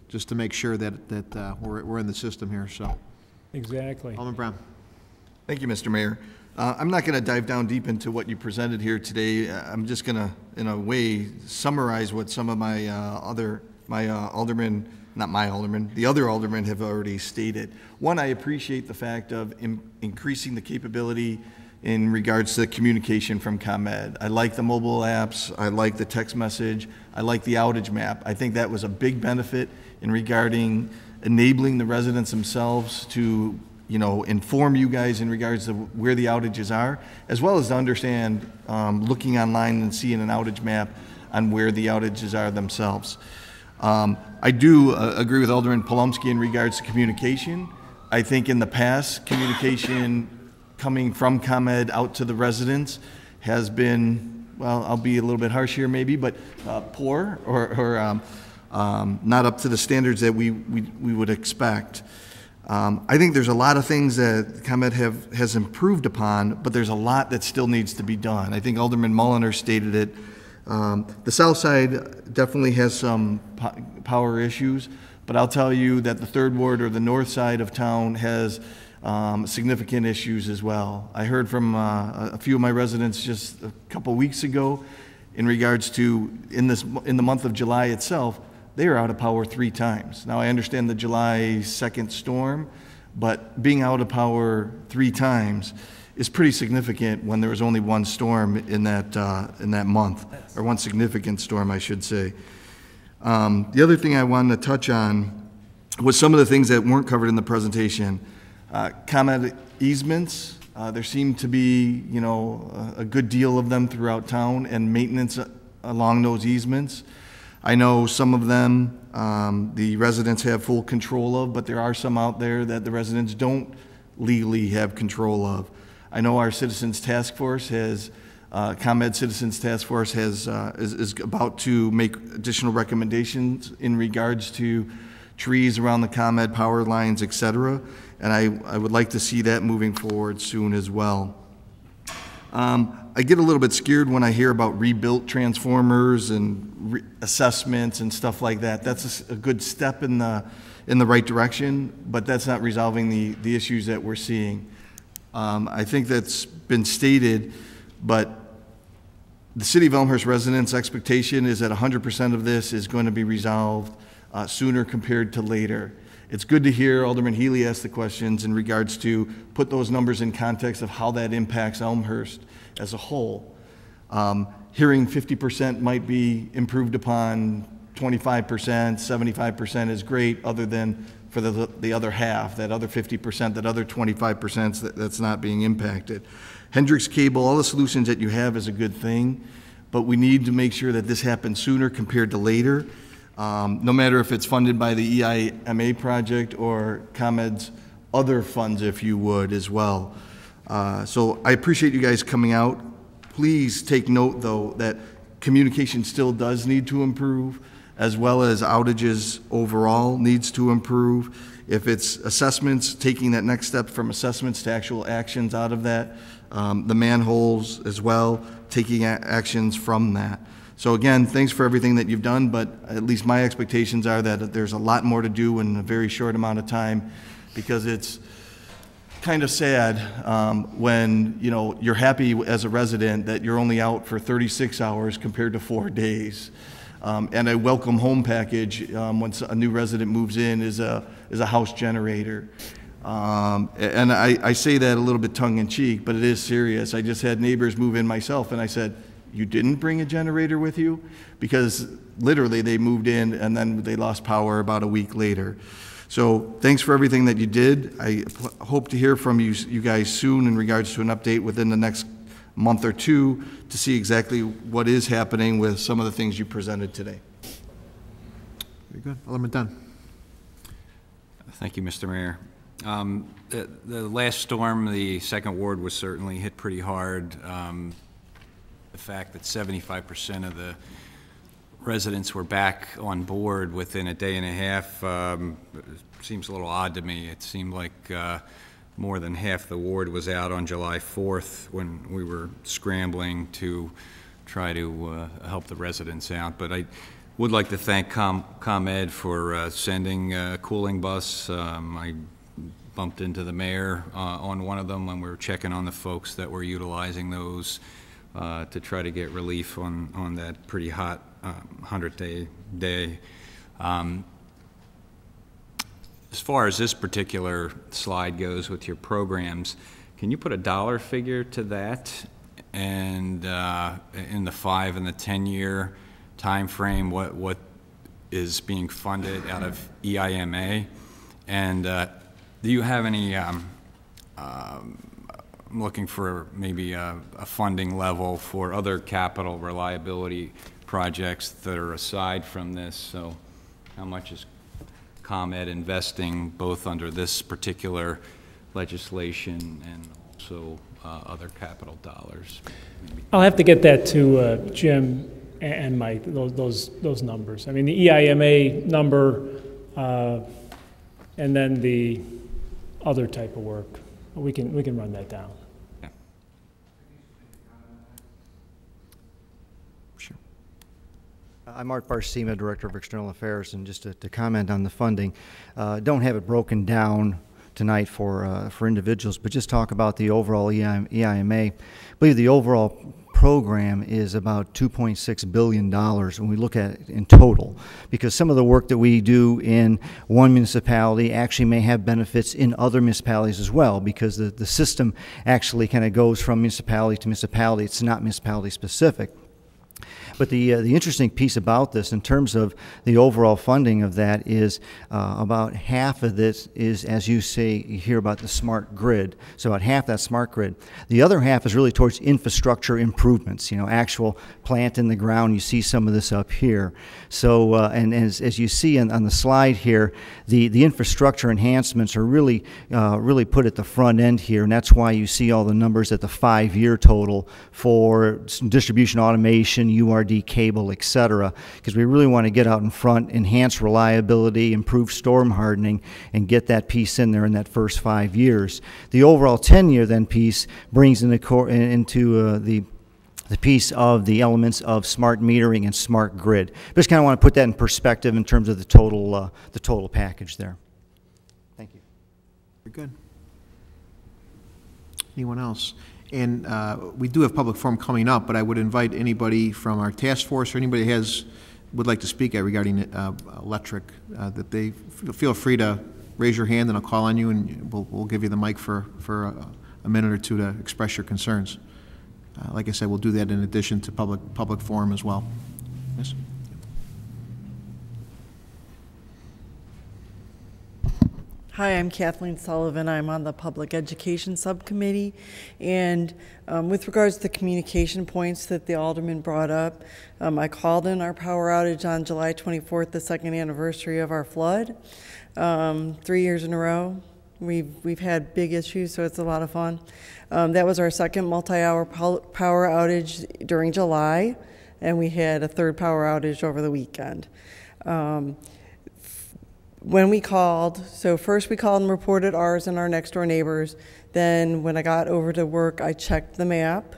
just to make sure that we're in the system here. So. Exactly. Alderman Brown. Thank you, Mr. Mayor. I'm not going to dive down deep into what you presented here today. I'm just going to, in a way, summarize what some of my aldermen, not my aldermen, the other aldermen have already stated. One, I appreciate the fact of increasing the capability in regards to communication from ComEd. I like the mobile apps. I like the text message. I like the outage map. I think that was a big benefit in regarding enabling the residents themselves to, you know, inform you guys in regards to where the outages are, as well as to understand, looking online and seeing an outage map on where the outages are themselves. I do agree with Alderman Polomsky in regards to communication. I think in the past, communication coming from ComEd out to the residents has been, well, I'll be a little bit harsh here maybe, but poor or not up to the standards that we would expect. I think there's a lot of things that ComEd has improved upon, but there's a lot that still needs to be done. I think Alderman Mulliner stated it. The south side definitely has some power issues, but I'll tell you that the third ward or the north side of town has significant issues as well. I heard from a few of my residents just a couple weeks ago in regards to in the month of July itself, they were out of power 3 times. Now I understand the July 2nd storm, but being out of power 3 times is pretty significant when there was only one storm in that month, or one significant storm, I should say. The other thing I wanted to touch on was some of the things that weren't covered in the presentation. ComEd easements, there seem to be, you know, a good deal of them throughout town, and maintenance along those easements. I know some of them the residents have full control of, but there are some out there that the residents don't legally have control of. I know our Citizens Task Force has, ComEd Citizens Task Force has, is about to make additional recommendations in regards to trees around the ComEd power lines, et cetera, and I would like to see that moving forward soon as well. I get a little bit scared when I hear about rebuilt transformers and assessments and stuff like that. That's a good step in the right direction, but that's not resolving the issues that we're seeing. I think that's been stated, but the City of Elmhurst residents' expectation is that 100% of this is going to be resolved sooner compared to later. It's good to hear Alderman Healy ask the questions in regards to put those numbers in context of how that impacts Elmhurst as a whole. Hearing 50% might be improved upon, 25%, 75% is great, other than for the other half, that other 50%, that other 25% that's not being impacted. Hendricks Cable, all the solutions that you have is a good thing, but we need to make sure that this happens sooner compared to later. No matter if it's funded by the EIMA project or ComEd's other funds, if you would, as well. So I appreciate you guys coming out. Please take note, though, that communication still does need to improve. as well as outages overall needs to improve. If it's assessments, taking that next step from assessments to actual actions out of that, the manholes as well, taking actions from that. So again, thanks for everything that you've done, but at least my expectations are that there's a lot more to do in a very short amount of time, because it's kind of sad when you're happy as a resident that you're only out for 36 hours compared to 4 days. And a welcome home package when a new resident moves in is a house generator. And I say that a little bit tongue-in-cheek, but it is serious. I just had neighbors move in myself, and I said, "You didn't bring a generator with you?" Because literally they moved in and then they lost power about a week later. So thanks for everything that you did. I hope to hear from you guys soon in regards to an update within the next month or two to see exactly what is happening with some of the things you presented today. Very good. Alderman Dunn. Thank you, Mr. Mayor. The last storm, the second ward was certainly hit pretty hard. The fact that 75% of the residents were back on board within a day and a half seems a little odd to me. It seemed like more than half the ward was out on July 4th when we were scrambling to try to help the residents out. But I would like to thank ComEd for sending a cooling bus. I bumped into the mayor on one of them when we were checking on the folks that were utilizing those to try to get relief on that pretty hot 100-day day. As far as this particular slide goes with your programs, can you put a dollar figure to that? And in the 5 and the 10-year time frame, what is being funded out of EIMA? And do you have any, I'm looking for maybe a funding level for other capital reliability projects that are aside from this? So how much is ComEd investing both under this particular legislation and also other capital dollars? Maybe. I'll have to get that to Jim and Mike, those numbers. I mean, the EIMA number and then the other type of work, we can run that down. Yeah. Sure. I'm Art Barsima, Director of External Affairs, and just to comment on the funding, don't have it broken down tonight for individuals, but just talk about the overall EIMA. I believe the overall program is about $2.6 billion when we look at it in total, because some of the work that we do in one municipality actually may have benefits in other municipalities as well, because the system actually kind of goes from municipality to municipality. It's not municipality specific. But the interesting piece about this, in terms of the overall funding of that, is about half of this is, as you say, you hear about the smart grid. So about half that smart grid. The other half is really towards infrastructure improvements. You know, actual plant in the ground. You see some of this up here. So and as you see on the slide here, the infrastructure enhancements are really really put at the front end here, and that's why you see all the numbers at the 5-year total for distribution automation, URD cable, et cetera, because we really want to get out in front, enhance reliability, improve storm hardening, and get that piece in there in that first 5 years. The overall 10-year then piece brings into the piece of the elements of smart metering and smart grid. Just kind of want to put that in perspective in terms of the total package there. Thank you. Very good. Anyone else? And we do have public forum coming up, but I would invite anybody from our task force or anybody would like to speak regarding electric, that they feel free to raise your hand and I'll call on you and we'll give you the mic for a minute or two to express your concerns. Like I said, we'll do that in addition to public forum as well. Yes? Hi, I'm Kathleen Sullivan. I'm on the Public Education Subcommittee. And with regards to the communication points that the Alderman brought up, I called in our power outage on July 24th, the 2nd anniversary of our flood. 3 years in a row. We've had big issues, so it's a lot of fun. That was our second multi-hour power outage during July. and we had a third power outage over the weekend. When we called, so first we called and reported ours and our next door neighbors. Then when I got over to work, I checked the map,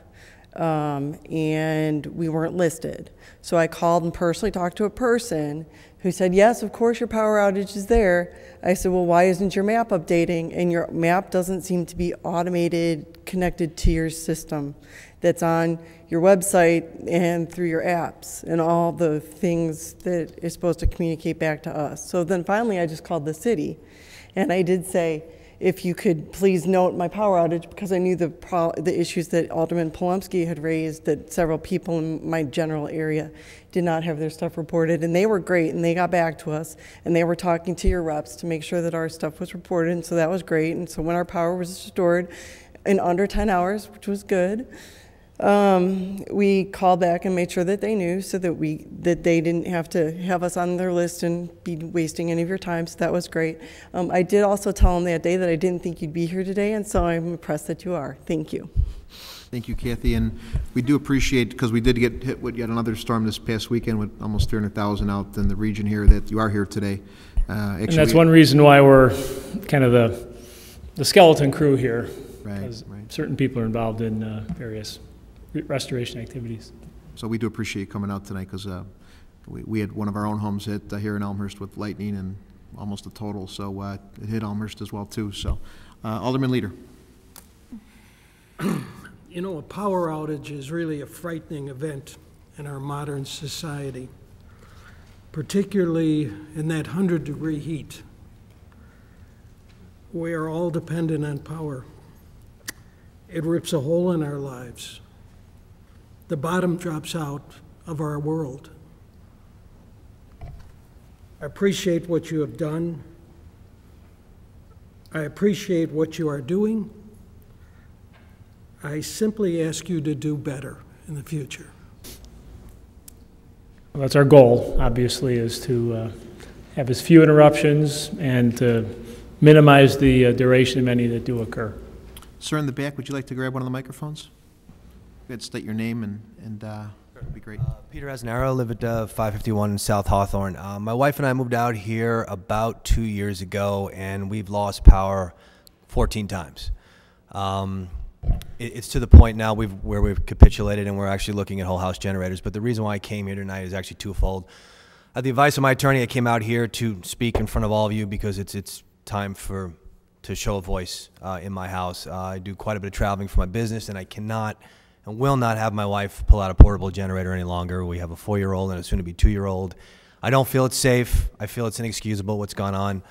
and we weren't listed. So I called and personally talked to a person who said, yes, of course your power outage is there. I said, well, why isn't your map updating? And your map doesn't seem to be automated, connected to your system that's on your website and through your apps and all the things that is supposed to communicate back to us. So then finally I just called the city, and I did say, if you could please note my power outage, because I knew the issues that Alderman Polumsky had raised, that several people in my general area did not have their stuff reported. And they were great, and they got back to us, and they were talking to your reps to make sure that our stuff was reported, and so that was great. And so when our power was restored in under 10 hours, which was good, we called back and made sure that they knew, so that they didn't have to have us on their list and be wasting any of your time. So that was great. I did also tell them that day that I didn't think you'd be here today, and so I'm impressed that you are. Thank you. Thank you, Kathy, and we do appreciate, because we did get hit with yet another storm this past weekend with almost 300,000 out in the region here, that you are here today. And that's one reason why we're kind of the skeleton crew here, because certain people are involved in various restoration activities. So we do appreciate you coming out tonight, because we had one of our own homes hit here in Elmhurst with lightning and almost a total, so it hit Elmhurst as well too. So Alderman Leader. You know, a power outage is really a frightening event in our modern society, particularly in that 100-degree heat. We are all dependent on power. It rips a hole in our lives. The bottom drops out of our world. I appreciate what you have done. I appreciate what you are doing. I simply ask you to do better in the future. Well, that's our goal, obviously, is to have as few interruptions and to minimize the duration of any that do occur. Sir, in the back, would you like to grab one of the microphones? Go ahead, state your name, and that'd be great. Peter Aznaro, live at 551 South Hawthorne. My wife and I moved out here about 2 years ago, and we've lost power 14 times. It's to the point now where we've capitulated, and we're actually looking at whole house generators. But the reason why I came here tonight is actually twofold. At the advice of my attorney, I came out here to speak in front of all of you because it's time to show a voice in my house. I do quite a bit of traveling for my business, and I cannot and will not have my wife pull out a portable generator any longer. We have a 4-year-old and a soon-to-be 2-year-old. I don't feel it's safe. I feel it's inexcusable what's gone on.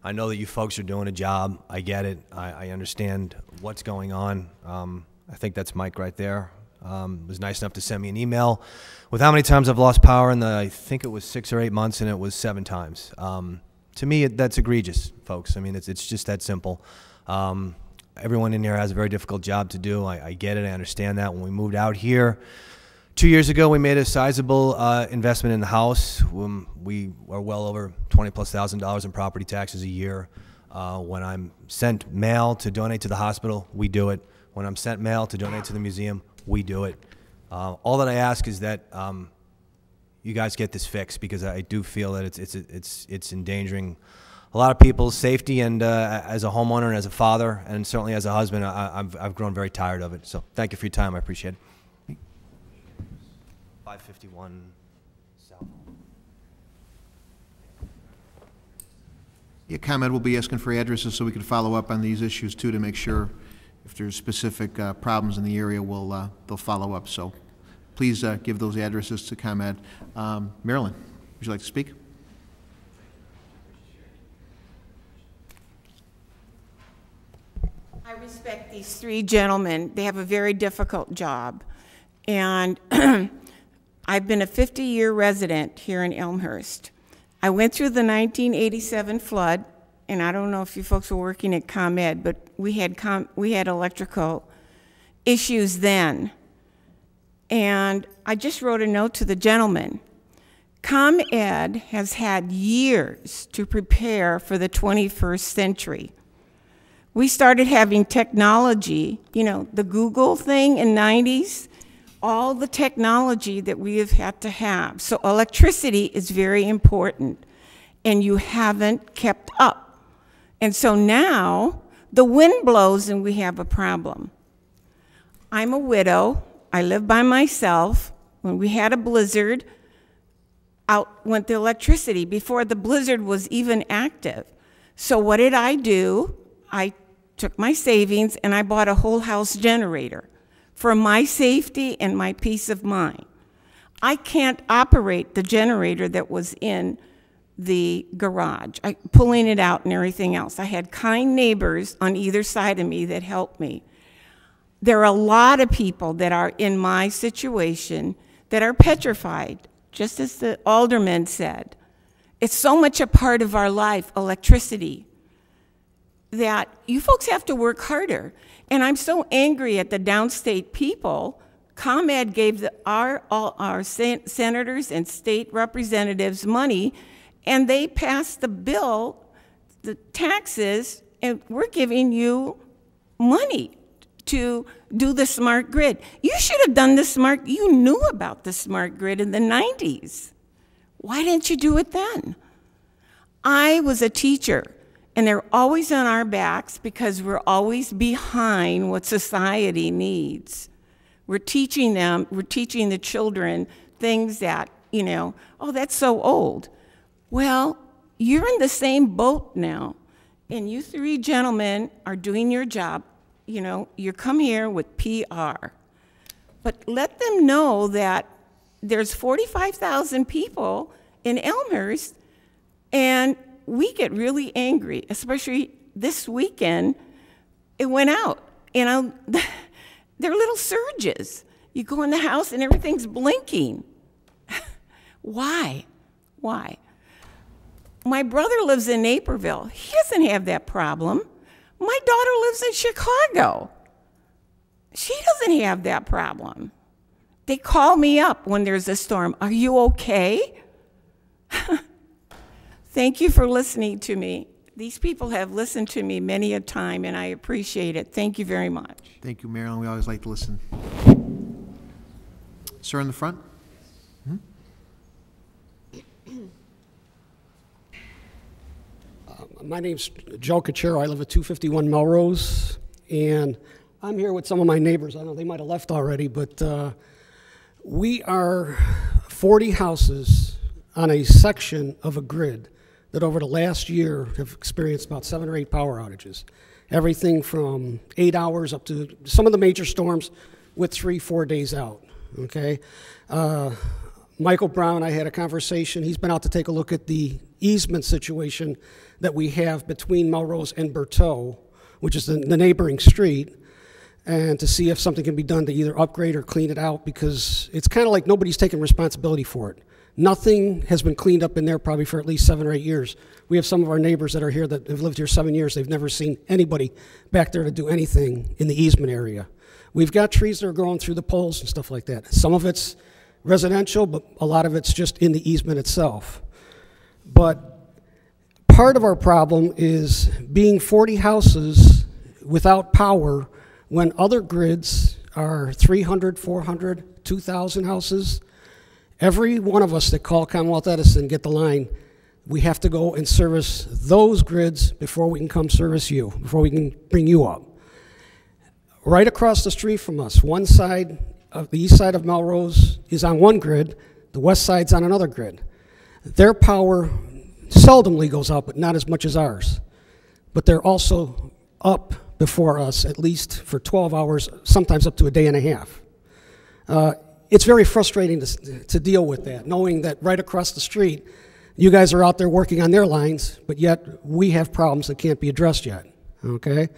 I know that you folks are doing a job. I get it. I understand what's going on. I think that's Mike right there. Was nice enough to send me an email with how many times I've lost power in I think it was 6 or 8 months, and it was 7 times. To me, that's egregious, folks. I mean, it's just that simple. Everyone in here has a very difficult job to do. I get it. I understand that. When we moved out here 2 years ago, we made a sizable investment in the house. We are well over $20,000+ in property taxes a year. When I'm sent mail to donate to the hospital, we do it. When I'm sent mail to donate to the museum, we do it. All that I ask is that you guys get this fixed, because I do feel that it's endangering a lot of people's safety, and as a homeowner and as a father and certainly as a husband, I've grown very tired of it. So thank you for your time. I appreciate it. 551 South. Yeah, ComEd will be asking for addresses so we can follow up on these issues too, to make sure if there's specific problems in the area, they'll follow up. So please give those addresses to ComEd. Marilyn, would you like to speak? I respect these 3 gentlemen. They have a very difficult job. And I've been a 50-year resident here in Elmhurst. I went through the 1987 flood, and I don't know if you folks were working at ComEd, but we had electrical issues then. And I just wrote a note to the gentleman. ComEd has had years to prepare for the 21st century. We started having technology, you know, the Google thing in the 90s. all the technology that we have had to have. So electricity is very important, and you haven't kept up. And so now the wind blows and we have a problem. I'm a widow. I live by myself. When we had a blizzard, out went the electricity before the blizzard was even active. So what did I do? I took my savings and I bought a whole house generator for my safety and my peace of mind. I can't operate the generator that was in the garage, pulling it out and everything else. I had kind neighbors on either side of me that helped me. There are a lot of people that are in my situation that are petrified, just as the alderman said. It's so much a part of our life, electricity, that you folks have to work harder. And I'm so angry at the downstate people. ComEd gave all our senators and state representatives money, and they passed the bill, the taxes, and we're giving you money to do the smart grid. You should have done you knew about the smart grid in the 90s. Why didn't you do it then? I was a teacher, and they're always on our backs because we're always behind what society needs. We're teaching the children things that, oh, that's so old. Well, you're in the same boat now, and you three gentlemen are doing your job. You come here with PR. But let them know that there's 45,000 people in Elmhurst, and we get really angry, especially this weekend. It went out. They're little surges. You go in the house and everything's blinking. Why? Why? My brother lives in Naperville. He doesn't have that problem. My daughter lives in Chicago. She doesn't have that problem. They call me up when there's a storm. Are you okay? Thank you for listening to me. These people have listened to me many a time, and I appreciate it. Thank you very much. Thank you, Marilyn. We always like to listen. Sir in the front. My name's Joe Cachero. I live at 251 Melrose, and I'm here with some of my neighbors. I know they might have left already, but we are 40 houses on a section of a grid that over the last year have experienced about 7 or 8 power outages. Everything from 8 hours up to some of the major storms with 3-4 days out, okay? Michael Brown and I had a conversation. He's been out to take a look at the easement situation that we have between Melrose and Berteau, which is the neighboring street, and to see if something can be done to either upgrade or clean it out, because it's kind of like nobody's taking responsibility for it. Nothing has been cleaned up in there probably for at least 7 or 8 years. We have some of our neighbors that are here that have lived here 7 years. They've never seen anybody back there to do anything in the easement area. We've got trees that are growing through the poles and stuff like that. Some of it's residential, but a lot of it's just in the easement itself. But part of our problem is being 40 houses without power when other grids are 300, 400, 2,000 houses. Every one of us that call Commonwealth Edison get the line, we have to go and service those grids before we can come service you, before we can bring you up. Right across the street from us, one side of the east side of Melrose is on one grid, the west side's on another grid. Their power seldomly goes out, but not as much as ours. But they're also up before us at least for 12 hours, sometimes up to a day and a half. It's very frustrating to deal with that, knowing that right across the street, you guys are out there working on their lines, but yet we have problems that can't be addressed yet, okay?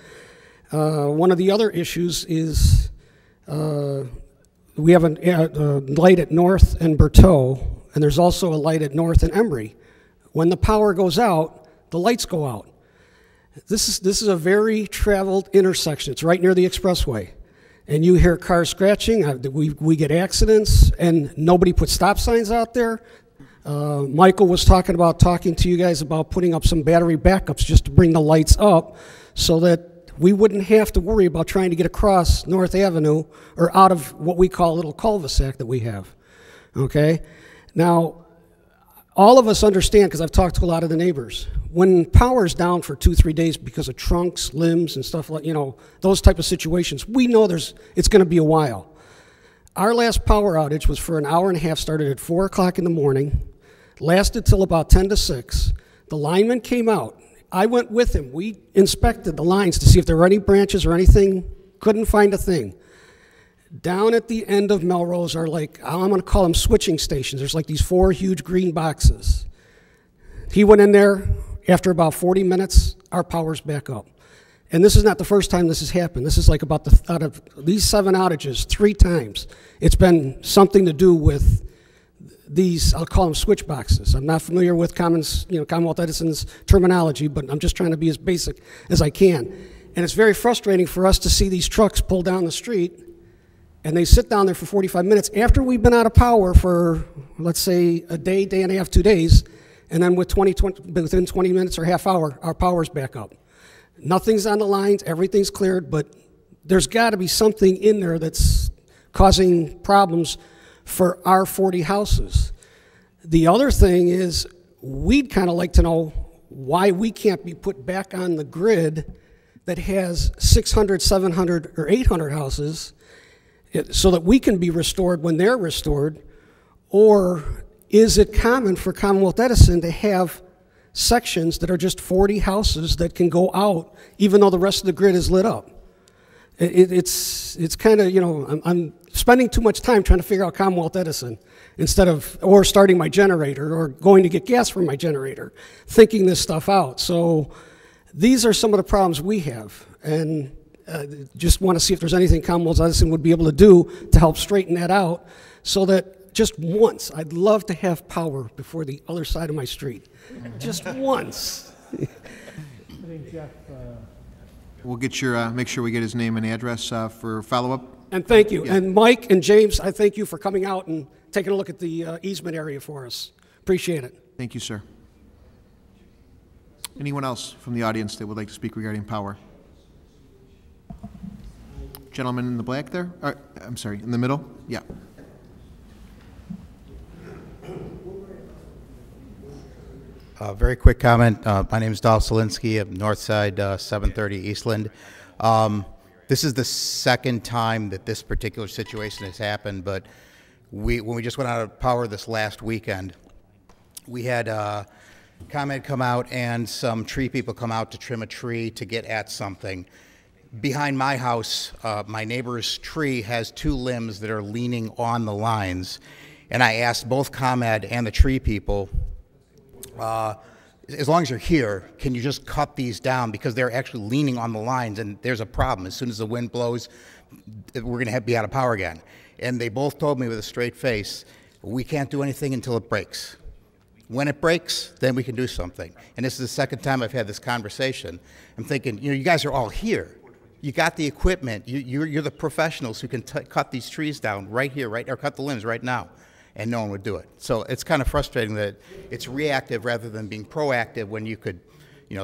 One of the other issues is we have a light at North and Berteau, and there's also a light at North and Embry. When the power goes out, the lights go out. This is a very traveled intersection. It's right near the expressway. And you hear cars scratching, we get accidents, and nobody puts stop signs out there. Michael was talking to you guys about putting up some battery backups just to bring the lights up so that we wouldn't have to worry about trying to get across North Avenue or out of what we call a little cul-de-sac that we have, okay? Now, all of us understand, because I've talked to a lot of the neighbors, when power's down for 2-3 days because of trunks, limbs, and stuff like, those type of situations, we know it's going to be a while. Our last power outage was for an hour and a half, started at 4 o'clock in the morning, lasted till about 10 to 6. The lineman came out. I went with him. We inspected the lines to see if there were any branches or anything. Couldn't find a thing. Down at the end of Melrose are like, I'm going to call them switching stations. There's like these 4 huge green boxes. He went in there. After about 40 minutes, our power's back up. And this is not the first time this has happened. This is like out of these 7 outages, 3 times. It's been something to do with these, I'll call them switch boxes. I'm not familiar with Commonwealth Edison's terminology, but I'm just trying to be as basic as I can. And it's very frustrating for us to see these trucks pull down the street, and they sit down there for 45 minutes after we've been out of power for, let's say, a day, day and a half, 2 days, and then within 20 minutes or half hour, our power's back up. Nothing's on the lines, everything's cleared, but there's got to be something in there that's causing problems for our 40 houses. The other thing is, we'd kind of like to know why we can't be put back on the grid that has 600, 700, or 800 houses so that we can be restored when they're restored, or is it common for Commonwealth Edison to have sections that are just 40 houses that can go out even though the rest of the grid is lit up? It's kind of, I'm spending too much time trying to figure out Commonwealth Edison or starting my generator or going to get gas from my generator, thinking this stuff out. So these are some of the problems we have, and just want to see if there's anything Commonwealth Edison would be able to do to help straighten that out, so that just once, I'd love to have power before the other side of my street. Just once. I think Jeff, We'll get make sure we get his name and address for follow-up. And thank you. Yeah. And Mike and James, I thank you for coming out and taking a look at the easement area for us. Appreciate it. Thank you, sir. Anyone else from the audience that would like to speak regarding power? Gentleman in the black there? I'm sorry, in the middle? Yeah. Very quick comment. My name is Dolph Solinsky of Northside 730 Eastland. This is the second time that this particular situation has happened, but when we just went out of power this last weekend, we had ComEd come out and some tree people come out to trim a tree to get at something. Behind my house, my neighbor's tree has 2 limbs that are leaning on the lines, and I asked both ComEd and the tree people, as long as you're here, can you just cut these down, because they're actually leaning on the lines and there's a problem. As soon as the wind blows, we're going to be out of power again. And they both told me with a straight face, we can't do anything until it breaks. When it breaks, then we can do something. And this is the second time I've had this conversation. I'm thinking, you guys are all here. You got the equipment. You're the professionals who can cut these trees down right here, or cut the limbs right now. And no one would do it. So it's kind of frustrating that it's reactive rather than being proactive, when you could,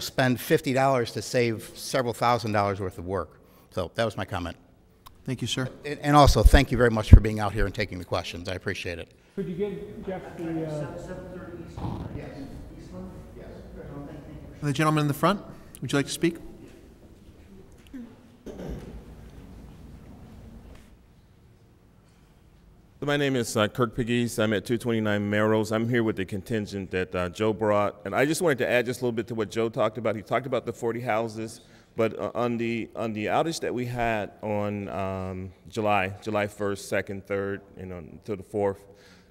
spend $50 to save several $1,000s worth of work. So that was my comment. Thank you, sir. And also, thank you very much for being out here and taking the questions. I appreciate it. could you give Jeff The gentleman in the front, would you like to speak? My name is Kirk Piggies. I'm at 229 Melrose. I'm here with the contingent that Joe brought. And I just wanted to add just a little bit to what Joe talked about. He talked about the 40 houses, but on the outage that we had on July 1st, 2nd, 3rd, until the 4th,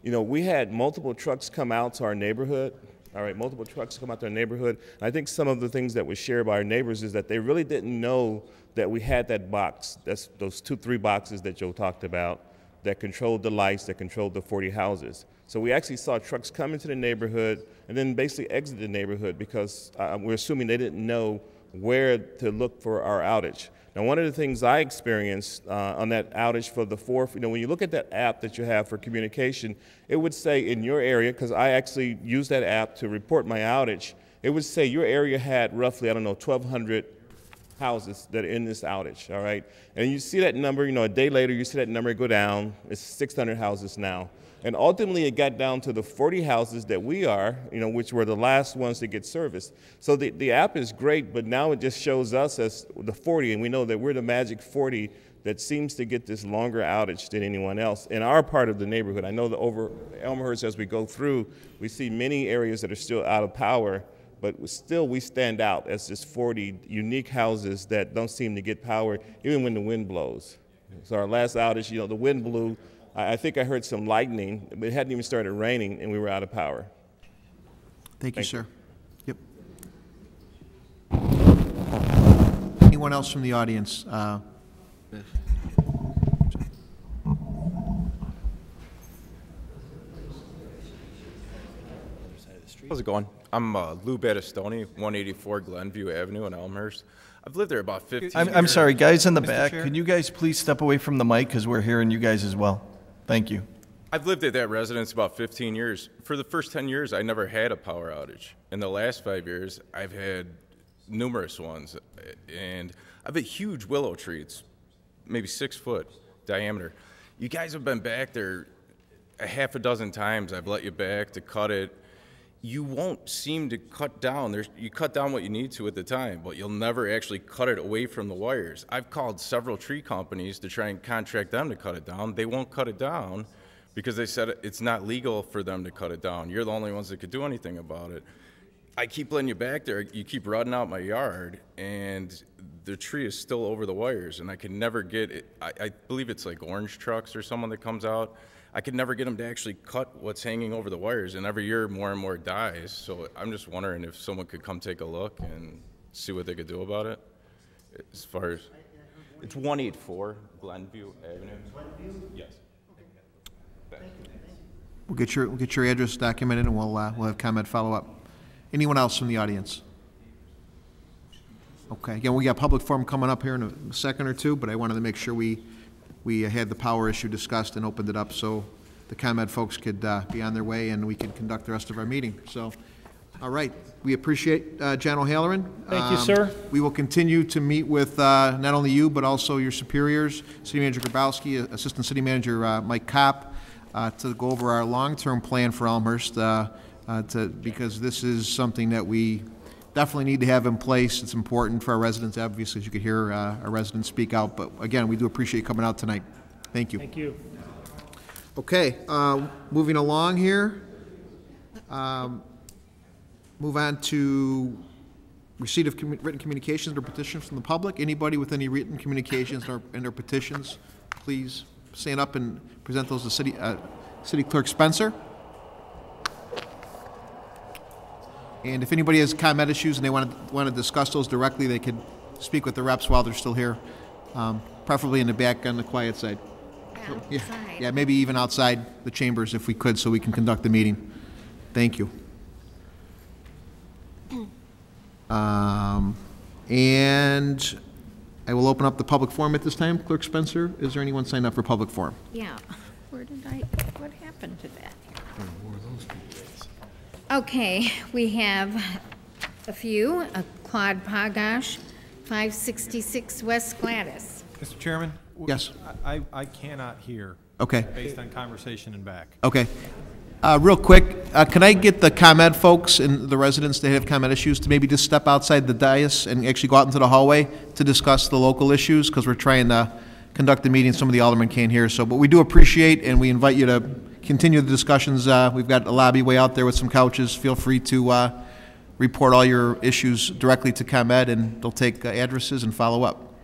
we had multiple trucks come out to our neighborhood. All right, multiple trucks come out to our neighborhood. And I think some of the things that was shared by our neighbors is that they really didn't know that we had that box, those 2-3 boxes that Joe talked about, that controlled the lights, that controlled the 40 houses. So we actually saw trucks come into the neighborhood and then basically exit the neighborhood, because we're assuming they didn't know where to look for our outage. Now, one of the things I experienced on that outage for the 4th, when you look at that app that you have for communication, it would say in your area, because I actually used that app to report my outage, it would say your area had roughly, 1,200 houses that are in this outage, all right? And you see that number, a day later, you see that number go down. It's 600 houses now. And ultimately, it got down to the 40 houses that we are, which were the last ones to get serviced. So the app is great, but now it just shows us as the 40, and we know that we're the magic 40 that seems to get this longer outage than anyone else in our part of the neighborhood. I know that over Elmhurst, as we go through, we see many areas that are still out of power, but still we stand out as just 40 unique houses that don't seem to get power even when the wind blows. So our last outage, the wind blew. I think I heard some lightning, but it hadn't even started raining, and we were out of power. Thank you, sir. Yep. Anyone else from the audience? How's it going? I'm Lou Battistoni, 184 Glenview Avenue in Elmhurst. I've lived there about 15 years. I'm sorry, guys in the Mr. back, Chair? could you guys please step away from the mic because we're hearing you guys as well? Thank you. I've lived at that residence about 15 years. For the first 10 years, I never had a power outage. In the last 5 years, I've had numerous ones. And I have a huge willow tree. It's maybe 6 foot diameter. You guys have been back there a half a dozen times. I've let you back to cut it. You won't seem to cut down. You cut down what you need to at the time, but you'll never actually cut it away from the wires. I've called several tree companies to try and contract them to cut it down. They won't cut it down because they said it's not legal for them to cut it down. You're the only ones that could do anything about it. I keep letting you back there. You keep rotting out my yard, and the tree is still over the wires, and I can never get it. I believe it's like orange trucks or someone that comes out. I could never get them to actually cut what's hanging over the wires, and every year more and more dies. So I'm just wondering if someone could come take a look and see what they could do about it. As far as it's 184 Glenview Avenue. Glenview? Yes. Thank you. We'll get your address documented, and we'll have comment follow up. Anyone else from the audience? Okay. Again, we got public forum coming up here in a second or two, but I wanted to make sure we had the power issue discussed and opened it up so the ComEd folks could be on their way and we could conduct the rest of our meeting. So, all right. We appreciate John O'Halloran. Thank you, sir. We will continue to meet with not only you, but also your superiors, City Manager Grabowski, Assistant City Manager Mike Kopp, to go over our long-term plan for Elmhurst, because this is something that we definitely need to have in place. It's important for our residents, obviously, as you could hear our residents speak out. But again, we do appreciate you coming out tonight. Thank you. Thank you. Okay, moving along here. Move on to receipt of written communications or petitions from the public. Anybody with any written communications and/or petitions, please stand up and present those to City Clerk Spencer. And if anybody has comment issues and they want to discuss those directly, they could speak with the reps while they're still here, preferably in the back on the quiet side. Yeah, maybe even outside the chambers if we could, so we can conduct the meeting. Thank you. And I will open up the public forum at this time. Clerk Spencer, is there anyone signed up for public forum? Yeah. What happened to that? Okay, we have a few. Claude Pagash, 566 West Gladys. Mr. Chairman? Yes. I cannot hear. Okay. Based on conversation in back. Okay. Real quick, can I get the ComEd folks and the residents that have ComEd issues to maybe just step outside the dais and actually go out into the hallway to discuss the local issues, because we're trying to conduct the meeting. Some of the aldermen can't hear. So, but we do appreciate, and we invite you to continue the discussions. We've got a lobby way out there with some couches. Feel free to report all your issues directly to ComEd, and they'll take addresses and follow up.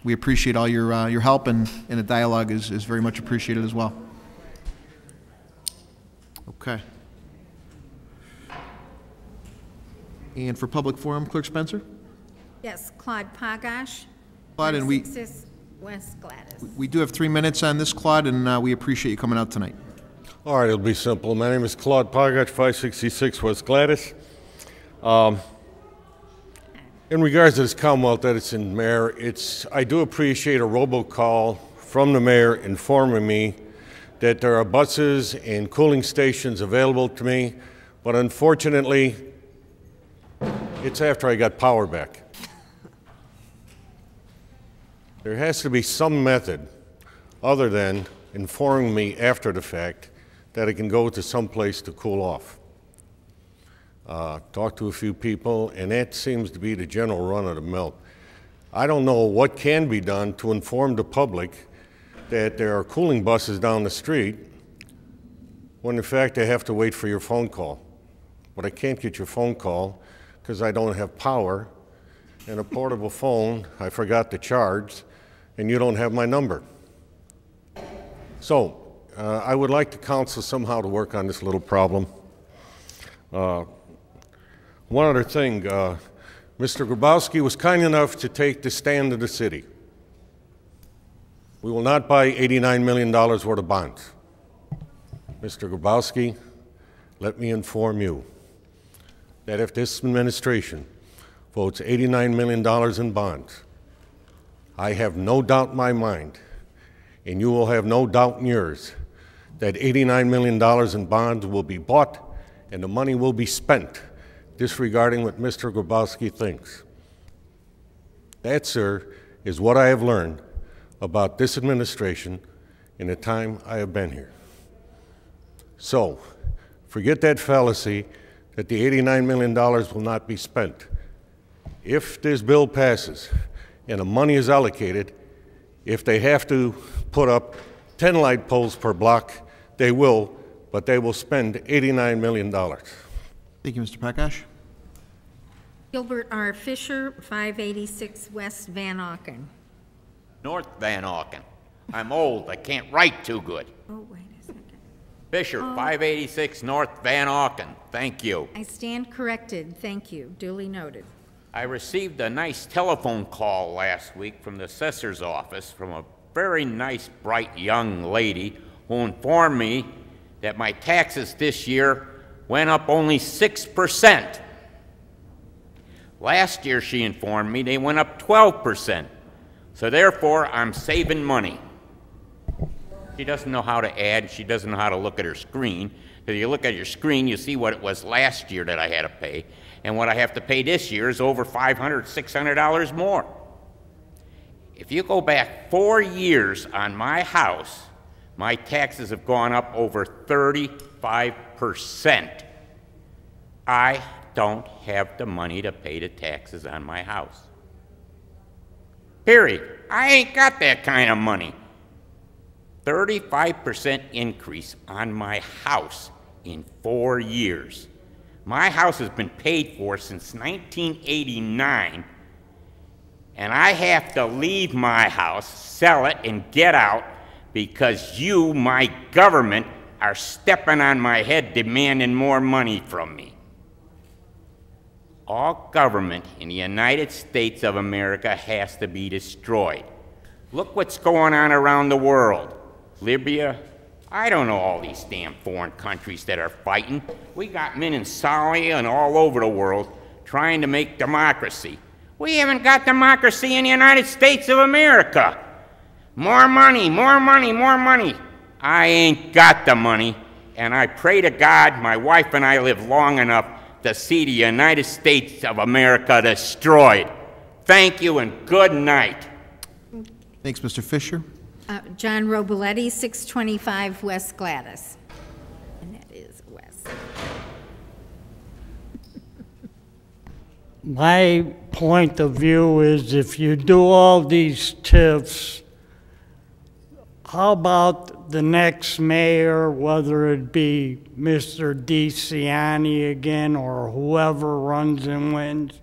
We appreciate all your help, and the dialogue is very much appreciated as well. Okay. And for public forum, Clerk Spencer? Yes, Claude Pagash, Claude, and 566 West Gladys. we do have 3 minutes on this, Claude, and we appreciate you coming out tonight. All right, it'll be simple. My name is Claude Pagash, 566 West Gladys. In regards to this Commonwealth Edison mayor, I do appreciate a robocall from the mayor informing me that there are buses and cooling stations available to me, but unfortunately, it's after I got power back. There has to be some method other than informing me after the fact that I can go to some place to cool off. Talk to a few people, and that seems to be the general run of the mill. I don't know what can be done to inform the public that there are cooling buses down the street when in fact they have to wait for your phone call. But I can't get your phone call because I don't have power, and a portable phone I forgot to charge, and you don't have my number. So I would like the council somehow to work on this little problem. One other thing, Mr. Grabowski was kind enough to take the stand of the city. We will not buy $89 million worth of bonds. Mr. Grabowski, let me inform you that if this administration votes $89 million in bonds, I have no doubt in my mind, and you will have no doubt in yours, that $89 million in bonds will be bought and the money will be spent, disregarding what Mr. Grabowski thinks. That, sir, is what I have learned about this administration in the time I have been here. So, forget that fallacy that the $89 million will not be spent. If this bill passes and the money is allocated, if they have to put up 10 light poles per block, they will, but they will spend $89 million. Thank you, Mr. Prakash. Gilbert R. Fisher, 586 West Van Auken. North Van Auken. I'm old. I can't write too good. Oh, wait a second. Fisher, 586 North Van Auken. Thank you. I stand corrected. Thank you. Duly noted. I received a nice telephone call last week from the assessor's office from a very nice, bright young lady who informed me that my taxes this year went up only 6%. Last year, she informed me, they went up 12%. So therefore, I'm saving money. She doesn't know how to add. She doesn't know how to look at her screen. If you look at your screen, you see what it was last year that I had to pay. And what I have to pay this year is over $500, $600 more. If you go back 4 years on my house, my taxes have gone up over 35%. I don't have the money to pay the taxes on my house. Period. I ain't got that kind of money. 35% increase on my house in 4 years. My house has been paid for since 1989, and I have to leave my house, sell it, and get out because you, my government, are stepping on my head demanding more money from me. All government in the United States of America has to be destroyed. Look what's going on around the world. Libya, I don't know all these damn foreign countries that are fighting. We got men in Somalia and all over the world trying to make democracy. We haven't got democracy in the United States of America. More money, more money, more money. I ain't got the money, and I pray to God my wife and I live long enough to see the United States of America destroyed. Thank you and good night. Thanks, Mr. Fisher. John Roboletti, 625 West Gladys. And that is west. My point of view is if you do all these TIFs, how about the next mayor, whether it be Mr. DeCiani again or whoever runs and wins,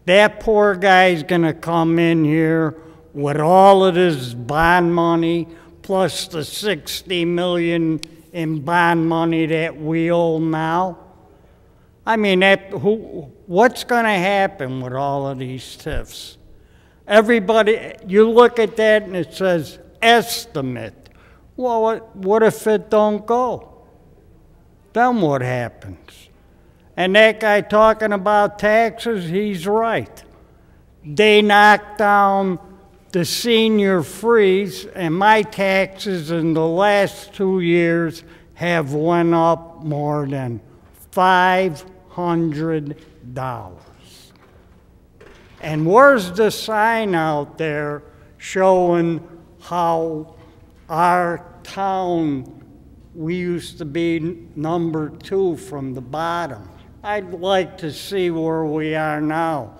that poor guy's gonna come in here with all of this bond money plus the $60 million in bond money that we owe now. I mean, what's going to happen with all of these TIFs? Everybody, you look at that and it says estimate. Well, what if it don't go? Then what happens? And that guy talking about taxes, he's right. They knocked down the senior freeze, and my taxes in the last 2 years have went up more than $500. And where's the sign out there showing how our town, we used to be number 2 from the bottom. I'd like to see where we are now.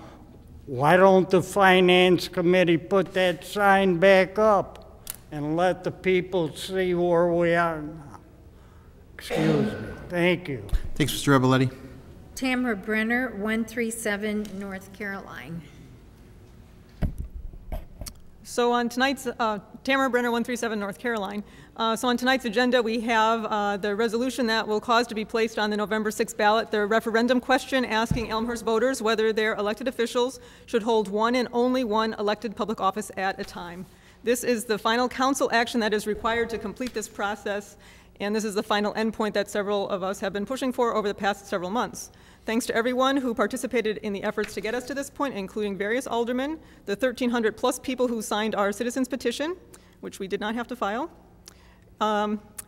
Why don't the Finance Committee put that sign back up and let the people see where we are now? Excuse me. Thank you. Thanks, Mr. Rebeletti. Tamara Brenner, 137 North Caroline. So on tonight's, Tamara Brenner, 137 North Caroline. So on tonight's agenda, we have the resolution that will cause to be placed on the November 6th ballot, the referendum question asking Elmhurst voters whether their elected officials should hold one and only one elected public office at a time. This is the final council action that is required to complete this process, and this is the final endpoint that several of us have been pushing for over the past several months. Thanks to everyone who participated in the efforts to get us to this point, including various aldermen, the 1,300 plus people who signed our citizens petition, which we did not have to file,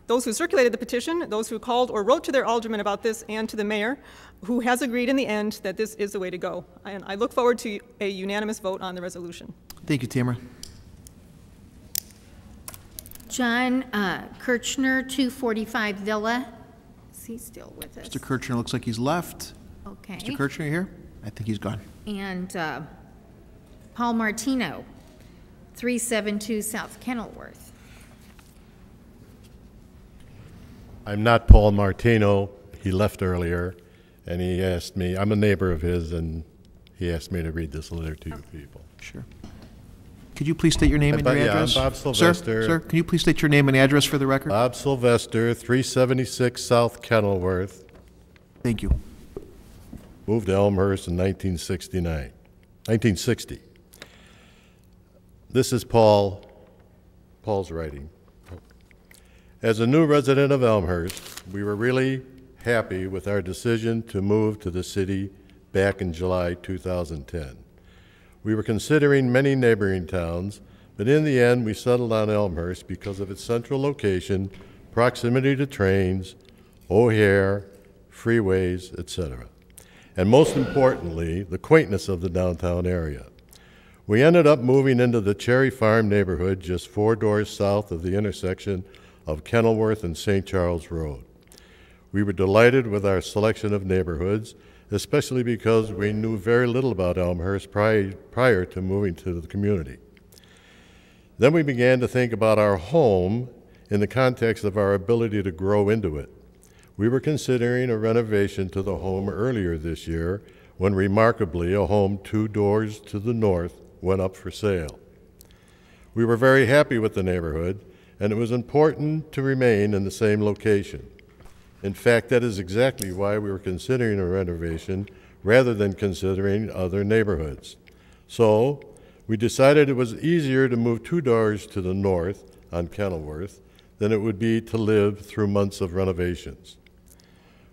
those who circulated the petition, those who called or wrote to their alderman about this, and to the mayor, who has agreed in the end that this is the way to go. And I look forward to a unanimous vote on the resolution. Thank you, Tamara. John Kirchner, 245 Villa. Is he still with us? Mr. Kirchner looks like he's left. Okay. Mr. Kirchner here? I think he's gone. And Paul Martino, 372 South Kenilworth. I'm not Paul Martino. He left earlier, and he asked me, I'm a neighbor of his, and he asked me to read this letter to you people. Sure. Could you please state your name and your address? I'm Bob Sylvester. Sir, can you please state your name and address for the record? Bob Sylvester, 376 South Kenilworth. Thank you. Moved to Elmhurst in 1960. This is Paul's writing. As a new resident of Elmhurst, we were really happy with our decision to move to the city back in July 2010. We were considering many neighboring towns, but in the end we settled on Elmhurst because of its central location, proximity to trains, O'Hare, freeways, etc. And most importantly, the quaintness of the downtown area. We ended up moving into the Cherry Farm neighborhood just 4 doors south of the intersection of Kenilworth and St. Charles Road. We were delighted with our selection of neighborhoods, especially because we knew very little about Elmhurst prior to moving to the community. Then we began to think about our home in the context of our ability to grow into it. We were considering a renovation to the home earlier this year when remarkably a home 2 doors to the north went up for sale. We were very happy with the neighborhood, and it was important to remain in the same location. In fact, that is exactly why we were considering a renovation rather than considering other neighborhoods. So we decided it was easier to move 2 doors to the north on Kenilworth than it would be to live through months of renovations.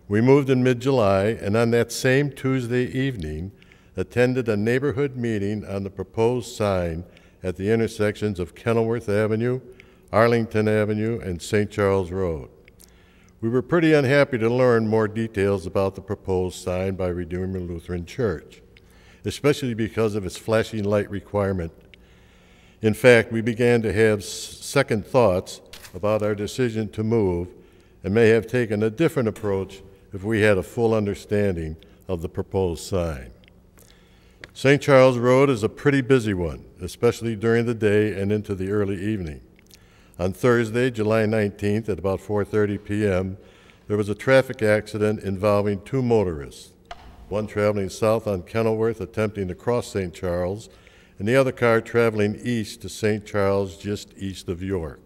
We moved in mid-July, and on that same Tuesday evening, attended a neighborhood meeting on the proposed sign at the intersections of Kenilworth Avenue, Arlington Avenue, and St. Charles Road. We were pretty unhappy to learn more details about the proposed sign by Redeemer Lutheran Church, especially because of its flashing light requirement. In fact, we began to have second thoughts about our decision to move and may have taken a different approach if we had a full understanding of the proposed sign. St. Charles Road is a pretty busy one, especially during the day and into the early evening. On Thursday, July 19th at about 4:30 p.m., there was a traffic accident involving 2 motorists, one traveling south on Kenilworth attempting to cross St. Charles, and the other car traveling east to St. Charles just east of York.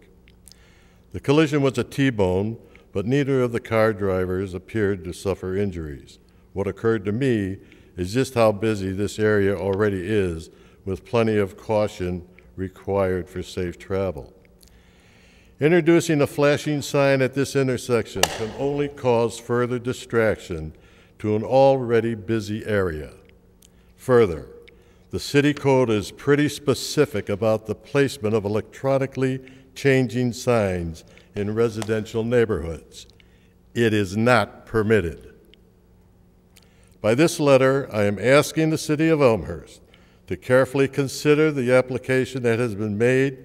The collision was a T-bone, but neither of the car drivers appeared to suffer injuries. What occurred to me is just how busy this area already is, with plenty of caution required for safe travel. Introducing a flashing sign at this intersection can only cause further distraction to an already busy area. Further, the city code is pretty specific about the placement of electronically changing signs in residential neighborhoods. It is not permitted. By this letter, I am asking the city of Elmhurst to carefully consider the application that has been made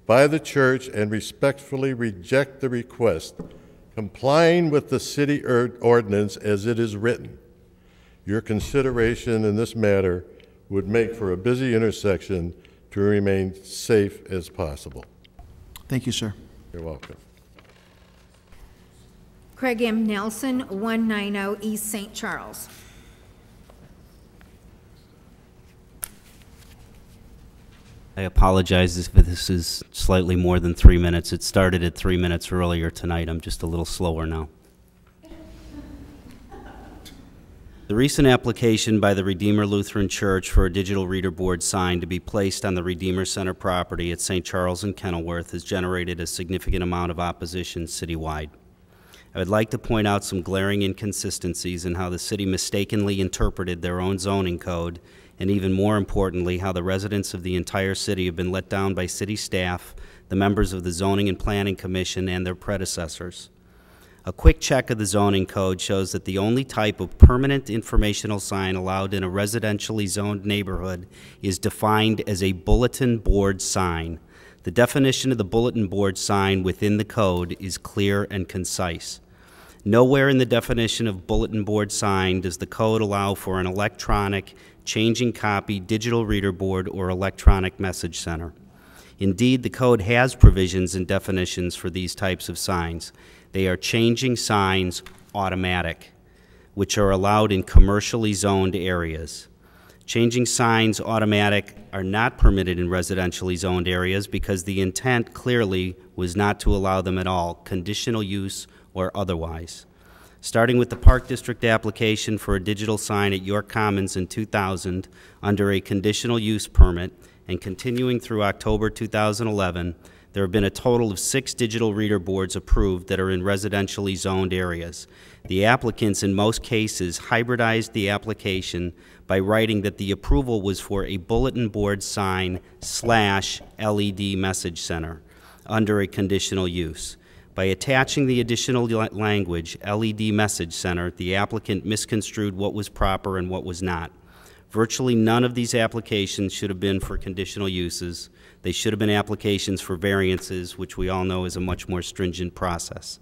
by the church and respectfully reject the request, complying with the city ordinance as it is written. Your consideration in this matter would make for a busy intersection to remain safe as possible. Thank you, sir. You're welcome. Craig M. Nelson, 190 East St. Charles. I apologize if this is slightly more than 3 minutes. It started at 3 minutes earlier tonight. I'm just a little slower now. The recent application by the Redeemer Lutheran Church for a digital reader board sign to be placed on the Redeemer Center property at St. Charles and Kenilworth has generated a significant amount of opposition citywide. I would like to point out some glaring inconsistencies in how the city mistakenly interpreted their own zoning code, and even more importantly, how the residents of the entire city have been let down by city staff, the members of the Zoning and Planning Commission, and their predecessors. A quick check of the zoning code shows that the only type of permanent informational sign allowed in a residentially zoned neighborhood is defined as a bulletin board sign. The definition of the bulletin board sign within the code is clear and concise. Nowhere in the definition of bulletin board sign does the code allow for an electronic, changing copy, digital reader board, or electronic message center. Indeed, the code has provisions and definitions for these types of signs. They are changing signs automatic, which are allowed in commercially zoned areas. Changing signs automatic are not permitted in residentially zoned areas because the intent clearly was not to allow them at all, conditional use or otherwise. Starting with the Park District application for a digital sign at York Commons in 2000 under a conditional use permit and continuing through October 2011, there have been a total of 6 digital reader boards approved that are in residentially zoned areas. The applicants in most cases hybridized the application by writing that the approval was for a bulletin board sign / LED message center under a conditional use. By attaching the additional language, LED message center, the applicant misconstrued what was proper and what was not. Virtually none of these applications should have been for conditional uses. They should have been applications for variances, which we all know is a much more stringent process.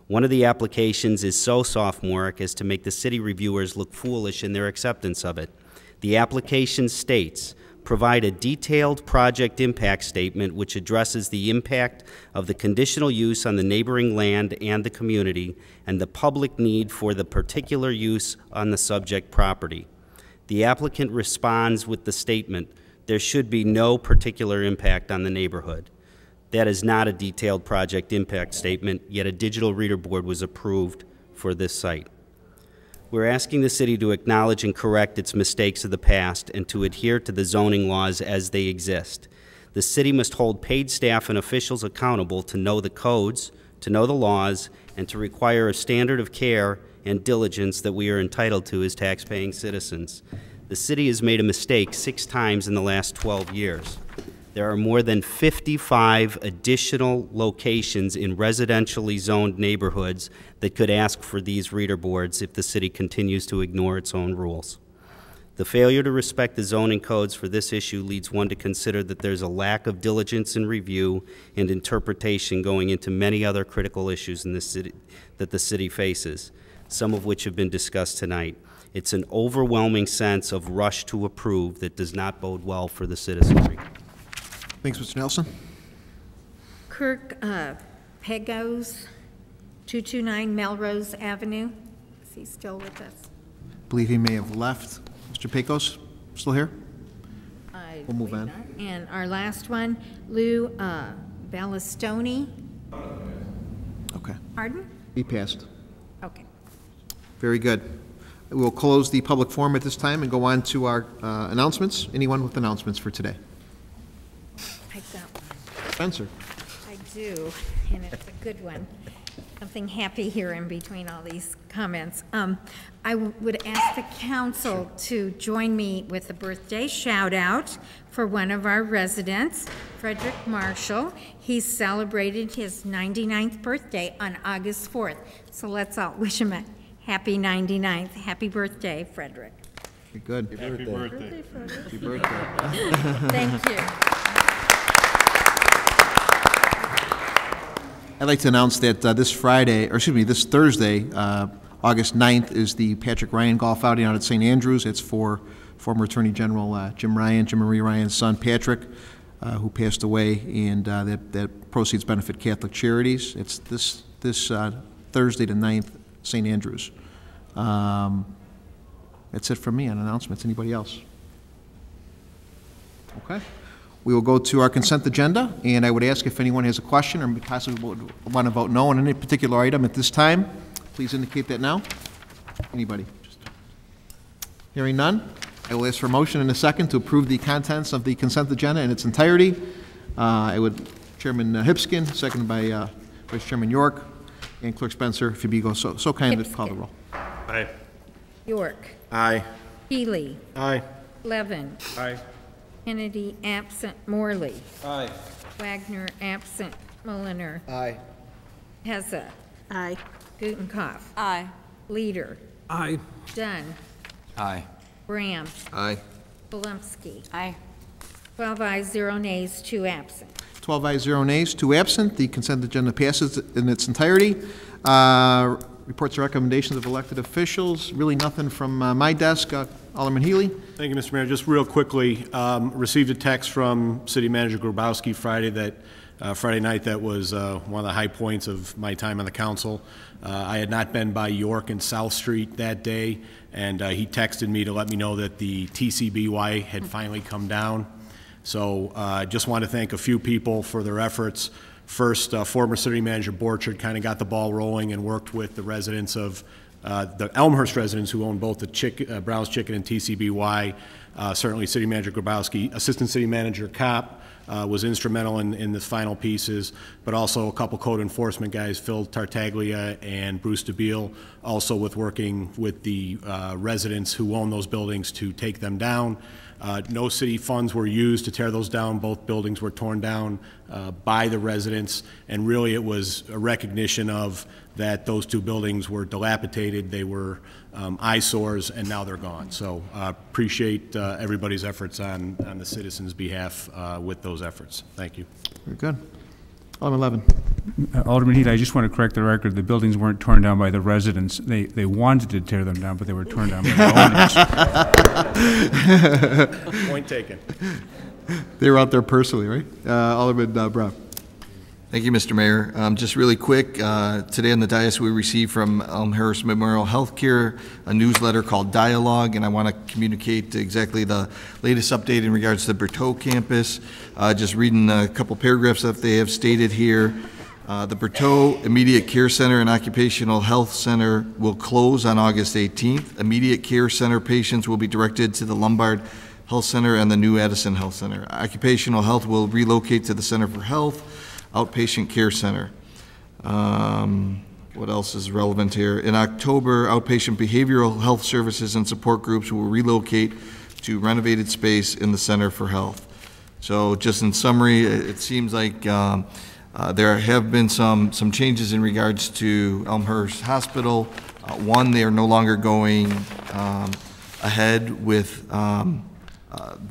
One of the applications is so sophomoric as to make the city reviewers look foolish in their acceptance of it. The application states, provide a detailed project impact statement which addresses the impact of the conditional use on the neighboring land and the community and the public need for the particular use on the subject property. The applicant responds with the statement, there should be no particular impact on the neighborhood. That is not a detailed project impact statement, yet a digital reader board was approved for this site. We're asking the city to acknowledge and correct its mistakes of the past and to adhere to the zoning laws as they exist. The city must hold paid staff and officials accountable to know the codes, to know the laws, and to require a standard of care and diligence that we are entitled to as tax-paying citizens. The city has made a mistake 6 times in the last 12 years. There are more than 55 additional locations in residentially zoned neighborhoods that could ask for these reader boards if the city continues to ignore its own rules. The failure to respect the zoning codes for this issue leads one to consider that there's a lack of diligence in review and interpretation going into many other critical issues in this city that the city faces, some of which have been discussed tonight. It's an overwhelming sense of rush to approve that does not bode well for the citizenry. Thanks, Mr. Nelson. Kirk Pegos, 229 Melrose Avenue. Is he still with us? I believe he may have left. Mr. Pecos, still here? We'll move on. And our last one, Lou Ballastoni. Okay. Pardon? He passed. Okay. Very good. We'll close the public forum at this time and go on to our announcements. Anyone with announcements for today? I've got one. Spencer. I do, and it's a good one. Something happy here in between all these comments. I would ask the council to join me with a birthday shout out for one of our residents, Frederick Marshall. He celebrated his 99th birthday on August 4th. So let's all wish him a happy 99th. Happy birthday, Frederick. Very good. Happy birthday. Happy birthday. Thank you. I'd like to announce that this Thursday, August 9th, is the Patrick Ryan Golf Outing out at St. Andrews. It's for former Attorney General Jim Marie Ryan's son, Patrick, who passed away, and that proceeds benefit Catholic Charities. It's this Thursday the 9th, St. Andrews. That's it from me on announcements. Anybody else? Okay. We will go to our consent agenda, and I would ask if anyone has a question or possibly would want to vote no on any particular item at this time. Please indicate that now. Anybody? Hearing none, I will ask for a motion in a second to approve the contents of the consent agenda in its entirety. Chairman Hipskin, seconded by Vice Chairman York, and Clerk Spencer, if you'd be so kind to call the roll. Aye. York. Aye. Healy. Aye. Levin. Aye. Kennedy absent. Morley. Aye. Wagner absent. Mulliner. Aye. Heza. Aye. Gutenkopf. Aye. Leader. Aye. Dunn. Aye. Graham. Aye. Volumsky. Aye. 12 ayes, 0 nays, 2 absent. 12 ayes, 0 nays, 2 absent. The consent agenda passes in its entirety. Reports and recommendations of elected officials. Really nothing from my desk. Alderman Healy. Thank you, Mr. Mayor. Just real quickly, received a text from City Manager Grabowski Friday night that was one of the high points of my time on the council. I had not been by York and South Street that day, and he texted me to let me know that the TCBY had finally come down. So I just want to thank a few people for their efforts. First, former City Manager Borchard kind of got the ball rolling and worked with the residents of the Elmhurst residents who own both the Brown's Chicken and TCBY. Certainly City Manager Grabowski, Assistant City Manager Kopp was instrumental in the final pieces, but also a couple code enforcement guys, Phil Tartaglia and Bruce DeBeal, also with working with the residents who own those buildings to take them down. No city funds were used to tear those down. Both buildings were torn down by the residents, and really it was a recognition of that those two buildings were dilapidated, they were eyesores, and now they're gone. So appreciate everybody's efforts on the citizens' behalf with those efforts. Thank you. Very good. Alderman Levin. Alderman Heath, I just want to correct the record. The buildings weren't torn down by the residents. They wanted to tear them down, but they were torn down by the owners. Point taken. They were out there personally, right? Alderman Brown. Thank you, Mr. Mayor. Just really quick, today on the dais we received from Elmhurst Memorial Healthcare a newsletter called Dialogue, and I want to communicate exactly the latest update in regards to the Berthoud campus. Just reading a couple paragraphs that they have stated here. The Berthoud Immediate Care Center and Occupational Health Center will close on August 18th. Immediate Care Center patients will be directed to the Lombard Health Center and the new Addison Health Center. Occupational Health will relocate to the Center for Health Outpatient Care Center. What else is relevant here? In October, outpatient behavioral health services and support groups will relocate to renovated space in the Center for Health. So just in summary, it seems like there have been some changes in regards to Elmhurst Hospital. One, they are no longer going ahead with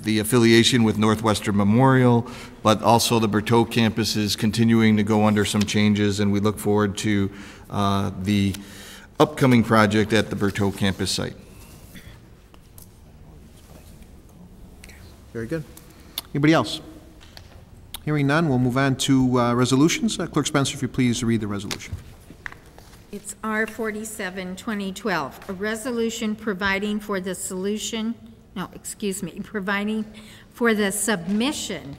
the affiliation with Northwestern Memorial, but also the Berthoud campus is continuing to go under some changes, and we look forward to the upcoming project at the Berthoud campus site. Very good. Anybody else? Hearing none, we'll move on to resolutions. Clerk Spencer, if you please read the resolution. It's R47, 2012, a resolution providing for the providing for the submission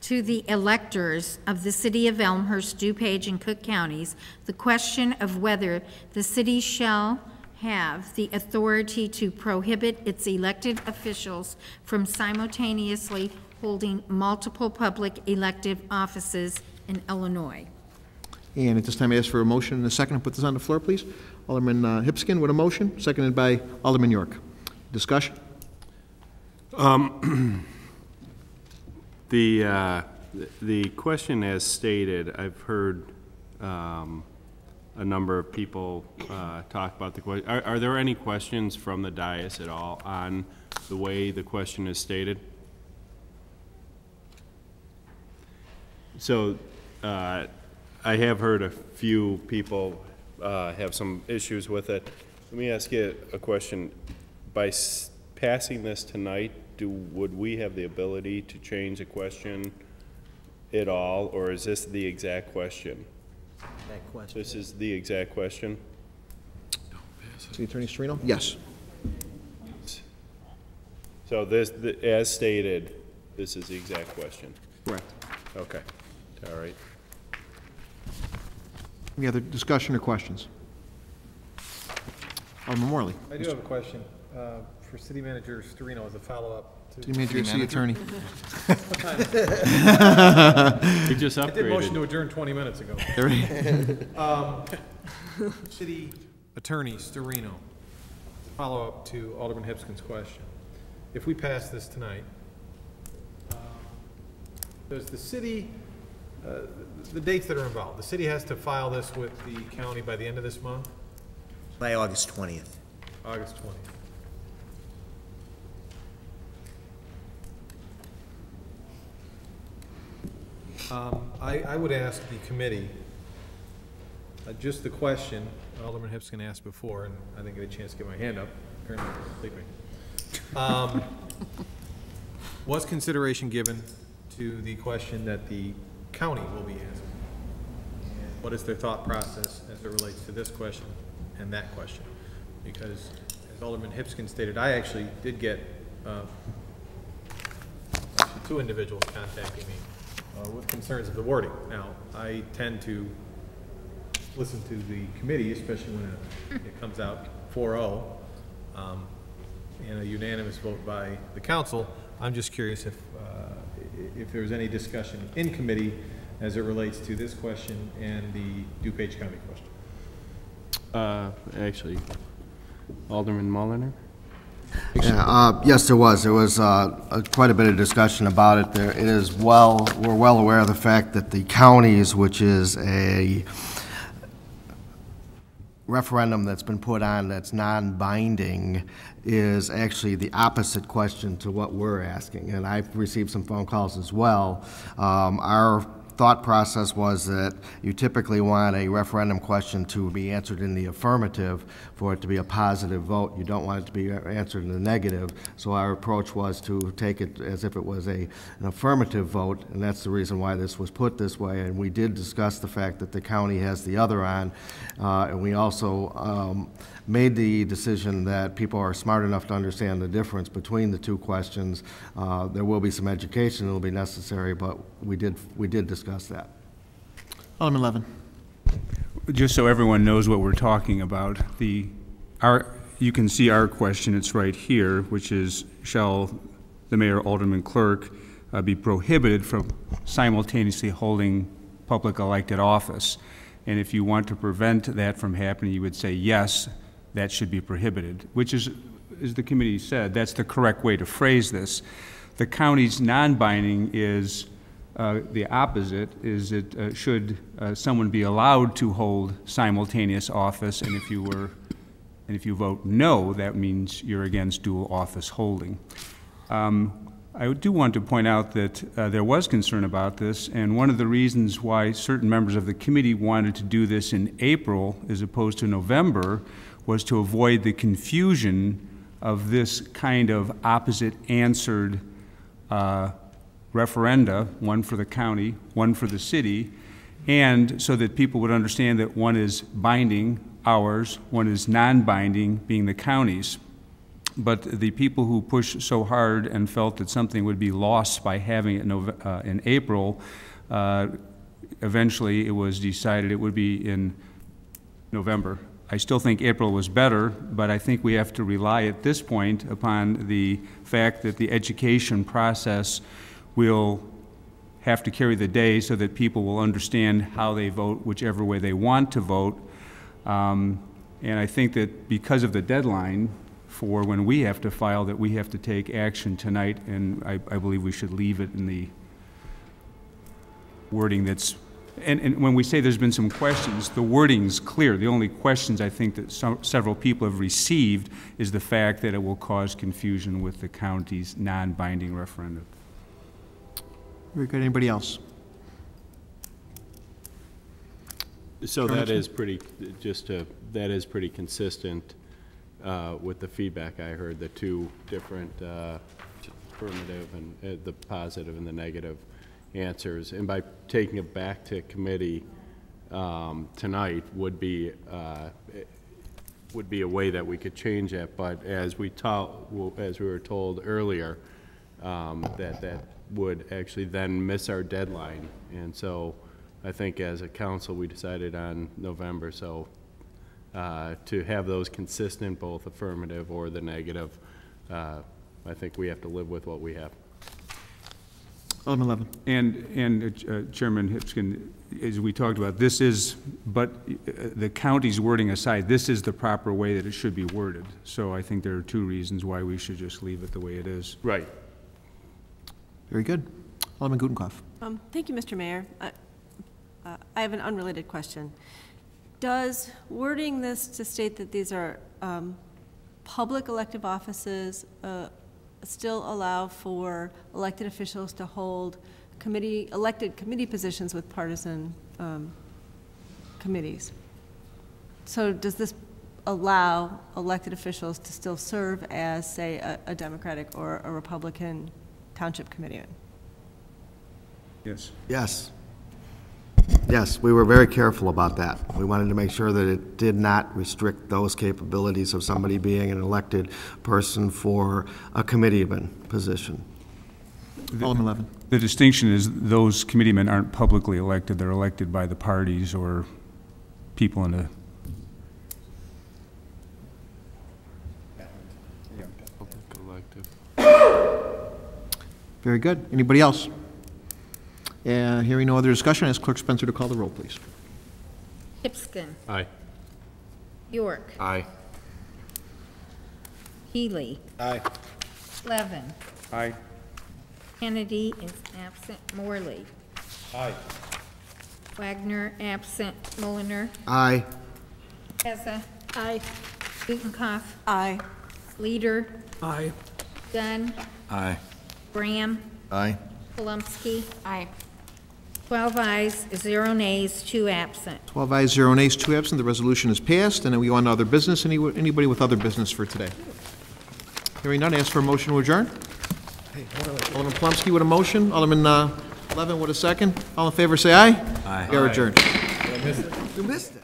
to the electors of the City of Elmhurst, DuPage, and Cook Counties the question of whether the city shall have the authority to prohibit its elected officials from simultaneously holding multiple public elective offices in Illinois. And at this time, I ask for a motion and a second to put this on the floor, please. Alderman Hipskin with a motion, seconded by Alderman York. Discussion? The question as stated, I've heard a number of people talk about the question. Are there any questions from the dais at all on the way the question is stated? So I have heard a few people have some issues with it. Let me ask you a question. By passing this tonight, would we have the ability to change a question at all, or is this the exact question? That question. This is the exact question? City Attorney Serino? Yes. So this, as stated, this is the exact question? Correct. Okay. All right. Any other discussion or questions? Alderman Morley. I do have a question for City Manager Storino as a follow-up to... City Manager, City Attorney. What time is it? We just upgraded. I did motion to adjourn 20 minutes ago. City Attorney Storino, follow-up to Alderman Hipskin's question. If we pass this tonight, does the city, the dates that are involved, the city has to file this with the county by the end of this month? By August 20th. August 20th. I would ask the committee, just the question Alderman Hipskin asked before, and I didn't get a chance to get my hand up, apparently I was sleeping. Was consideration given to the question that the county will be asking? And what is their thought process as it relates to this question and that question? Because, as Alderman Hipskin stated, I actually did get two individuals contacting me with concerns of the wording. Now, I tend to listen to the committee, especially when it comes out 4-0, and a unanimous vote by the council. I'm just curious if there's any discussion in committee as it relates to this question and the DuPage County question. Actually, Alderman Mulliner? Yeah, yes, there was. There was quite a bit of discussion about it. There, it is well, we're well aware of the fact that the counties, which is a referendum that's been put on that's non-binding, is actually the opposite question to what we're asking. And I've received some phone calls as well. Our thought process was that you typically want a referendum question to be answered in the affirmative for it to be a positive vote. You don't want it to be answered in the negative. So our approach was to take it as if it was an affirmative vote, and that's the reason why this was put this way. And we did discuss the fact that the county has the other on, and we also made the decision that people are smart enough to understand the difference between the two questions. There will be some education that will be necessary, but we did discuss that. Alderman Levin. Just so everyone knows what we're talking about, you can see our question, it's right here, which is, shall the mayor, alderman, clerk be prohibited from simultaneously holding public elected office? And if you want to prevent that from happening, you would say yes, that should be prohibited, which is, as the committee said, that's the correct way to phrase this. The county's non-binding is the opposite, is that should someone be allowed to hold simultaneous office, and if you vote no, that means you're against dual office holding. I do want to point out that there was concern about this, and one of the reasons why certain members of the committee wanted to do this in April as opposed to November was to avoid the confusion of this kind of opposite answered referenda, one for the county, one for the city, and so that people would understand that one is binding, ours, one is non-binding, being the county's. But the people who pushed so hard and felt that something would be lost by having it in April, eventually it was decided it would be in November. I still think April was better, but I think we have to rely at this point upon the fact that the education process will have to carry the day so that people will understand how they vote, whichever way they want to vote. And I think that because of the deadline for when we have to file, that we have to take action tonight, and I believe we should leave it in the wording that's And when we say there's been some questions, the wording's clear. The only questions I think that several people have received is the fact that it will cause confusion with the county's non-binding referendum. Very good. Anybody else? So that is pretty, that is pretty consistent with the feedback I heard, the two different affirmative and the positive and the negative answers. And by taking it back to committee tonight would be a way that we could change that. But as we were told earlier, that would actually then miss our deadline. And so I think as a council we decided on November. So to have those consistent, both affirmative or the negative, I think we have to live with what we have. Alderman Levin. And Chairman Hipskin, as we talked about, this is, but the county's wording aside, this is the proper way that it should be worded. So I think there are two reasons why we should just leave it the way it is. Right. Very good. Alderman Gutenkopf. Thank you, Mr. Mayor. I have an unrelated question. Does wording this to state that these are public elective offices still allow for elected officials to hold elected committee positions with partisan committees? So does this allow elected officials to still serve as, say, a Democratic or a Republican township committeeman? Yes. Yes. Yes, we were very careful about that. We wanted to make sure that it did not restrict those capabilities of somebody being an elected person for a committeeman position. Alderman Levin. The distinction is those committeemen aren't publicly elected. They're elected by the parties or people in a... Very good. Anybody else? Hearing no other discussion, I ask Clerk Spencer to call the roll, please. Hipskin. Aye. York. Aye. Healy. Aye. Levin. Aye. Kennedy is absent. Morley. Aye. Wagner absent. Mulliner. Aye. Pezza. Aye. Gutenkopf. Aye. Leader. Aye. Dunn. Aye. Graham. Aye. Kolumsky. Aye. 12 ayes, 0 nays, 2 absent. 12 ayes, 0 nays, 2 absent. The resolution is passed, and then we go on to other business. Anybody with other business for today? Hearing none, ask for a motion to adjourn. Alderman Kolumsky with a motion. Alderman Levin with a second. All in favor, say aye. Aye. We are adjourned. You missed it.